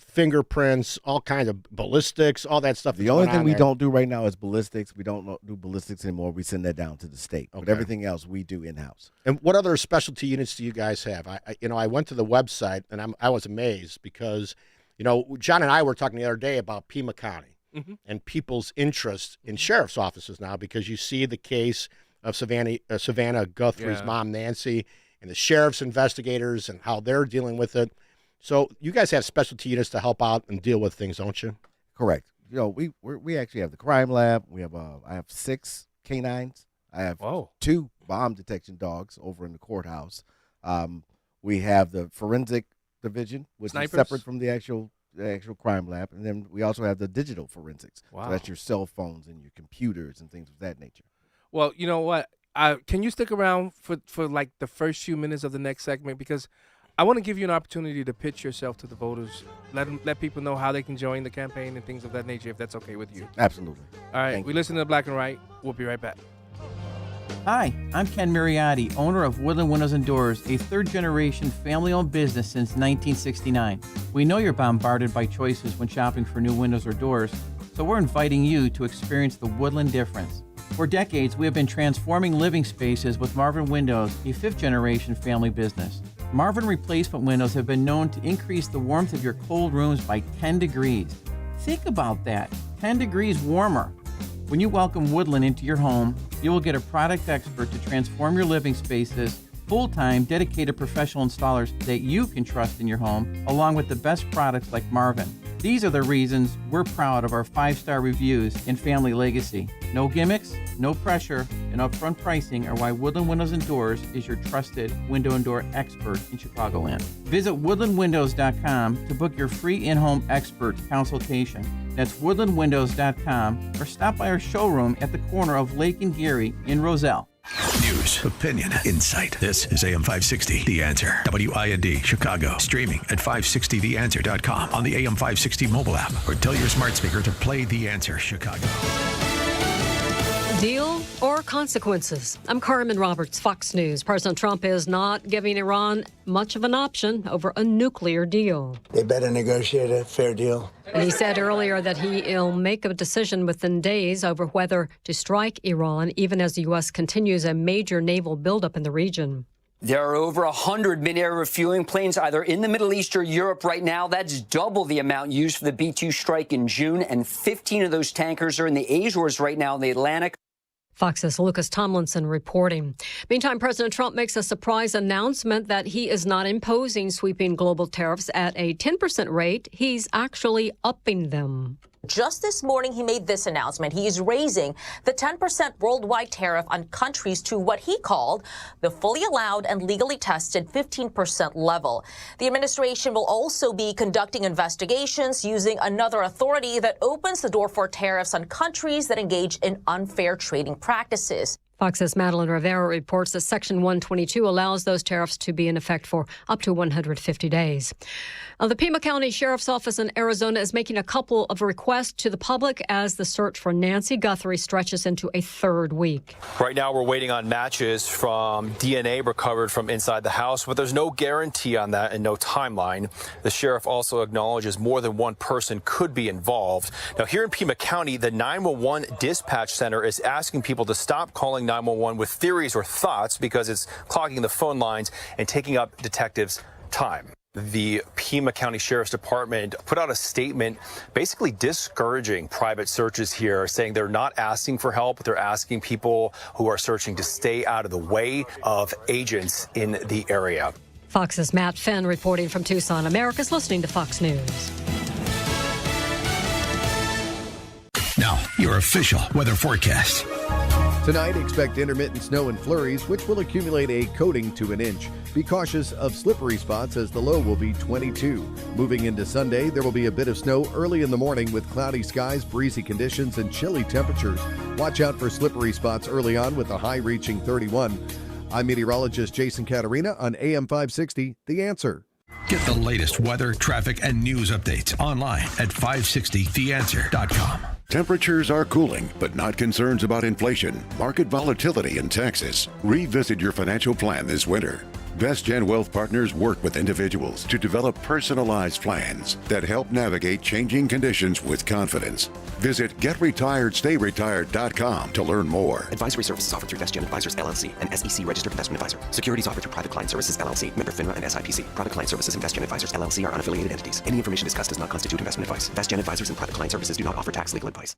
fingerprints, all kinds of ballistics, all that stuff.
The only thing we don't do right now is ballistics. We don't do ballistics anymore. We send that down to the state. Okay. But everything else we do in-house.
And what other specialty units do you guys have? I went to the website and I was amazed because, John and I were talking the other day about Pima County. Mm-hmm. And people's interest in sheriff's offices now, because you see the case of Savannah Guthrie's mom, Nancy, and the sheriff's investigators and how they're dealing with it. So you guys have specialty units to help out and deal with things, don't you?
Correct. we actually have the crime lab. We have I have 6 canines. I have 2 bomb detection dogs over in the courthouse. We have the forensic division, which is separate from the actual crime lab, and then we also have the digital forensics.
Wow.
So that's your cell phones and your computers and things of that nature.
Well, you know what? Can you stick around for like the first few minutes of the next segment, because I want to give you an opportunity to pitch yourself to the voters. Let people know how they can join the campaign and things of that nature, if that's okay with you.
Absolutely.
All right, we listen to Black and Right. We'll be right back.
Hi, I'm Ken Mariotti, owner of Woodland Windows and Doors, a third-generation family-owned business since 1969. We know you're bombarded by choices when shopping for new windows or doors, so we're inviting you to experience the Woodland difference. For decades, we have been transforming living spaces with Marvin Windows, a fifth-generation family business. Marvin replacement windows have been known to increase the warmth of your cold rooms by 10 degrees. Think about that, 10 degrees warmer. When you welcome Woodland into your home, you will get a product expert to transform your living spaces, full-time, dedicated professional installers that you can trust in your home, along with the best products like Marvin. These are the reasons we're proud of our 5-star reviews and family legacy. No gimmicks, no pressure, and upfront pricing are why Woodland Windows and Doors is your trusted window and door expert in Chicagoland. Visit woodlandwindows.com to book your free in-home expert consultation. That's woodlandwindows.com, or stop by our showroom at the corner of Lake and Geary in Roselle.
News, opinion, insight. This is AM 560, The Answer. WIND, Chicago. Streaming at 560theanswer.com on the AM 560 mobile app, or tell your smart speaker to play The Answer Chicago.
Deal or consequences? I'm Carmen Roberts, Fox News. President Trump is not giving Iran much of an option over a nuclear deal.
They better negotiate a fair deal.
And he said earlier that he'll make a decision within days over whether to strike Iran, even as the U.S. continues a major naval buildup in the region.
There are over 100 mid-air refueling planes either in the Middle East or Europe right now. That's double the amount used for the B-2 strike in June, and 15 of those tankers are in the Azores right now in the Atlantic.
Fox's Lucas Tomlinson reporting. Meantime, President Trump makes a surprise announcement that he is not imposing sweeping global tariffs at a 10% rate. He's actually upping them.
Just this morning, he made this announcement. He is raising the 10% worldwide tariff on countries to what he called the fully allowed and legally tested 15% level. The administration will also be conducting investigations using another authority that opens the door for tariffs on countries that engage in unfair trading practices.
Fox's Madeline Rivera reports that Section 122 allows those tariffs to be in effect for up to 150 days. The Pima County Sheriff's Office in Arizona is making a couple of requests to the public as the search for Nancy Guthrie stretches into a third week.
Right now, we're waiting on matches from DNA recovered from inside the house, but there's no guarantee on that and no timeline. The sheriff also acknowledges more than one person could be involved. Now, here in Pima County, the 911 dispatch center is asking people to stop calling 911 with theories or thoughts because it's clogging the phone lines and taking up detectives' time. The Pima County Sheriff's Department put out a statement basically discouraging private searches here, saying they're not asking for help. They're asking people who are searching to stay out of the way of agents in the area.
Fox's Matt Finn reporting from Tucson. America's listening to Fox News.
Now, your official weather forecast.
Tonight, expect intermittent snow and flurries, which will accumulate a coating to an inch. Be cautious of slippery spots as the low will be 22. Moving into Sunday, there will be a bit of snow early in the morning with cloudy skies, breezy conditions, and chilly temperatures. Watch out for slippery spots early on with the high reaching 31. I'm meteorologist Jason Caterina on AM 560, The Answer.
Get the latest weather, traffic, and news updates online at 560theanswer.com.
Temperatures are cooling, but not concerns about inflation, market volatility, and taxes. Revisit your financial plan this winter. VestGen Wealth Partners work with individuals to develop personalized plans that help navigate changing conditions with confidence. Visit GetRetiredStayRetired.com to learn more.
Advisory services offered through VestGen Advisors, LLC, an SEC registered investment advisor. Securities offered through Private Client Services, LLC, member FINRA and SIPC. Private Client Services and VestGen Advisors, LLC are unaffiliated entities. Any information discussed does not constitute investment advice. VestGen Advisors and Private Client Services do not offer tax legal advice.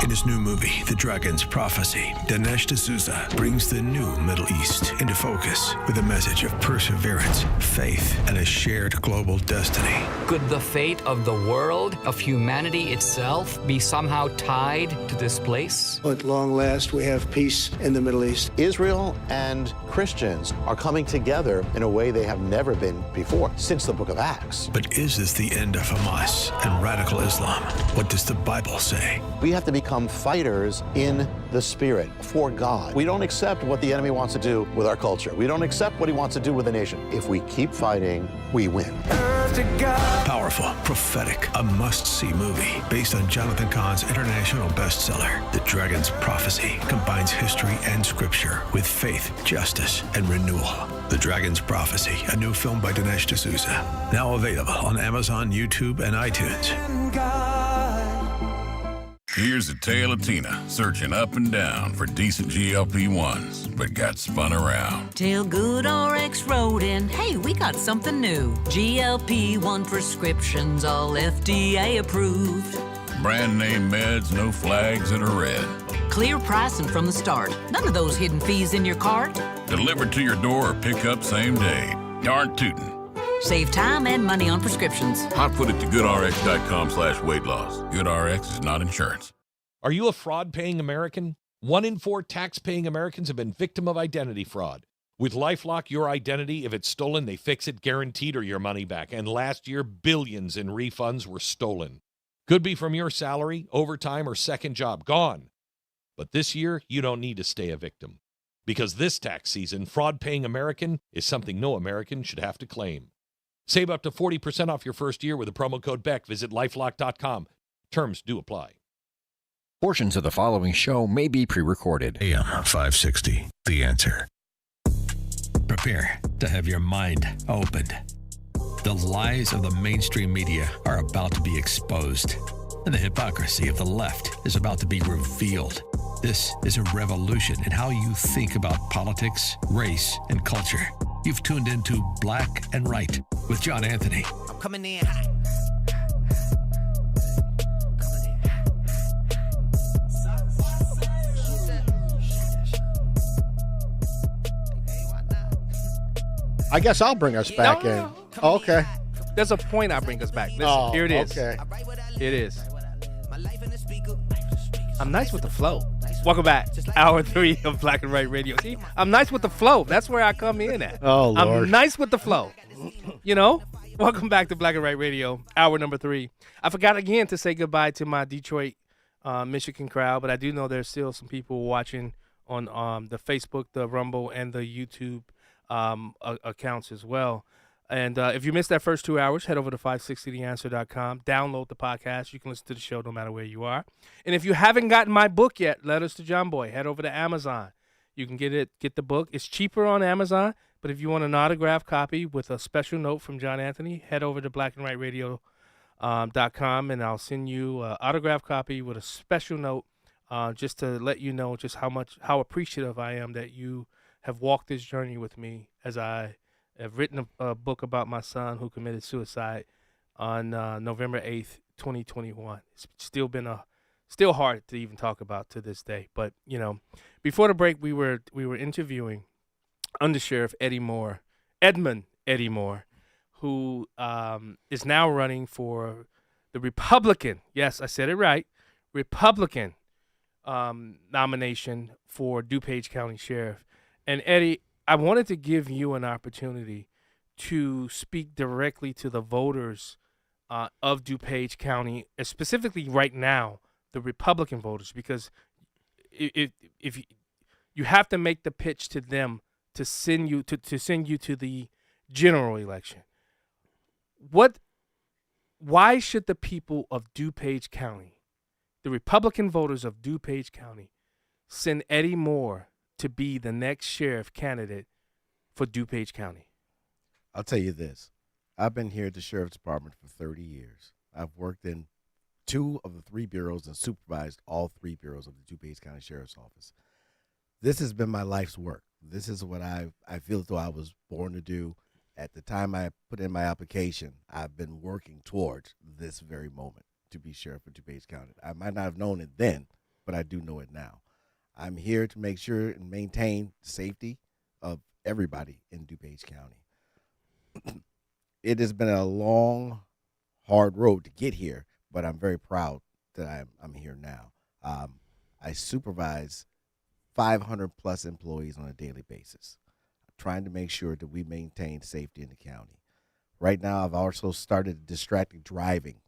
In his new movie, The Dragon's Prophecy, Dinesh D'Souza brings the new Middle East into focus with a message of perseverance, faith, and a shared global destiny.
Could the fate of the world, of humanity itself, be somehow tied to this place?
At long last, we have peace in the Middle East.
Israel and Christians are coming together in a way they have never been before since the book of Acts.
But is this the end of Hamas and radical Islam? What does the Bible say?
We have to become fighters in the spirit for God. We don't accept what the enemy wants to do with our culture. We don't accept what he wants to do with the nation. If we keep fighting, we win.
Powerful, prophetic, a must-see movie based on Jonathan Cahn's international bestseller, The Dragon's Prophecy, combines history and scripture with faith, justice, and renewal. The Dragon's Prophecy, a new film by Dinesh D'Souza. Now available on Amazon, YouTube, and iTunes.
Here's a tale of Tina searching up and down for decent GLP-1s, but got spun around.
Tell GoodRx Rodin, hey, we got something new. GLP-1 prescriptions, all FDA approved.
Brand name meds, no flags that are red.
Clear pricing from the start. None of those hidden fees in your cart.
Delivered to your door or pick up same day. Darn tootin'.
Save time and money on prescriptions.
Hotfoot it to goodrx.com/weight loss. GoodRx is not insurance.
Are you a fraud-paying American? 1 in 4 tax-paying Americans have been victim of identity fraud. With LifeLock, your identity, if it's stolen, they fix it guaranteed or your money back. And last year, billions in refunds were stolen. Could be from your salary, overtime, or second job. Gone. But this year, you don't need to stay a victim. Because this tax season, fraud-paying American is something no American should have to claim. Save up to 40% off your first year with the promo code BECK. Visit LifeLock.com. Terms do apply.
Portions of the following show may be pre-recorded.
AM 560, The Answer. Prepare to have your mind opened. The lies of the mainstream media are about to be exposed, and the hypocrisy of the left is about to be revealed. This is a revolution in how you think about politics, race, and culture. You've tuned into Black and Right with John Anthony.
I'm coming in hot.
I guess I'll bring us back in. Oh, okay.
There's a point I bring us back. Listen, here it is.
Okay.
It is. I'm nice with the flow. Welcome back. Hour 3 of Black and Right Radio. See, I'm nice with the flow. That's where I come in at.
Oh, Lord.
I'm nice with the flow. You know? Welcome back to Black and Right Radio, hour number 3. I forgot again to say goodbye to my Detroit, Michigan crowd, but I do know there's still some people watching on the Facebook, the Rumble, and the YouTube accounts as well. And if you missed that first 2 hours, head over to 560theanswer.com. Download the podcast. You can listen to the show no matter where you are. And if you haven't gotten my book yet, Letters to John Boy, head over to Amazon. You can get the book. It's cheaper on Amazon, but if you want an autographed copy with a special note from John Anthony, head over to blackandrightradio.com, and I'll send you an autographed copy with a special note just to let you know just how appreciative I am that you have walked this journey with me as I have written a book about my son who committed suicide on November 8th, 2021. It's still hard to even talk about to this day. But, you know, before the break, we were interviewing Undersheriff Edmund Eddie Moore, who is now running for the Republican, yes, I said it right, Republican nomination for DuPage County Sheriff. And Eddie, I wanted to give you an opportunity to speak directly to the voters of DuPage County, specifically right now, the Republican voters, because if you have to make the pitch to them to send you to the general election. Why should the people of DuPage County, the Republican voters of DuPage County, send Eddie Moore to be the next sheriff candidate for DuPage County?
I'll tell you this. I've been here at the Sheriff's Department for 30 years. I've worked in 2 of the 3 bureaus and supervised all 3 bureaus of the DuPage County Sheriff's Office. This has been my life's work. This is what I feel as though I was born to do. At the time I put in my application, I've been working towards this very moment to be sheriff of DuPage County. I might not have known it then, but I do know it now. I'm here to make sure and maintain the safety of everybody in DuPage County. It has been a long hard road to get here, but I'm very proud that I'm here now. I supervise 500 plus employees on a daily basis, trying to make sure that we maintain safety in the county. Right now, I've also started distracted driving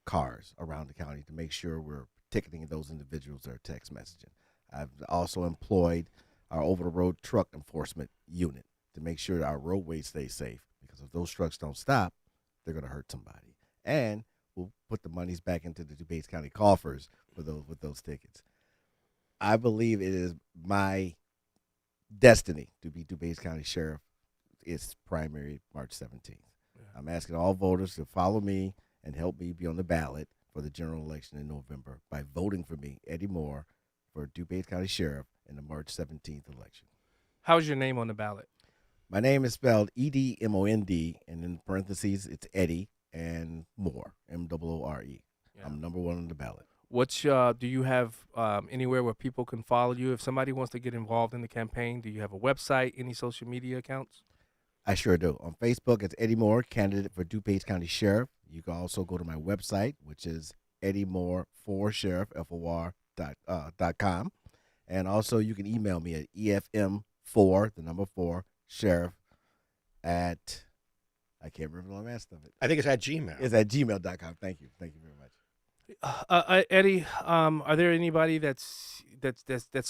cars around the county to make sure we're ticketing those individuals that are text messaging. I've also employed our over-the-road truck enforcement unit to make sure that our roadways stay safe, because if those trucks don't stop, they're going to hurt somebody. And we'll put the monies back into the DuPage County coffers for those with those tickets. I believe it is my destiny to be DuPage County Sheriff. It's primary March 17th. Yeah. I'm asking all voters to follow me and help me be on the ballot for the general election in November by voting for me, Eddie Moore, for DuPage County Sheriff in the March 17th election.
How's your name on the ballot?
My name is spelled E-D-M-O-N-D, and in parentheses, it's Eddie and Moore, M-O-O-R-E. Yeah. I'm number 1 on the ballot.
What's do you have anywhere where people can follow you? If somebody wants to get involved in the campaign, do you have a website, any social media accounts?
I sure do. On Facebook, it's Eddie Moore, candidate for DuPage County Sheriff. You can also go to my website, which is Eddie Moore for Sheriff, FOR.com. And also you can email me at EFM4, the number 4, Sheriff at, I can't remember the last of it.
I think it's at Gmail.
It's at gmail.com. Thank you. Thank you very much.
Eddie, are there anybody that's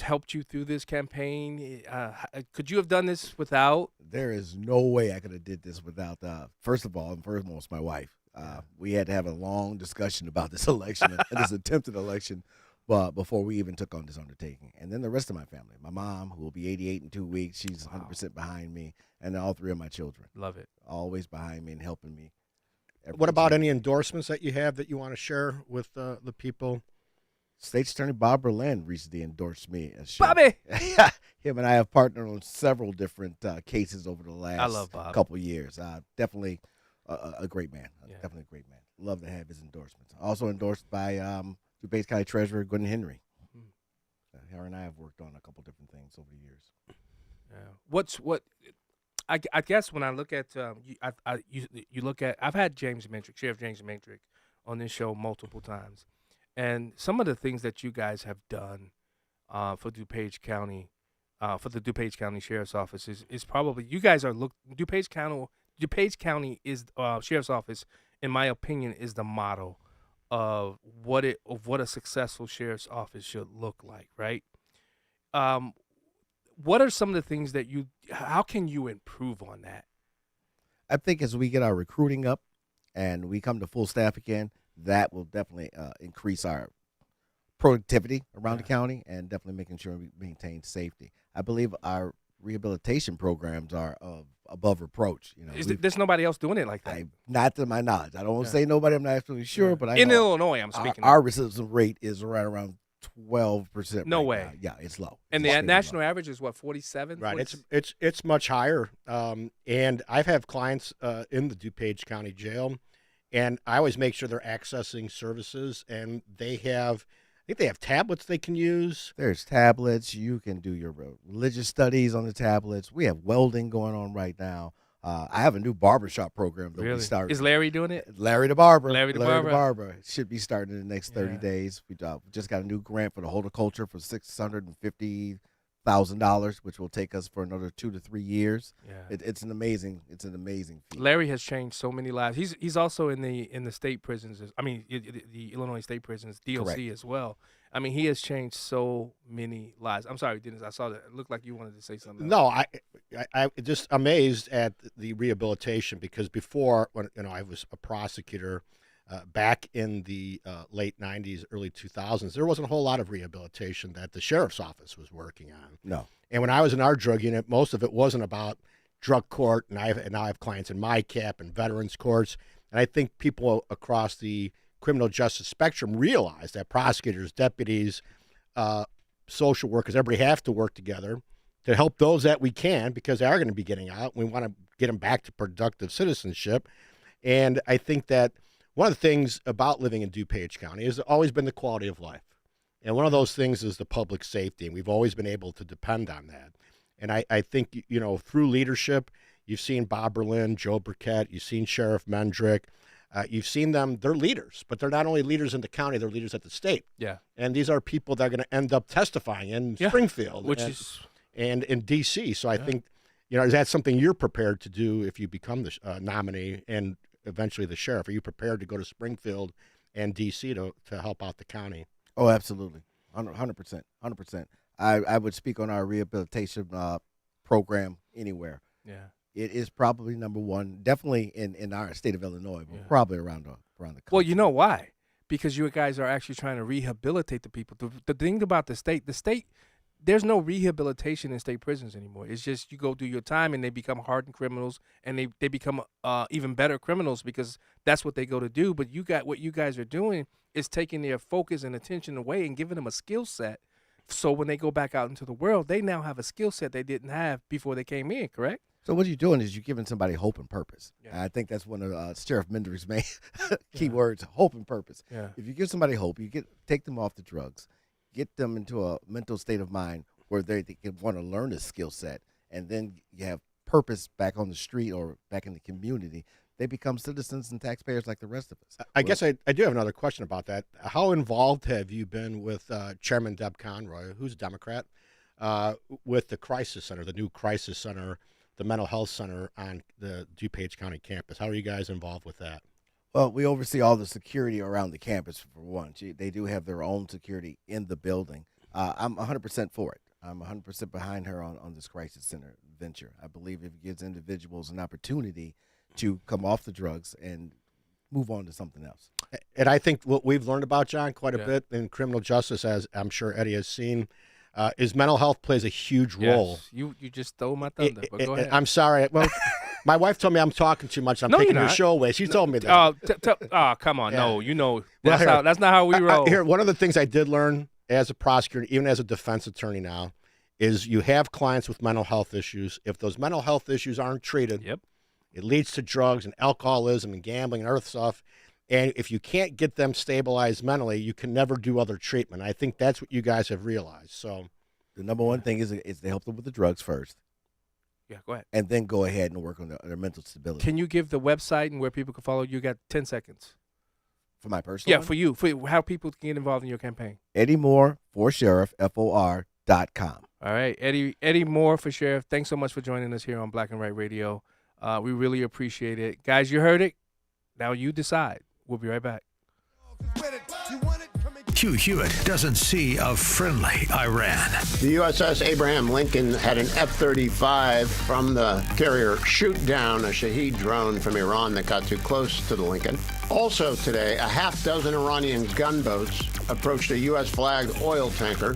helped you through this campaign? Could you have done this without?
There is no way I could have did this without, first of all, and foremost, my wife. We had to have a long discussion about this election, this attempted election, before we even took on this undertaking. And then the rest of my family, my mom, who will be 88 in 2 weeks, she's 100% behind me, and all 3 of my children.
Love it.
Always behind me and helping me.
What about any endorsements that you have that you want to share with the people?
State's Attorney Bob Berlin recently endorsed me as sheriff.
Bobby!
Him and I have partnered on several different cases over the last couple years. Definitely a great man. Yeah. Definitely a great man. Love to have his endorsements. Also endorsed by DuPage County Treasurer Gordon Henry. Her and I have worked on a couple different things over the years.
Yeah. I guess when I look at you look at, I've had James Mentrick, Sheriff James Mentrick, on this show multiple times, and some of the things that you guys have done for DuPage County, for the DuPage County Sheriff's Office is probably, you guys are DuPage County is Sheriff's Office, in my opinion, is the model of what a successful sheriff's office should look like, right? What are some of the things that how can you improve on that?
I think as we get our recruiting up and we come to full staff again, that will definitely increase our productivity around the county and definitely making sure we maintain safety. I believe our rehabilitation programs are above reproach.
There's nobody else doing it like that.
Not to my knowledge. I don't want to say nobody. I'm not absolutely sure, but I
in
know
Illinois, I'm speaking.
Our recidivism rate is right around 12%.
No
right
way.
now. Yeah, it's low.
And the national average is what, 47?
Right. 40? It's much higher. And I've had clients in the DuPage County Jail, and I always make sure they're accessing services, and I think they have tablets they can use.
There's tablets. You can do your religious studies on the tablets. We have welding going on right now. I have a new barbershop program that we started.
Is Larry doing it?
Larry the Barber.
Larry the Barber.
Should be starting in the next 30 days. We just got a new grant for the horticulture for $650,000, which will take us for another 2 to 3 years.
Yeah.
It's an amazing feat.
Larry has changed so many lives. He's also in the state prisons. I mean, the Illinois State Prisons, DLC. Correct. As well. I mean, he has changed so many lives. I'm sorry, Dennis. I saw that. It looked like you wanted to say something.
No, I just amazed at the rehabilitation, because before, when I was a prosecutor back in the late 90s, early 2000s, there wasn't a whole lot of rehabilitation that the sheriff's office was working on.
No.
And when I was in our drug unit, most of it wasn't about drug court, and now I have clients in MICAP and veterans courts, and I think people across the criminal justice spectrum realize that prosecutors, deputies, social workers, everybody have to work together to help those that we can, because they are going to be getting out. We want to get them back to productive citizenship. And I think that one of the things about living in DuPage County has always been the quality of life. And one of those things is the public safety, and we've always been able to depend on that. And I think, through leadership, you've seen Bob Berlin, Joe Burkett, you've seen Sheriff Mendrick. You've seen them; they're leaders, but they're not only leaders in the county; they're leaders at the state.
Yeah.
And these are people that are going to end up testifying in Springfield,
which
and,
is
and in D.C. So I think, is that something you're prepared to do if you become the nominee and eventually the sheriff? Are you prepared to go to Springfield and D.C. to help out the county?
Oh, absolutely, 100%, 100%. I would speak on our rehabilitation program anywhere.
Yeah.
It is probably number one, definitely in our state of Illinois, but probably around the country.
Well, you know why? Because you guys are actually trying to rehabilitate the people. The thing about the state, there's no rehabilitation in state prisons anymore. It's just you go do your time and they become hardened criminals, and they become even better criminals because that's what they go to do. But what you guys are doing is taking their focus and attention away and giving them a skill set. So when they go back out into the world, they now have a skill set they didn't have before they came in, correct?
So what you're doing is you're giving somebody hope and purpose. Yeah. I think that's one of Sheriff Mender's main key words, hope and purpose.
Yeah.
If you give somebody hope, you take them off the drugs, get them into a mental state of mind where they can want to learn a skill set, and then you have purpose back on the street or back in the community. They become citizens and taxpayers like the rest of us.
I guess I do have another question about that. How involved have you been with Chairman Deb Conroy, who's a Democrat, with the Crisis Center, the new Crisis Center, the mental health center on the DuPage County campus? How are you guys involved with that?
Well, we oversee all the security around the campus, for one. They do have their own security in the building. I'm 100% for it. I'm 100% behind her on this Crisis Center venture. I believe it gives individuals an opportunity to come off the drugs and move on to something else.
And I think what we've learned about John quite a bit in criminal justice, as I'm sure Eddie has seen, is mental health plays a huge role.
You just stole my thunder, but go ahead.
I'm sorry. Well, my wife told me I'm talking too much. I'm taking your show away. She told me that.
Come on.
Yeah.
No, that's not how we roll.
Here, one of the things I did learn as a prosecutor, even as a defense attorney now, is you have clients with mental health issues. If those mental health issues aren't treated, it leads to drugs and alcoholism and gambling and other stuff. And if you can't get them stabilized mentally, you can never do other treatment. I think that's what you guys have realized. So
the number one thing is to help them with the drugs first.
Yeah, go ahead.
And then go ahead and work on their mental stability.
Can you give the website and where people can follow you? You got 10 seconds.
For my personal
one? For you, how people can get involved in your campaign.
Eddie Moore for Sheriff, FOR.com.
All right, Eddie Moore for Sheriff. Thanks so much for joining us here on Black and White Radio. We really appreciate it. Guys, you heard it. Now you decide. We'll be right back.
Hugh Hewitt doesn't see a friendly Iran.
The USS Abraham Lincoln had an F-35 from the carrier shoot down a Shahed drone from Iran that got too close to the Lincoln. Also today, a half dozen Iranian gunboats approached a U.S.-flagged oil tanker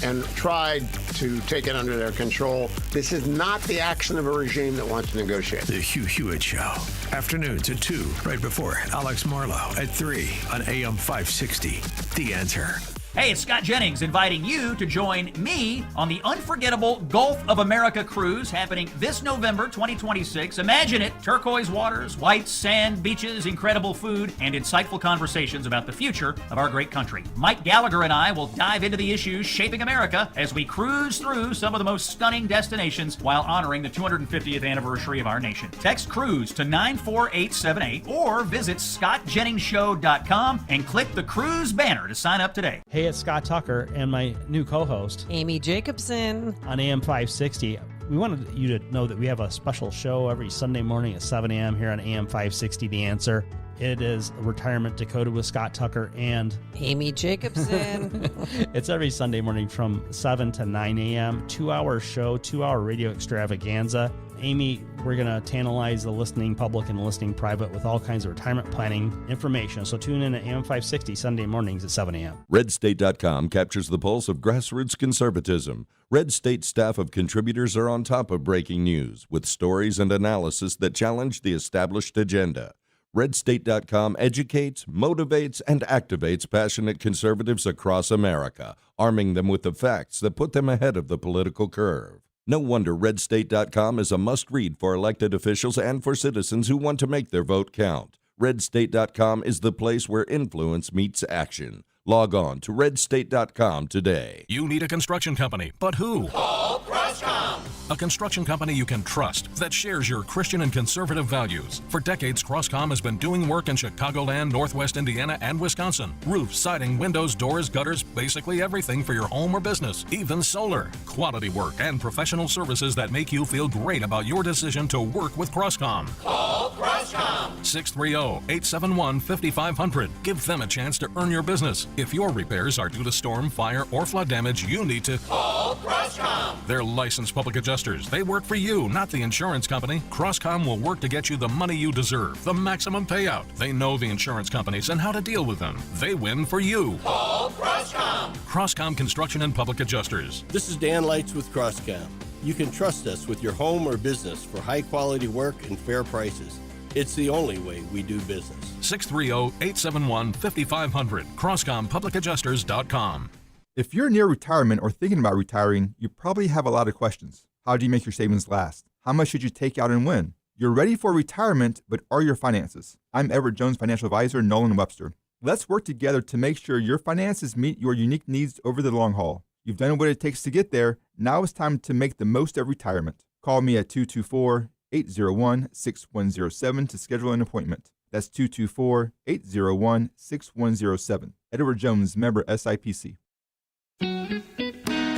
and tried to take it under their control. This is not the action of a regime that wants to negotiate.
The Hugh Hewitt Show. Afternoons at 2, right before Alex Marlowe at 3 on AM 560. The Answer.
Hey, it's Scott Jennings inviting you to join me on the unforgettable Gulf of America cruise happening this November 2026. Imagine it. Turquoise waters, white sand, beaches, incredible food, and insightful conversations about the future of our great country. Mike Gallagher and I will dive into the issues shaping America as we cruise through some of the most stunning destinations while honoring the 250th anniversary of our nation. Text cruise to 94878 or visit scottjenningsshow.com and click the cruise banner to sign up today.
Hey, it's Scott Tucker and my new co-host,
Amy Jacobson,
on AM 560. We wanted you to know that we have a special show every Sunday morning at 7 a.m. here on AM 560, The Answer. It is Retirement Dakota with Scott Tucker and
Amy Jacobson.
It's every Sunday morning from 7 to 9 a.m. 2-hour show, 2-hour radio extravaganza. Amy, we're going to tantalize the listening public and the listening private with all kinds of retirement planning information. So tune in at AM 560 Sunday mornings at 7 a.m.
RedState.com captures the pulse of grassroots conservatism. Red State staff of contributors are on top of breaking news with stories and analysis that challenge the established agenda. RedState.com educates, motivates, and activates passionate conservatives across America, arming them with the facts that put them ahead of the political curve. No wonder RedState.com is a must-read for elected officials and for citizens who want to make their vote count. RedState.com is the place where influence meets action. Log on to RedState.com today.
You need a construction company, but who?
Paul Press
A construction company you can trust that shares your Christian and conservative values. For decades, Crosscom has been doing work in Chicagoland, Northwest Indiana, and Wisconsin. Roofs, siding, windows, doors, gutters, basically everything for your home or business, even solar. Quality work and professional services that make you feel great about your decision to work with Crosscom.
Call Crosscom.
630-871-5500. Give them a chance to earn your business. If your repairs are due to storm, fire, or flood damage, you need to
call Crosscom.
They're licensed public adjusters. They work for you, not the insurance company. Crosscom will work to get you the money you deserve, the maximum payout. They know the insurance companies and how to deal with them. They win for you.
Call Crosscom.
Crosscom Construction and Public Adjusters.
This is Dan Lights with Crosscom. You can trust us with your home or business for high-quality work and fair prices. It's the only way we do business.
630-871-5500. CrosscomPublicAdjusters.com.
If you're near retirement or thinking about retiring, you probably have a lot of questions. How do you make your savings last? How much should you take out and when? You're ready for retirement, but are your finances? I'm Edward Jones financial advisor, Nolan Webster. Let's work together to make sure your finances meet your unique needs over the long haul. You've done what it takes to get there. Now it's time to make the most of retirement. Call me at 224-801-6107 to schedule an appointment. That's 224-801-6107. Edward Jones, member SIPC.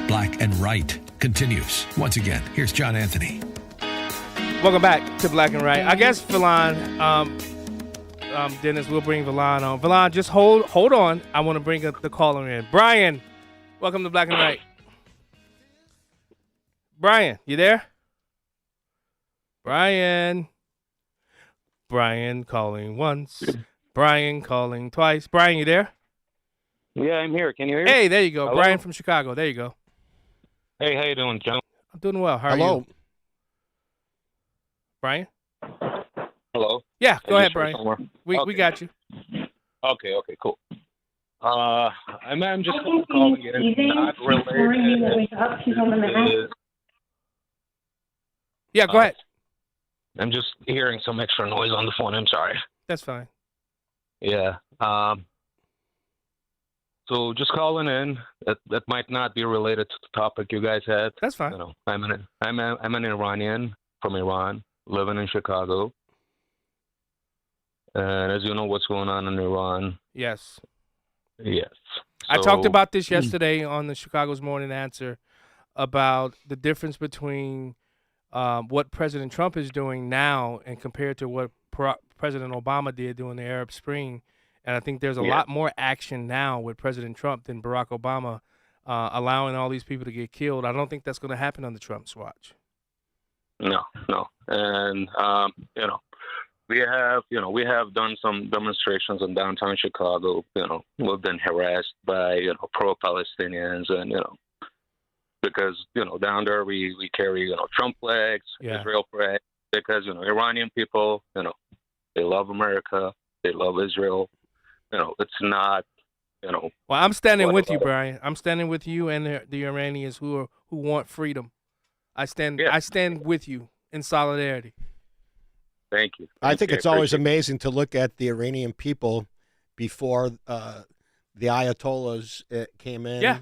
Black and Right continues. Once again, here's John Anthony.
Welcome back to Black and Right. I guess Villan, Dennis, we'll bring Villan on. Villan, just hold on. I want to bring the caller in. Brian, welcome to Black and Right. Brian, you there? Brian calling once. Brian calling twice. Brian, you there?
Yeah, I'm here. Can you hear me?
Hey, there you go.
Hello?
Brian from Chicago. There you go.
Hey, how you doing, John?
I'm doing well. How are you? Brian?
Hello?
Yeah, go ahead,
Brian.
Brian. We got you.
Okay, cool. I'm just calling it. It's not related.
Yeah, go ahead.
I'm just hearing some extra noise on the phone. I'm sorry.
That's fine.
Yeah. So just calling in. That might not be related to the topic you guys had.
That's fine.
You know, I'm an Iranian from Iran, living in Chicago. And as you know, what's going on in Iran?
Yes.
Yes.
I talked about this yesterday on the Chicago's Morning Answer about the difference between what President Trump is doing now and compared to what President Obama did during the Arab Spring. And I think there's a lot more action now with President Trump than Barack Obama allowing all these people to get killed. I don't think that's going to happen on the Trump's watch.
No. And, we have done some demonstrations in downtown Chicago. We've been harassed by, pro-Palestinians and, because, down there we carry, Trump flags, Israel flags, because, Iranian people, they love America, they love Israel. It's not,
Well, I'm standing with you, Brian. I'm standing with you and the Iranians who want freedom. I stand with you in solidarity.
Thank you.
I think it's always amazing to look at the Iranian people before the Ayatollahs came in.
Yeah.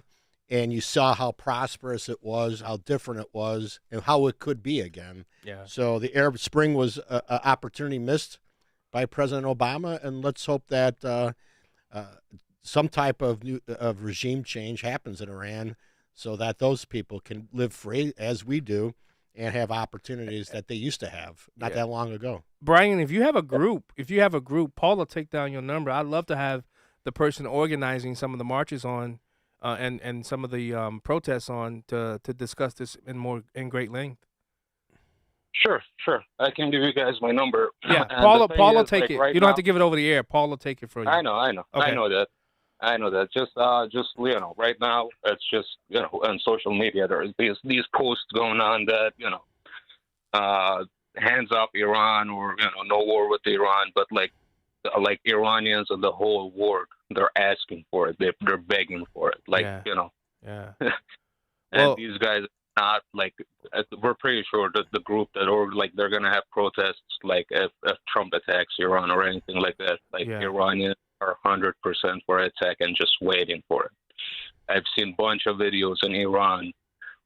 And you saw how prosperous it was, how different it was, and how it could be again.
Yeah.
So the Arab Spring was an opportunity missed by President Obama, and let's hope that some type of regime change happens in Iran so that those people can live free, as we do, and have opportunities that they used to have not that long ago.
Brian, if you have a group, Paul will take down your number. I'd love to have the person organizing some of the marches on and some of the protests on to discuss this in great length.
Sure. I can give you guys my number.
Yeah, Paul will take it. You don't have to give it over the air. Paul will take it for you.
I know.
Okay.
I know that. Just right now, it's just on social media there's these posts going on that hands up Iran or no war with Iran, but like Iranians and the whole world, they're asking for it. They're begging for it.
Yeah.
And these guys are not we're pretty sure that the group that they're gonna have protests if Trump attacks Iran or anything like that. Iranians are 100% for attack and just waiting for it. I've seen a bunch of videos in Iran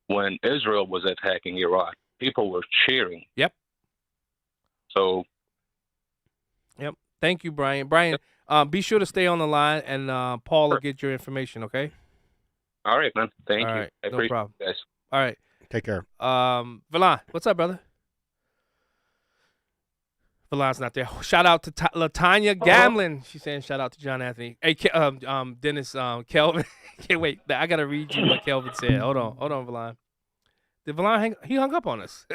when Israel was attacking Iraq. People were cheering.
Yep.
So.
Yep. Thank you, Brian. Brian, be sure to stay on the line, and Paul will get your information, okay?
All right, man. Thank you.
Right.
I
No
appreciate
problem.
you guys.
All right.
Take care.
Villan, what's up, brother? Villan's not there. Shout out to Latanya Gamlin. She's saying shout out to John Anthony. Hey, Dennis, Kelvin. Can't wait. I got to read you what Kelvin said. Hold on, Villan. Did Villan hang? He hung up on us.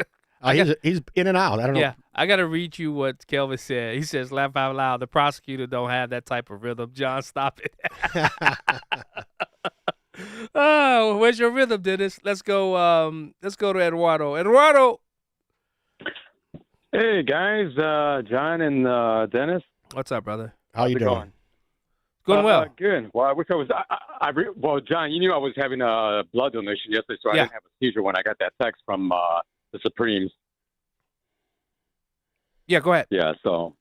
He's in and out. I don't know.
Yeah, I got to read you what Kelvin said. He says, laugh out loud. The prosecutor don't have that type of rhythm. John, stop it. Oh, where's your rhythm, Dennis? Let's go to Eduardo. Eduardo.
Hey, guys. John and Dennis.
What's up, brother?
How you doing?
Going?
Going well.
Good. Well, I wish I was. Well, John, you knew I was having a blood donation yesterday, so I didn't have a seizure when I got that text from the Supremes.
Yeah, go ahead.
Yeah. So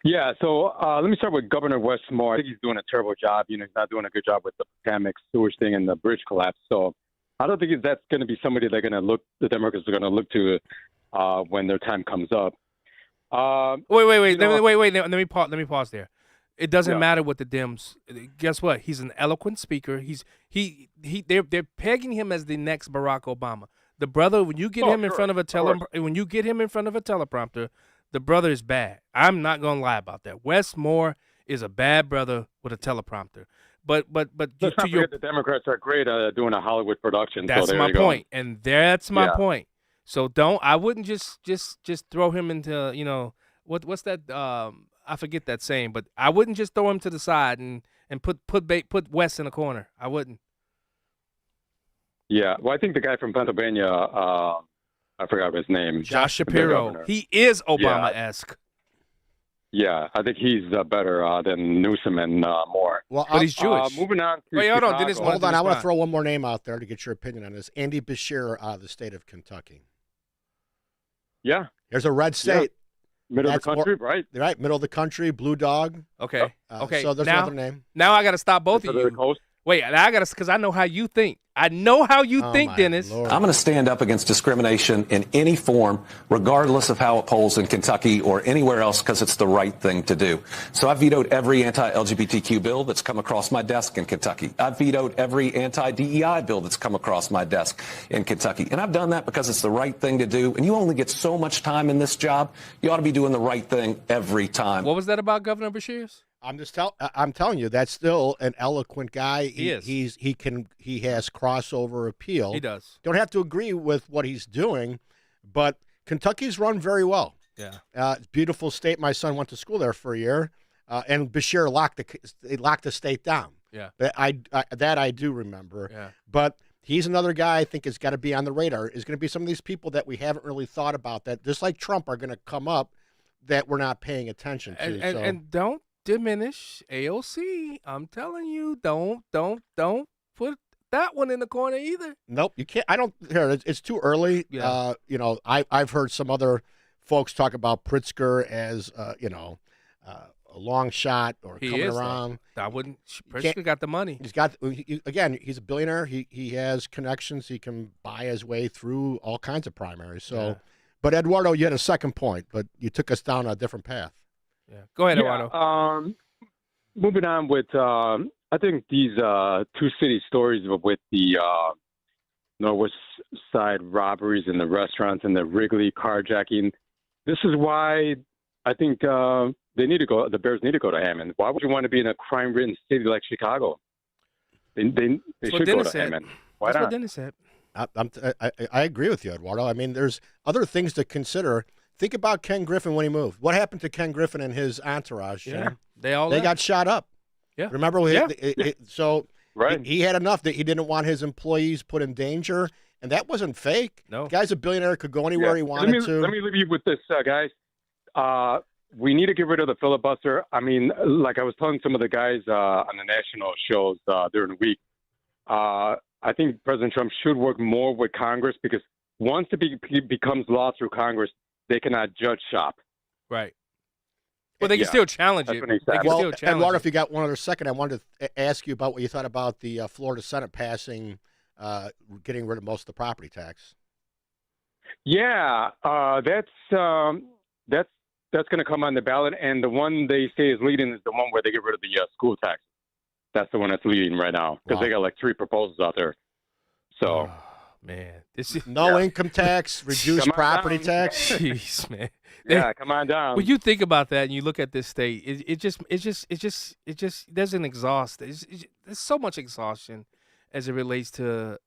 let me start with Governor Westmore. I think he's doing a terrible job. He's not doing a good job with the Potomac sewage thing and the bridge collapse. So I don't think that's going to be somebody they're going to look. The Democrats are going to look to when their time comes up.
Wait. Let me pause there. It doesn't matter what the Dems. Guess what? He's an eloquent speaker. They're pegging him as the next Barack Obama. The brother, when you get him in front of a teleprompter, the brother is bad. I'm not gonna lie about that. Westmore is a bad brother with a teleprompter. But
let's not forget the Democrats are great at doing a Hollywood production.
That's my point, and that's my point. So I wouldn't just throw him into what's that I forget that saying, but I wouldn't just throw him to the side and put West in a corner. I wouldn't.
Yeah, well, I think the guy from Pennsylvania, I forgot his name.
Josh Shapiro. He is Obama-esque.
Yeah, I think he's better than Newsom and Moore.
Well,
but he's Jewish.
Moving on to
Wait, hold on, Dennis.
Hold on, I want to throw one more name out there to get your opinion on this. Andy Beshear out of the state of Kentucky.
Yeah.
There's a red state.
Middle of the country, right?
Right, middle of the country, Blue Dog.
Okay. Okay.
So there's another name.
Now I got to stop both of you. Wait, I got to, because I know how you think. I know how you think, Dennis.
I'm going to stand up against discrimination in any form, regardless of how it polls in Kentucky or anywhere else, because it's the right thing to do. So I vetoed every anti-LGBTQ bill that's come across my desk in Kentucky. I've vetoed every anti-DEI bill that's come across my desk in Kentucky. And I've done that because it's the right thing to do. And you only get so much time in this job. You ought to be doing the right thing every time.
What was that about Governor Beshear's?
I'm telling you, that's still an eloquent guy.
He is.
He has crossover appeal.
He does.
Don't have to agree with what he's doing, but Kentucky's run very well.
Yeah.
Beautiful state. My son went to school there for a year, and Beshear locked the state down.
Yeah.
I do remember.
Yeah.
But he's another guy I think has got to be on the radar. Is going to be some of these people that we haven't really thought about that, just like Trump, are going to come up that we're not paying attention to.
And don't diminish AOC. I'm telling you, don't put that one in the corner either.
Nope, you can't. I don't. Here, it's too early.
Yeah.
I've heard some other folks talk about Pritzker as a long shot or coming around.
I wouldn't. Pritzker got the money.
He's got. Again, he's a billionaire. He has connections. He can buy his way through all kinds of primaries. So,
Yeah.
But Eduardo, you had a second point, but you took us down a different path.
Yeah. Go ahead, Eduardo.
Moving on with, I think these two city stories with the Northwest Side robberies in the restaurants and the Wrigley carjacking. This is why I think the Bears need to go to Hammond. Why would you want to be in a crime-ridden city like Chicago? They should go to Hammond. Why
That's
not?
what Dennis said.
I agree with you, Eduardo. I mean, there's other things to consider. Think about Ken Griffin when he moved. What happened to Ken Griffin and his entourage?
Yeah,
Jim?
they
got shot up.
Yeah,
remember? So
right.
He had enough that he didn't want his employees put in danger, and that wasn't fake.
No,
the guy's a billionaire, could go anywhere he wanted to.
Let me leave you with this, guys. We need to get rid of the filibuster. I mean, like I was telling some of the guys on the national shows during the week, I think President Trump should work more with Congress, because once it becomes law through Congress, they cannot judge shop.
Right. Well, they can still challenge it.
Eduardo, if you got one other second, I wanted to ask you about what you thought about the Florida Senate passing getting rid of most of the property tax.
Yeah, that's going to come on the ballot, and the one they say is leading is the one where they get rid of the school tax. That's the one that's leading right now because they got like 3 proposals out there. So,
man, this is
no income tax, reduced property tax.
Jeez, man.
Yeah, come on down.
When you think about that and you look at this state, it just doesn't exhaust. There's so much exhaustion as it relates to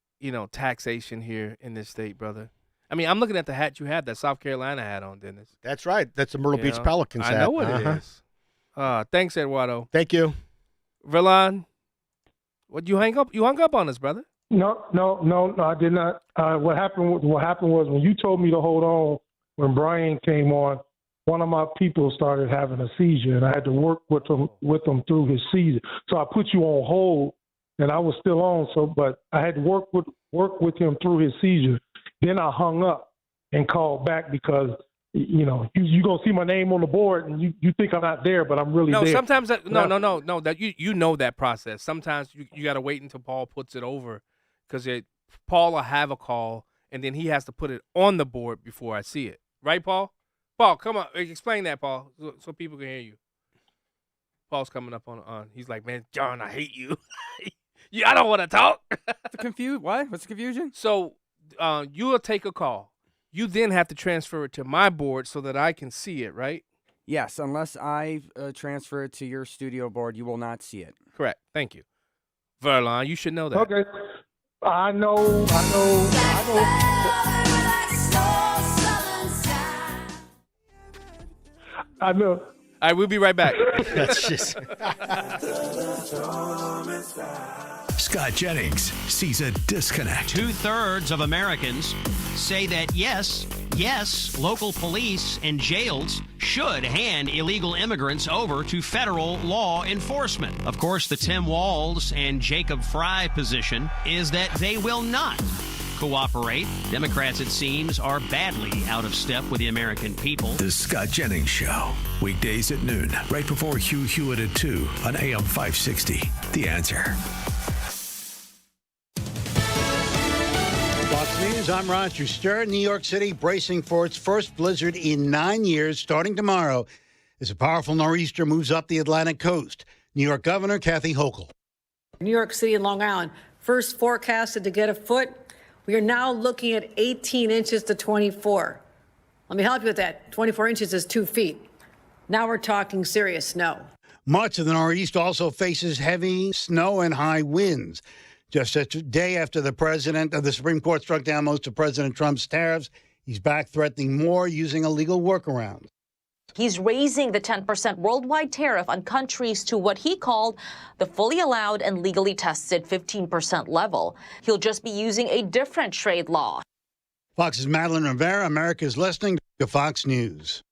taxation here in this state, brother. I mean, I'm looking at the hat you had, that South Carolina hat on, Dennis.
That's right. That's a Myrtle Beach Pelicans hat.
I know what it is. Thanks, Eduardo.
Thank you.
Verlon, what you hung up on us, brother?
No, I did not. What happened was when you told me to hold on, when Brian came on, one of my people started having a seizure, and I had to work with him through his seizure. So I put you on hold, and I was still on. But I had to work with him through his seizure. Then I hung up and called back because you're gonna see my name on the board and you think I'm not there, but I'm really there.
Sometimes that you know that process. Sometimes you got to wait until Paul puts it over, because Paul will have a call and then he has to put it on the board before I see it. Right, Paul? Paul, come on, explain that, Paul, so people can hear you. Paul's coming up on. He's like, man, John, I hate you. I don't want to talk.
What? What's the confusion?
So you will take a call. You then have to transfer it to my board so that I can see it, right?
Yes, unless I transfer it to your studio board, you will not see it.
Correct. Thank you. Verlon, you should know that.
Okay. I know. I know.
All right, we'll be right back.
That's just...
Scott Jennings sees a disconnect.
2/3 of Americans say that yes, local police and jails should hand illegal immigrants over to federal law enforcement. Of course, the Tim Walz and Jacob Fry position is that they will not cooperate. Democrats, it seems, are badly out of step with the American people.
The Scott Jennings Show, weekdays at noon, right before Hugh Hewitt at 2 on AM 560. The Answer.
Fox News, I'm Roger Stern. New York City bracing for its first blizzard in 9 years, starting tomorrow, as a powerful nor'easter moves up the Atlantic coast. New York Governor Kathy Hochul.
New York City and Long Island, first forecasted to get a foot. We are now looking at 18 inches to 24. Let me help you with that. 24 inches is 2 feet. Now we're talking serious snow.
Much of the Northeast also faces heavy snow and high winds. Just a day after the Supreme Court struck down most of President Trump's tariffs, he's back threatening more using a legal workaround.
He's raising the 10% worldwide tariff on countries to what he called the fully allowed and legally tested 15% level. He'll just be using a different trade law.
Fox's Madeline Rivera, America's listening to Fox News.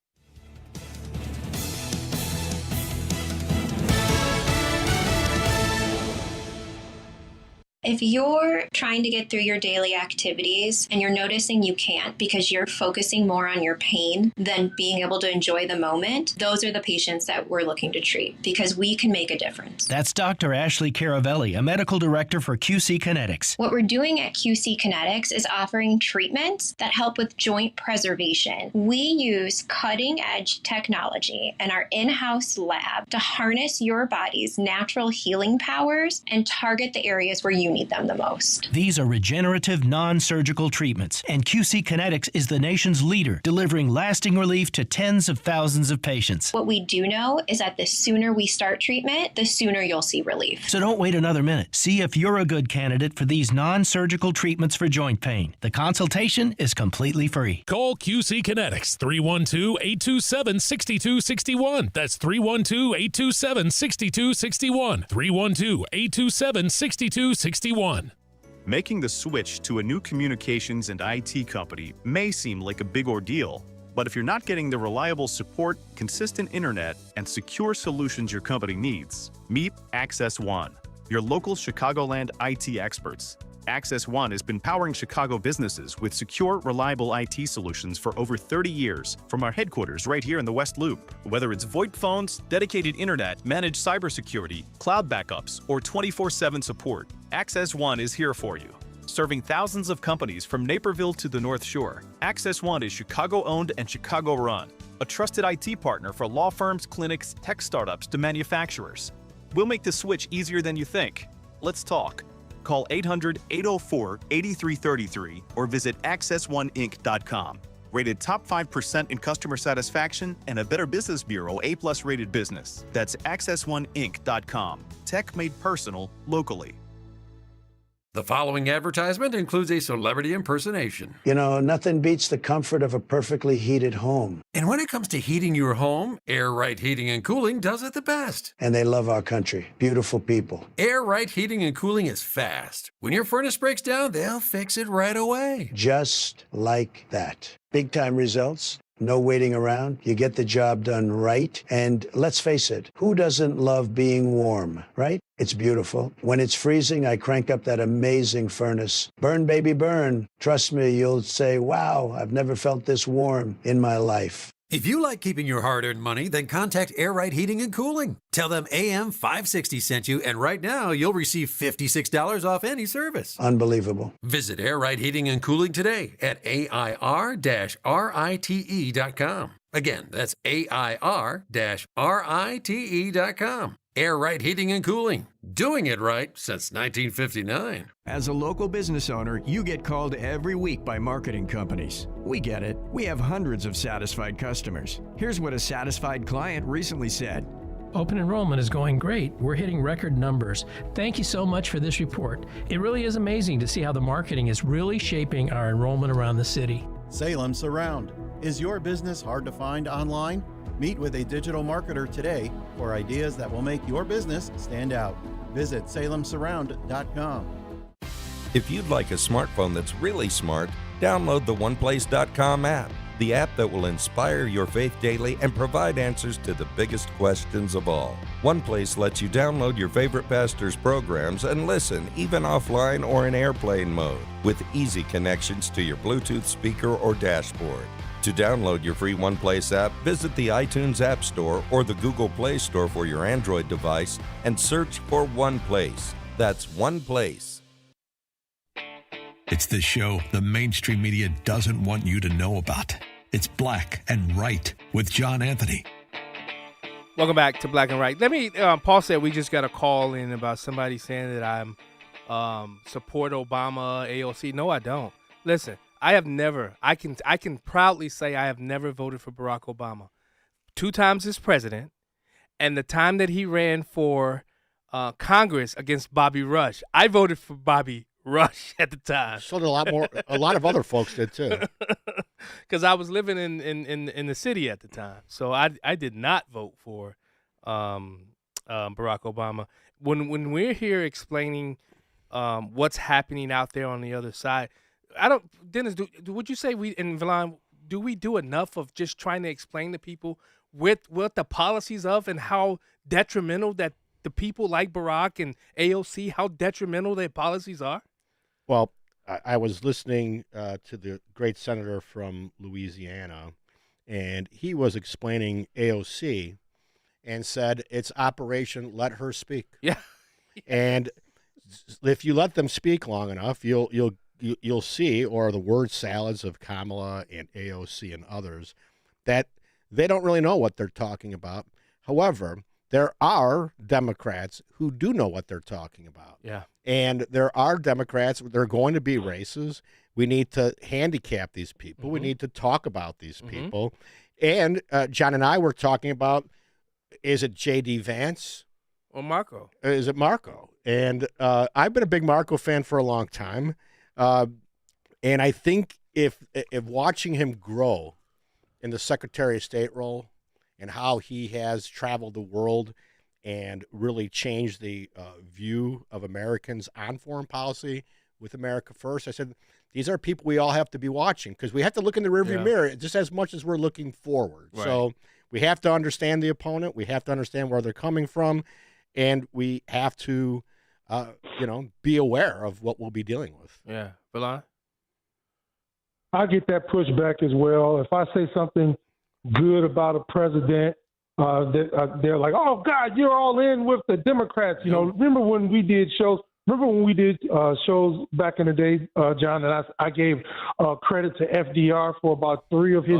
If you're trying to get through your daily activities and you're noticing you can't because you're focusing more on your pain than being able to enjoy the moment, those are the patients that we're looking to treat because we can make a difference.
That's Dr. Ashley Caravelli, a medical director for QC Kinetics.
What we're doing at QC Kinetics is offering treatments that help with joint preservation. We use cutting-edge technology in our in-house lab to harness your body's natural healing powers and target the areas where you need them the most.
These are regenerative, non-surgical treatments, and QC Kinetics is the nation's leader, delivering lasting relief to tens of thousands of patients.
What we do know is that the sooner we start treatment, the sooner you'll see relief.
So don't wait another minute. See if you're a good candidate for these non-surgical treatments for joint pain. The consultation is completely free.
Call QC Kinetics, 312-827-6261. That's 312-827-6261. 312-827-6261.
Making the switch to a new communications and IT company may seem like a big ordeal, but if you're not getting the reliable support, consistent internet, and secure solutions your company needs, meet Access One, your local Chicagoland IT experts. Access One has been powering Chicago businesses with secure, reliable IT solutions for over 30 years from our headquarters right here in the West Loop. Whether it's VoIP phones, dedicated internet, managed cybersecurity, cloud backups, or 24/7 support, Access One is here for you. serving thousands of companies from Naperville to the North Shore. Access One is Chicago-owned and Chicago-run, a trusted IT partner for law firms, clinics, tech startups to manufacturers. We'll make the switch easier than you think. Let's talk. Call 800-804-8333 or visit accessoneInc.com. Rated top 5% in customer satisfaction and a Better Business Bureau A+ rated business. That's accessoneInc.com. Tech made personal, locally.
The following advertisement includes a celebrity impersonation.
You know, nothing beats the comfort of a perfectly heated home.
And when it comes to heating your home, Air Right Heating and Cooling does it the best.
And they love our country. Beautiful people.
Air Right Heating and Cooling is fast. When your furnace breaks down, they'll fix it right away.
Just like that. Big time results. No waiting around. You get the job done right. And let's face it, who doesn't love being warm, right? It's beautiful. When it's freezing, I crank up that amazing furnace. Burn, baby, burn. Trust me, you'll say, wow, I've never felt this warm in my life.
If you like keeping your hard-earned money, then contact Air Right Heating and Cooling. Tell them AM 560 sent you, and right now you'll receive $56 off any service.
Unbelievable.
Visit Air Right Heating and Cooling today at AIR-RITE.com. Again, that's AIR-RITE.com. Air Right Heating and Cooling. Doing it right since 1959.
As a local business owner, you get called every week by marketing companies. We get it. We have hundreds of satisfied customers. Here's what a satisfied client recently said.
Open enrollment is going great. We're hitting record numbers. Thank you so much for this report. It really is amazing to see how the marketing is really shaping our enrollment around the city.
Salem Surround. Is your business hard to find online? Meet with a digital marketer today for ideas that will make your business stand out. Visit salemsurround.com.
If you'd like a smartphone that's really smart, download the OnePlace.com app, the app that will inspire your faith daily and provide answers to the biggest questions of all. OnePlace lets you download your favorite pastor's programs and listen even offline or in airplane mode with easy connections to your Bluetooth speaker or dashboard. To download your free OnePlace app, visit the iTunes App Store or the Google Play Store for your Android device and search for OnePlace. That's OnePlace.
It's the show the mainstream media doesn't want you to know about. It's Black and Right with John Anthony.
Welcome back to Black and Right. Let me, Paul said we just got a call in about somebody saying that I'm support Obama, AOC. No, I don't. Listen. I have never, I can proudly say I have never voted for Barack Obama. 2 times as president, and the time that he ran for Congress against Bobby Rush, I voted for Bobby Rush at the time.
So did a lot of other folks did too.
Because I was living in the city at the time, so I did not vote for Barack Obama. When we're here explaining what's happening out there on the other side. Dennis, would you say do we do enough of just trying to explain to people what the policies of and how detrimental that the people like Barack and AOC, how detrimental their policies are?
Well, I was listening to the great senator from Louisiana, and he was explaining AOC and said it's Operation Let Her Speak.
Yeah.
And if you let them speak long enough, you'll see, or the word salads of Kamala and AOC and others, that they don't really know what they're talking about. However, there are Democrats who do know what they're talking about.
Yeah.
And there are Democrats, there are going to be races. We need to handicap these people. Mm-hmm. We need to talk about these people. And John and I were talking about, is it J.D. Vance?
Or Marco?
Is it Marco? And I've been a big Marco fan for a long time. And I think if watching him grow in the Secretary of State role and how he has traveled the world and really changed the view of Americans on foreign policy with America First, I said, these are people we all have to be watching because we have to look in the rearview mirror just as much as we're looking forward. Right. So we have to understand the opponent. We have to understand where they're coming from. And we have to be aware of what we'll be dealing with.
Yeah. Bilal?
I get that pushback as well. If I say something good about a president, they're like, oh, God, you're all in with the Democrats. You know, remember when we did shows, remember when we did shows back in the day, John, and I gave credit to FDR for about 3 of his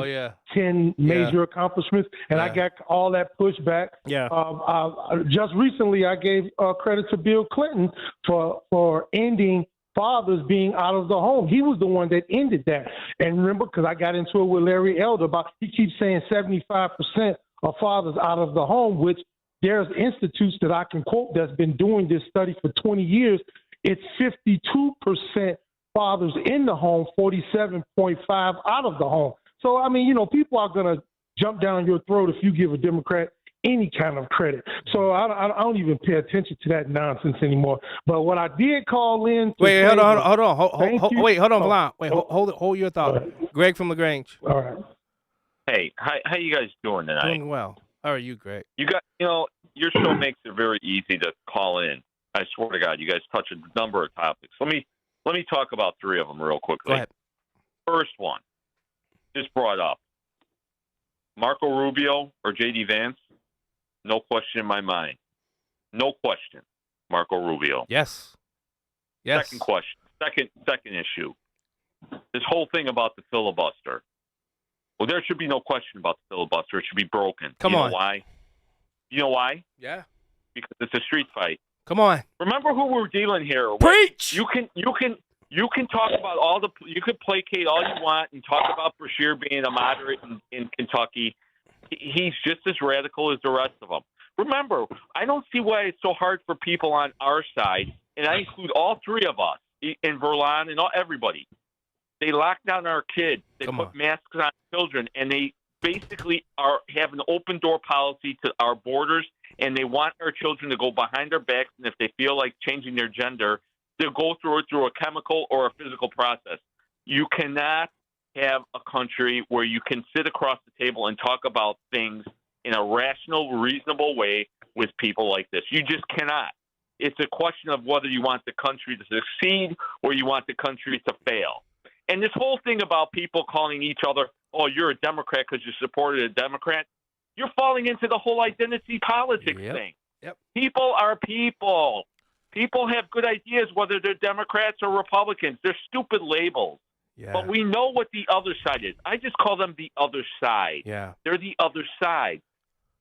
10 major accomplishments, and I got all that pushback.
Yeah.
Just recently, I gave credit to Bill Clinton for ending fathers being out of the home. He was the one that ended that. And remember, because I got into it with Larry Elder about, he keeps saying 75% of fathers out of the home, which there's institutes that I can quote that's been doing this study for 20 years. It's 52% fathers in the home, 47.5 out of the home. So, I mean, people are going to jump down your throat if you give a Democrat any kind of credit. So I don't even pay attention to that nonsense anymore. But what I did call in.
Wait, hold on, Valon. Wait, hold your thought. Greg from LaGrange.
All right.
Hey, how you guys doing tonight?
Doing well. How are you, Greg?
Your show makes it very easy to call in. I swear to God, you guys touch a number of topics. Let me talk about 3 of them real quickly.
Go ahead.
First one, just brought up, Marco Rubio or J.D. Vance. No question in my mind. No question, Marco Rubio.
Yes.
Second question. Second issue. This whole thing about the filibuster. Well, there should be no question about the filibuster. It should be broken.
Come on.
Why? You know why?
Yeah.
Because it's a street fight.
Come on.
Remember who we're dealing here with.
Preach.
You can talk about you could placate all you want and talk about Beshear being a moderate in Kentucky. He's just as radical as the rest of them. Remember, I don't see why it's so hard for people on our side, and I include all 3 of us, in Verlon and everybody. They lock down our kids. They put masks on children, and they basically have an open door policy to our borders, and they want our children to go behind their backs, and if they feel like changing their gender, they'll go through it through a chemical or a physical process. You cannot have a country where you can sit across the table and talk about things in a rational, reasonable way with people like this. You just cannot. It's a question of whether you want the country to succeed or you want the country to fail. And this whole thing about people calling each other, oh, you're a Democrat because you supported a Democrat, you're falling into the whole identity politics thing.
Yep.
People are people. People have good ideas, whether they're Democrats or Republicans. They're stupid labels.
Yeah.
But we know what the other side is. I just call them the other side.
Yeah.
They're the other side.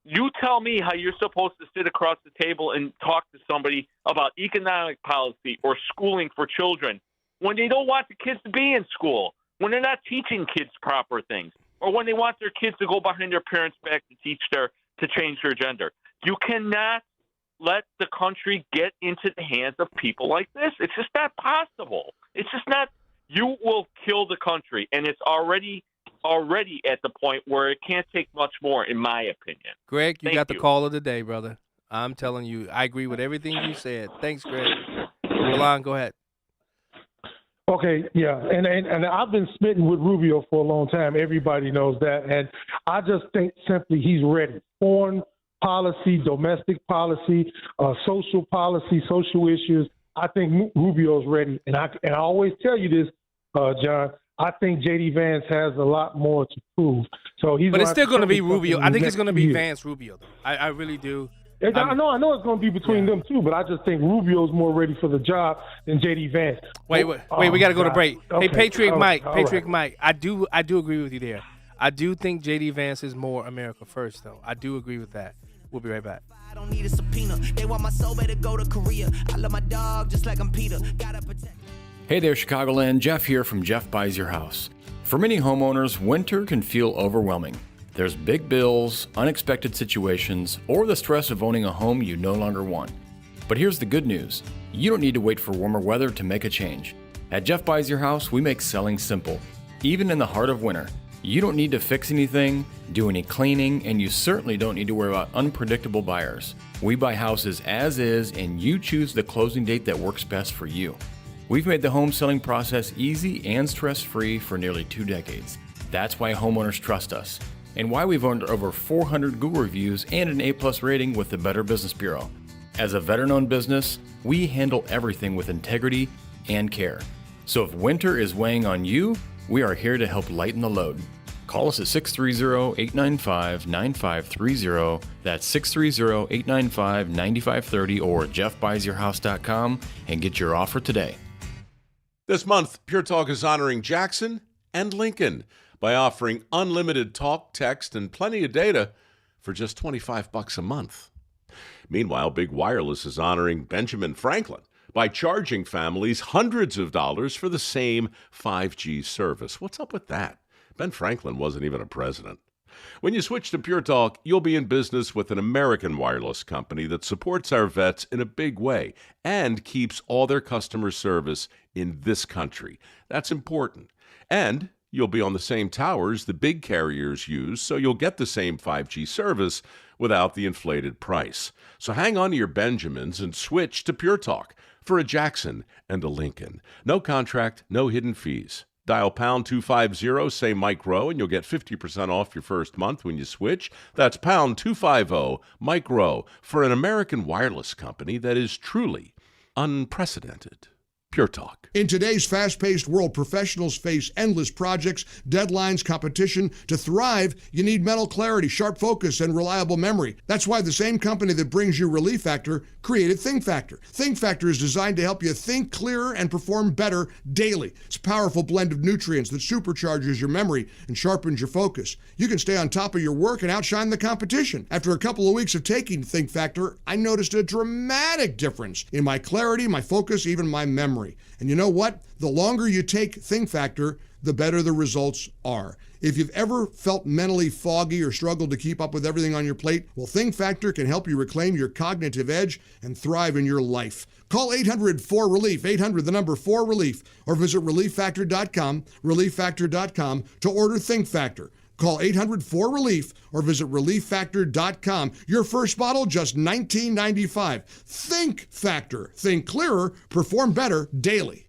You tell me how you're supposed to sit across the table and talk to somebody about economic policy or schooling for children when they don't want the kids to be in school, when they're not teaching kids proper things, or when they want their kids to go behind their parents' back to change their gender. You cannot let the country get into the hands of people like this. It's just not possible. It's just not. You will kill the country, and it's already at the point where it can't take much more, in my opinion.
Greg, you got the call of the day, brother. I'm telling you, I agree with everything you said. Thanks, Greg. Milan, go ahead.
Okay, yeah, and I've been smitten with Rubio for a long time. Everybody knows that, and I just think simply he's ready. Foreign policy, domestic policy, social policy, social issues. I think Rubio's ready, and I always tell you this, John. I think J.D. Vance has a lot more to prove. So he's.
But it's still going to be Rubio. I think it's going to be Vance Rubio, though. I really do.
I know it's going to be between them two, but I just think Rubio's more ready for the job than J.D. Vance.
Wait, we got to go to break.
Okay.
Hey, Patriot Mike,
right.
Mike, I do agree with you there. I do think J.D. Vance is more America first, though. I do agree with that. We'll be right back.
I don't need a subpoena. They want my soul, better go to Korea. I love my dog just like I'm Peter. Gotta protect.
Hey there, Chicagoland. Jeff here from Jeff Buys Your House. For many homeowners, winter can feel overwhelming. There's big bills, unexpected situations, or the stress of owning a home you no longer want. But here's the good news. You don't need to wait for warmer weather to make a change. At Jeff Buys Your House, we make selling simple. Even in the heart of winter, you don't need to fix anything, do any cleaning, and you certainly don't need to worry about unpredictable buyers. We buy houses as is, and you choose the closing date that works best for you. We've made the home selling process easy and stress-free for nearly 2 decades. That's why homeowners trust us, and why we've earned over 400 Google reviews and an A+ rating with the Better Business Bureau. As a veteran-owned business, we handle everything with integrity and care. So if winter is weighing on you, we are here to help lighten the load. Call us at 630-895-9530. That's 630-895-9530 or jeffbuysyourhouse.com and get your offer today.
This month, Pure Talk is honoring Jackson and Lincoln by offering unlimited talk, text, and plenty of data for just $25 a month. Meanwhile, Big Wireless is honoring Benjamin Franklin by charging families hundreds of dollars for the same 5G service. What's up with that? Ben Franklin wasn't even a president. When you switch to Pure Talk, you'll be in business with an American wireless company that supports our vets in a big way and keeps all their customer service in this country. That's important. And you'll be on the same towers the big carriers use, so you'll get the same 5G service without the inflated price. So hang on to your Benjamins and switch to Pure Talk for a Jackson and a Lincoln. No contract, no hidden fees. Dial pound 250, say Mike Rowe, and you'll get 50% off your first month when you switch. That's pound 250, Mike Rowe, for an American wireless company that is truly unprecedented. Pure Talk.
In today's fast-paced world, professionals face endless projects, deadlines, competition. To thrive, you need mental clarity, sharp focus, and reliable memory. That's why the same company that brings you Relief Factor created Think Factor. Think Factor is designed to help you think clearer and perform better daily. It's a powerful blend of nutrients that supercharges your memory and sharpens your focus. You can stay on top of your work and outshine the competition. After a couple of weeks of taking Think Factor, I noticed a dramatic difference in my clarity, my focus, even my memory. And you know what? The longer you take Think Factor, the better the results are. If you've ever felt mentally foggy or struggled to keep up with everything on your plate, well, Think Factor can help you reclaim your cognitive edge and thrive in your life. Call 800-4RELIEF, 800-4RELIEF, or visit ReliefFactor.com, ReliefFactor.com to order Think Factor. Call 800-4RELIEF or visit ReliefFactor.com. Your first bottle, just $19.95. Think Factor. Think clearer, perform better daily.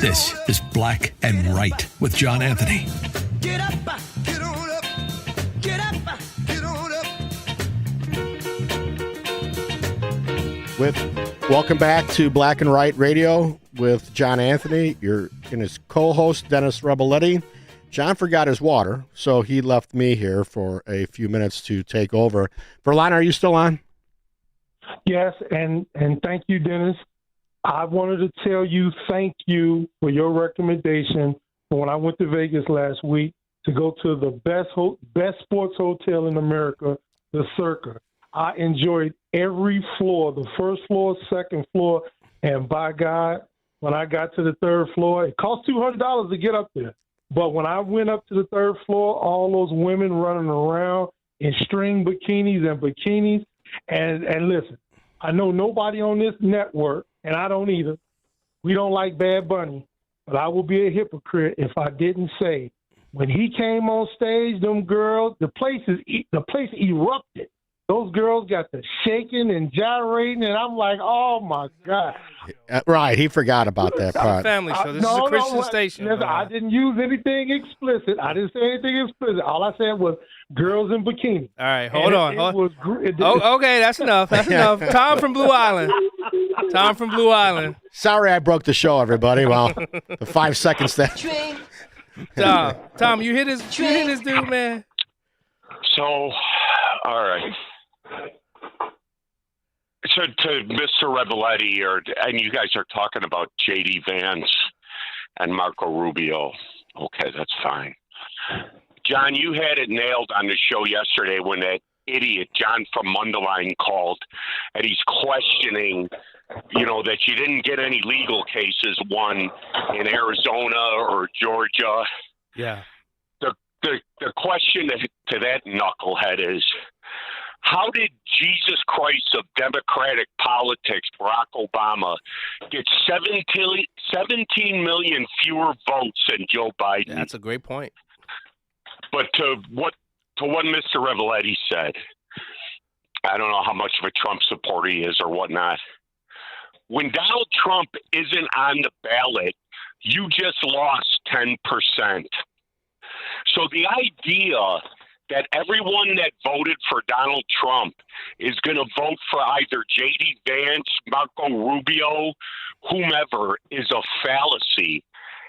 This is Black and Right with John Anthony.
Get up, get on up, get up, get on up.
Welcome back to Black and Right Radio with John Anthony. You're and his co-host, Dennis Rebelletti. John forgot his water, so he left me here for a few minutes to take over. Verlon, are you still on?
Yes, and thank you, Dennis. I wanted to tell you thank you for your recommendation when I went to Vegas last week to go to the best sports hotel in America, the Circa. I enjoyed every floor, the first floor, second floor, and by God, when I got to the third floor, it cost $200 to get up there. But when I went up to the third floor, all those women running around in string bikinis, and listen, I know nobody on this network, and I don't either. We don't like Bad Bunny, but I would be a hypocrite if I didn't say when he came on stage, them girls, the place erupted. Those girls got the shaking and gyrating, and I'm like, oh, my God.
Right, he forgot about that part.
Family show. This is a Christian station.
Listen, I didn't use anything explicit. I didn't say anything explicit. All I said was girls in bikinis.
All right, hold on. Okay, that's enough. That's enough. Tom from Blue Island.
Sorry I broke the show, everybody. Well, the 5 seconds that.
Tom, you hit his dude, man.
So, all right. So to Mr. Rebelletti, and you guys are talking about J.D. Vance and Marco Rubio. Okay, that's fine. John, you had it nailed on the show yesterday when that idiot John from Mundelein called, and he's questioning, that you didn't get any legal cases won in Arizona or Georgia.
Yeah.
The question to that knucklehead is, how did Jesus Christ of Democratic politics, Barack Obama, get 17 million fewer votes than Joe Biden?
That's a great point.
But to what Mr. Rebelletti said, I don't know how much of a Trump supporter he is or whatnot. When Donald Trump isn't on the ballot, you just lost 10%. So the idea that everyone that voted for Donald Trump is going to vote for either J.D. Vance, Marco Rubio, whomever, is a fallacy.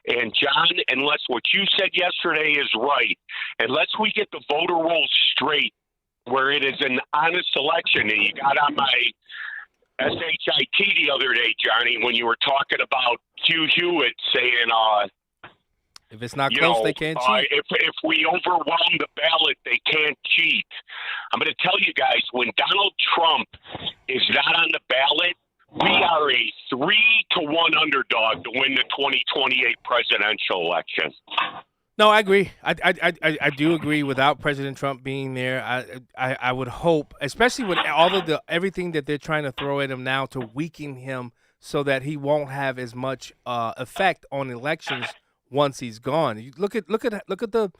And John, unless what you said yesterday is right, unless we get the voter roll straight, where it is an honest election, and you got on my SHIT the other day, Johnny, when you were talking about Hugh Hewitt saying,
if it's not close, they can't cheat.
If we overwhelm the ballot, they can't cheat. I'm going to tell you guys, when Donald Trump is not on the ballot, we are a 3-1 underdog to win the 2028 presidential election.
No, I agree. I do agree. Without President Trump being there, I would hope, especially with all of everything that they're trying to throw at him now to weaken him, so that he won't have as much effect on elections once he's gone. You look at the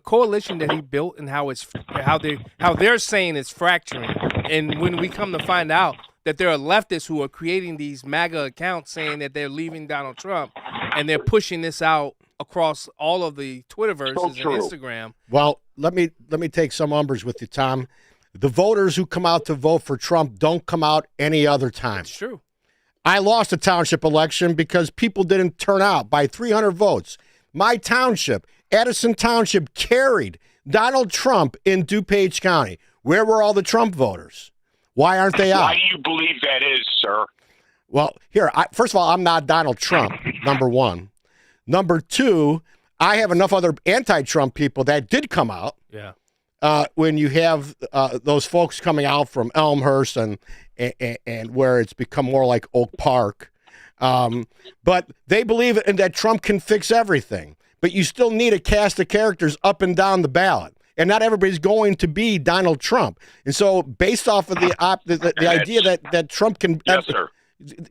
coalition that he built and how they're saying it's fracturing. And when we come to find out that there are leftists who are creating these MAGA accounts saying that they're leaving Donald Trump, and they're pushing this out across all of the Twitterverses and Instagram.
Well, let me take some umbrage with you, Tom. The voters who come out to vote for Trump don't come out any other time.
It's true.
I lost a township election because people didn't turn out by 300 votes. My township, Addison Township, carried Donald Trump in DuPage County. Where were all the Trump voters? Why aren't they out?
Why do you believe that is, sir?
Well, here, first of all, I'm not Donald Trump, number one. Number two, I have enough other anti-Trump people that did come out.
Yeah.
When you have those folks coming out from Elmhurst and where it's become more like Oak Park. But they believe that Trump can fix everything. But you still need a cast of characters up and down the ballot. And not everybody's going to be Donald Trump. And so based off of the idea that Trump can...
Yes, sir.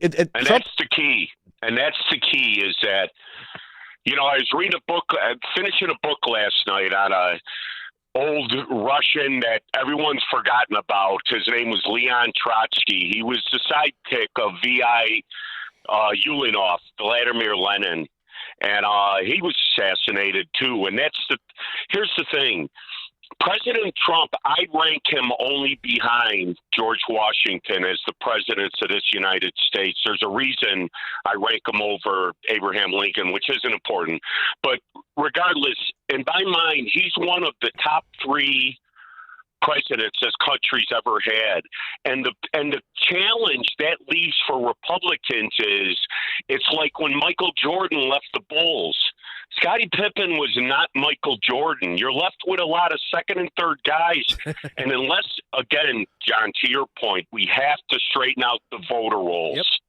And
Trump, that's the key. And that's the key is that, I was reading a book, finishing a book last night on a old Russian that everyone's forgotten about. His name was Leon Trotsky. He was the sidekick of V.I. Ulyanov, Vladimir Lenin. And he was assassinated, too. And here's the thing. President Trump, I rank him only behind George Washington as the presidents of this United States. There's a reason I rank him over Abraham Lincoln, which isn't important. But regardless, in my mind, he's one of the top 3 presidents this country's ever had. And the challenge that leaves for Republicans is it's like when Michael Jordan left the Bulls. Scottie Pippen was not Michael Jordan. You're left with a lot of second and third guys. And unless, again, John, to your point, we have to straighten out the voter rolls.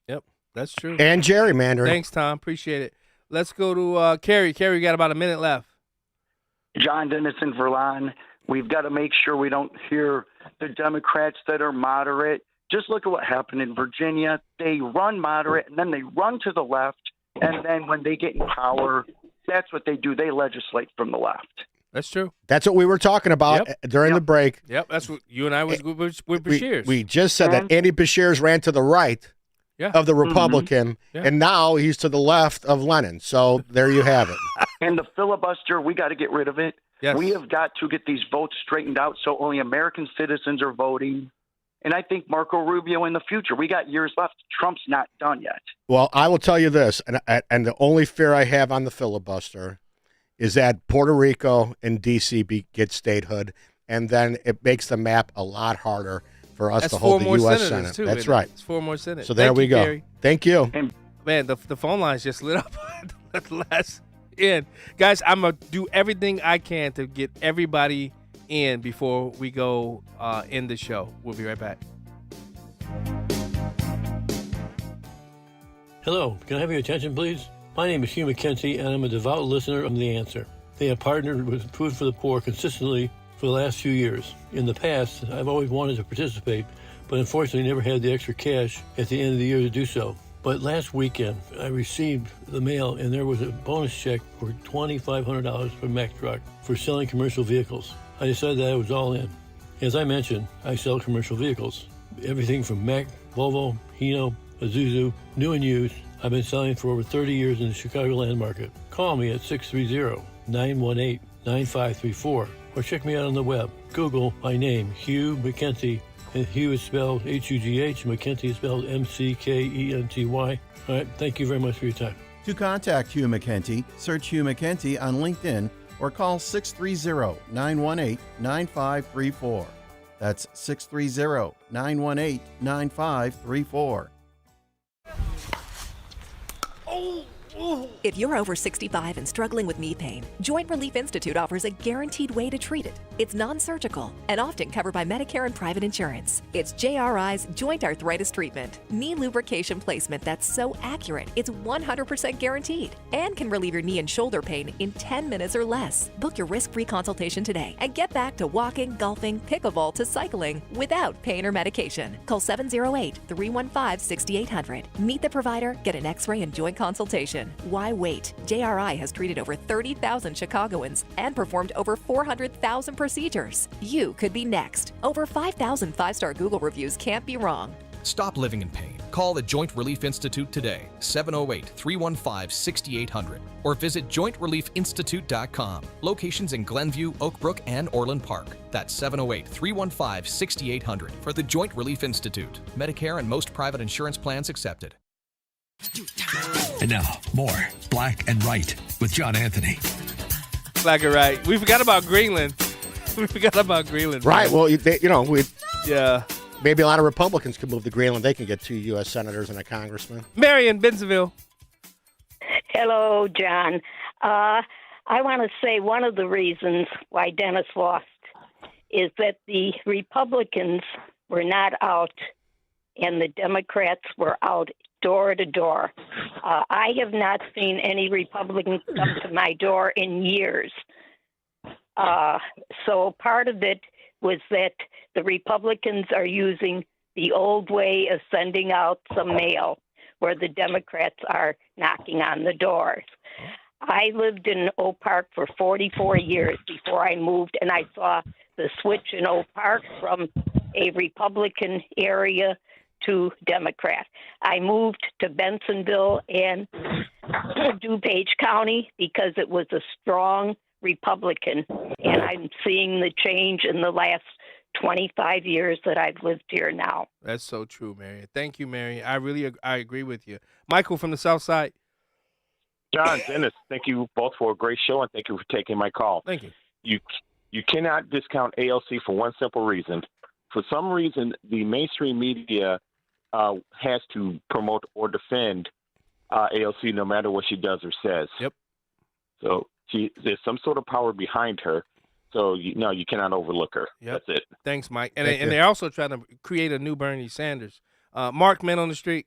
Yep, that's true.
And gerrymandering.
Thanks, Tom. Appreciate it. Let's go to Kerry. Kerry, got about a minute left.
John Dennison Verlon. We've got to make sure we don't hear the Democrats that are moderate. Just look at what happened in Virginia. They run moderate, and then they run to the left. And then when they get in power, that's what they do. They legislate from the left.
That's true.
That's what we were talking about during the break.
Yep, that's what you and I was with Beshears.
We just said that Andy Beshears ran to the right of the Republican, and now he's to the left of Lenin. So there you have it.
And the filibuster, we got to get rid of it.
Yes.
We have got to get these votes straightened out so only American citizens are voting. And I think Marco Rubio in the future. We got years left. Trump's not done yet.
Well, I will tell you this, and the only fear I have on the filibuster is that Puerto Rico and D.C. get statehood, and then it makes the map a lot harder for us to hold the U.S. Senate.
Too,
That's right.
It's 4 more senators.
So there we go.
Gary.
Thank you.
And, man, the phone lines just lit up at the last end. Guys, I'm going to do everything I can to get everybody in before we go end the show. We'll be right back.
Hello, can I have your attention, please? My name is Hugh McKenzie, and I'm a devout listener of The Answer. They have partnered with Food for the Poor consistently for the last few years. In the past, I've always wanted to participate, but unfortunately never had the extra cash at the end of the year to do so. But last weekend, I received the mail, and there was a bonus check for $2,500 from Mack Truck for selling commercial vehicles. I decided that I was all in. As I mentioned, I sell commercial vehicles. Everything from Mack, Volvo, Hino, Isuzu, new and used. I've been selling for over 30 years in the Chicagoland market. Call me at 630-918-9534 or check me out on the web. Google my name, Hugh McKenzie, and Hugh is spelled H-U-G-H, McKenzie is spelled M-C-K-E-N-T-Y. All right, thank you very much for your time.
To contact Hugh McKenty, search Hugh McKenty on LinkedIn or call 630-918-9534. That's 630-918-9534.
If you're over 65 and struggling with knee pain, Joint Relief Institute offers a guaranteed way to treat it. It's non-surgical and often covered by Medicare and private insurance. It's JRI's Joint Arthritis Treatment, knee lubrication placement that's so accurate, it's 100% guaranteed and can relieve your knee and shoulder pain in 10 minutes or less. Book your risk-free consultation today and get back to walking, golfing, pickleball to cycling without pain or medication. Call 708-315-6800. Meet the provider, get an x-ray and joint consultation. Why wait? JRI has treated over 30,000 Chicagoans and performed over 400,000 procedures. You could be next. Over 5,000 five-star Google reviews can't be wrong.
Stop living in pain. Call the Joint Relief Institute today, 708-315-6800, or visit jointreliefinstitute.com. Locations in Glenview, Oak Brook, and Orland Park. That's 708-315-6800 for the Joint Relief Institute. Medicare and most private insurance plans accepted.
And now, more Black and Right with John Anthony.
Black and Right. We forgot about Greenland.
Right. Well,
yeah.
Maybe a lot of Republicans could move to Greenland. They can get 2 U.S. senators and a congressman.
Marion, Bentonville.
Hello, John. I want to say one of the reasons why Dennis lost is that the Republicans were not out and the Democrats were out door to door. I have not seen any Republicans come to my door in years. So part of it was that the Republicans are using the old way of sending out some mail, where the Democrats are knocking on the doors. I lived in Oak Park for 44 years before I moved, and I saw the switch in Oak Park from a Republican area to Democrat. I moved to Bensonville and DuPage County because it was a strong Republican, and I'm seeing the change in the last 25 years that I've lived here now.
That's so true, Mary. Thank you, Mary. I agree with you. Michael from the South Side.
John, Dennis, thank you both for a great show, and thank you for taking my call.
Thank you.
You cannot discount AOC for one simple reason. For some reason, the mainstream media has to promote or defend AOC no matter what she does or says.
Yep.
So there's some sort of power behind her. So you cannot overlook her.
Yep.
That's it.
Thanks, Mike. And they're also trying to create a new Bernie Sanders. Mark, man on the street.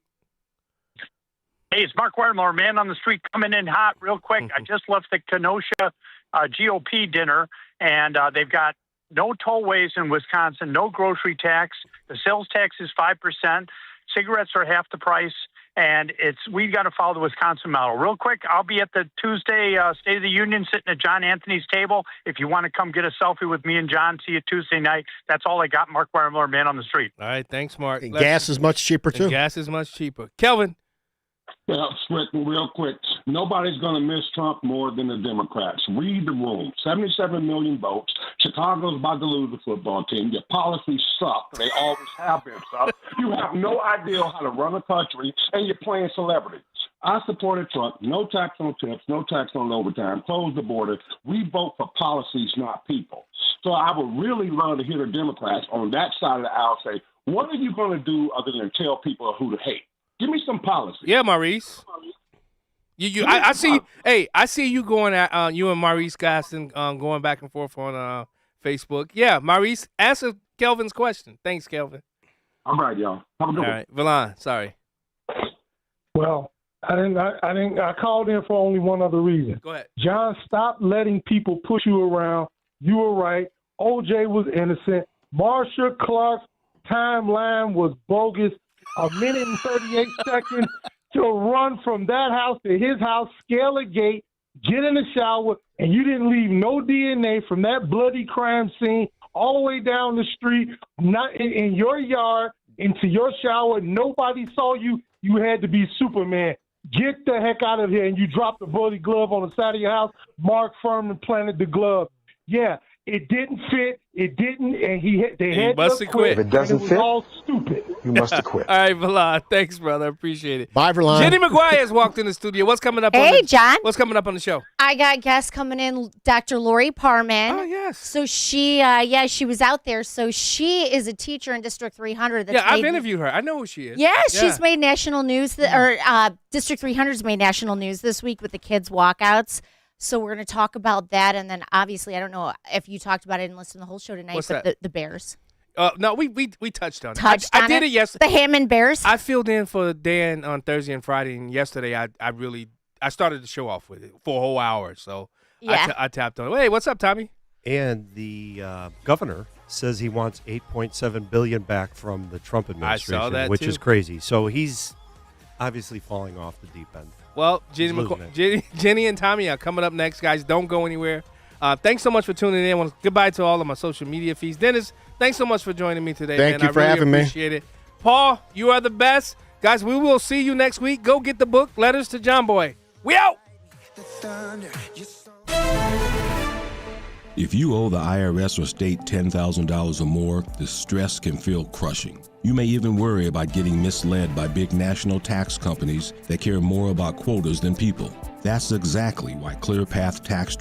Hey, it's Mark Weimerlohr, man on the street, coming in hot real quick. I just left the Kenosha GOP dinner, and they've got no tollways in Wisconsin, no grocery tax. The sales tax is 5%. Cigarettes are half the price, and we've got to follow the Wisconsin model. Real quick, I'll be at the Tuesday State of the Union sitting at John Anthony's table. If you want to come get a selfie with me and John, see you Tuesday night. That's all I got. Mark Weimerlohr, man on the street.
All right, thanks, Mark.
And gas is much cheaper, too.
Gas is much cheaper. Kelvin.
Well, real quick, nobody's going to miss Trump more than the Democrats. Read the room. 77 million votes. Chicago's about to lose the football team. Your policies suck. They always have been suck. You have no idea how to run a country, and you're playing celebrity. I supported Trump. No tax on tips, no tax on overtime. Close the border. We vote for policies, not people. So I would really love to hear the Democrats on that side of the aisle say, what are you going to do other than tell people who to hate? Give me some policy.
Yeah, Maurice. I see. Hey, I see you going at you and Maurice Gaston going back and forth on Facebook. Yeah, Maurice, answer Kelvin's question. Thanks, Kelvin.
All right, y'all. Have a good one.
All right, Valon. Sorry.
Well, I called in for only one other reason.
Go ahead,
John. Stop letting people push you around. You were right. OJ was innocent. Marsha Clark's timeline was bogus. A minute and 38 seconds to run from that house to his house, scale a gate, get in the shower, and you didn't leave no DNA from that bloody crime scene all the way down the street, not in your yard, into your shower. Nobody saw you. You had to be Superman. Get the heck out of here. And you dropped the bloody glove on the side of your house. Mark Furman planted the glove. Yeah, it didn't fit. It didn't, and they had to quit.
If it doesn't
and it was
fit,
all stupid.
You must have quit.
All right, Verlon. Thanks, brother. Appreciate it.
Bye, Verlon.
Jenny McGuire has walked in the studio. What's coming up?
Hey, John.
What's coming up on the show?
I got guests coming in, Dr. Lori Parman.
Oh, yes.
So she, she was out there. So she is a teacher in District 300. That's
I've interviewed her. I know who she is.
Yeah, she's made national news, District 300's made national news this week with the kids' walkouts. So we're going to talk about that. And then obviously, I don't know if you talked about it and listened to the whole show tonight,
What's
but
that?
the Bears.
No, we touched on it. I did it yesterday.
The Hammond Bears.
I filled in for Dan on Thursday and Friday, and yesterday I started the show off with it for a whole hour. So I tapped on it. Hey, what's up, Tommy?
And the governor says he wants $8.7 billion back from the Trump administration,
I saw that
which
too.
is crazy. So he's obviously falling off the deep end.
Well, Jenny and Tommy are coming up next, guys. Don't go anywhere. Thanks so much for tuning in. Goodbye to all of my social media feeds. Dennis, thanks so much for joining me today.
Thank
man.
you for
I really
having me.
Appreciate it. Paul, you are the best. Guys, we will see you next week. Go get the book, Letters to John Boy. We out.
If you owe the IRS or state $10,000 or more, the stress can feel crushing. You may even worry about getting misled by big national tax companies that care more about quotas than people. That's exactly why ClearPath Tax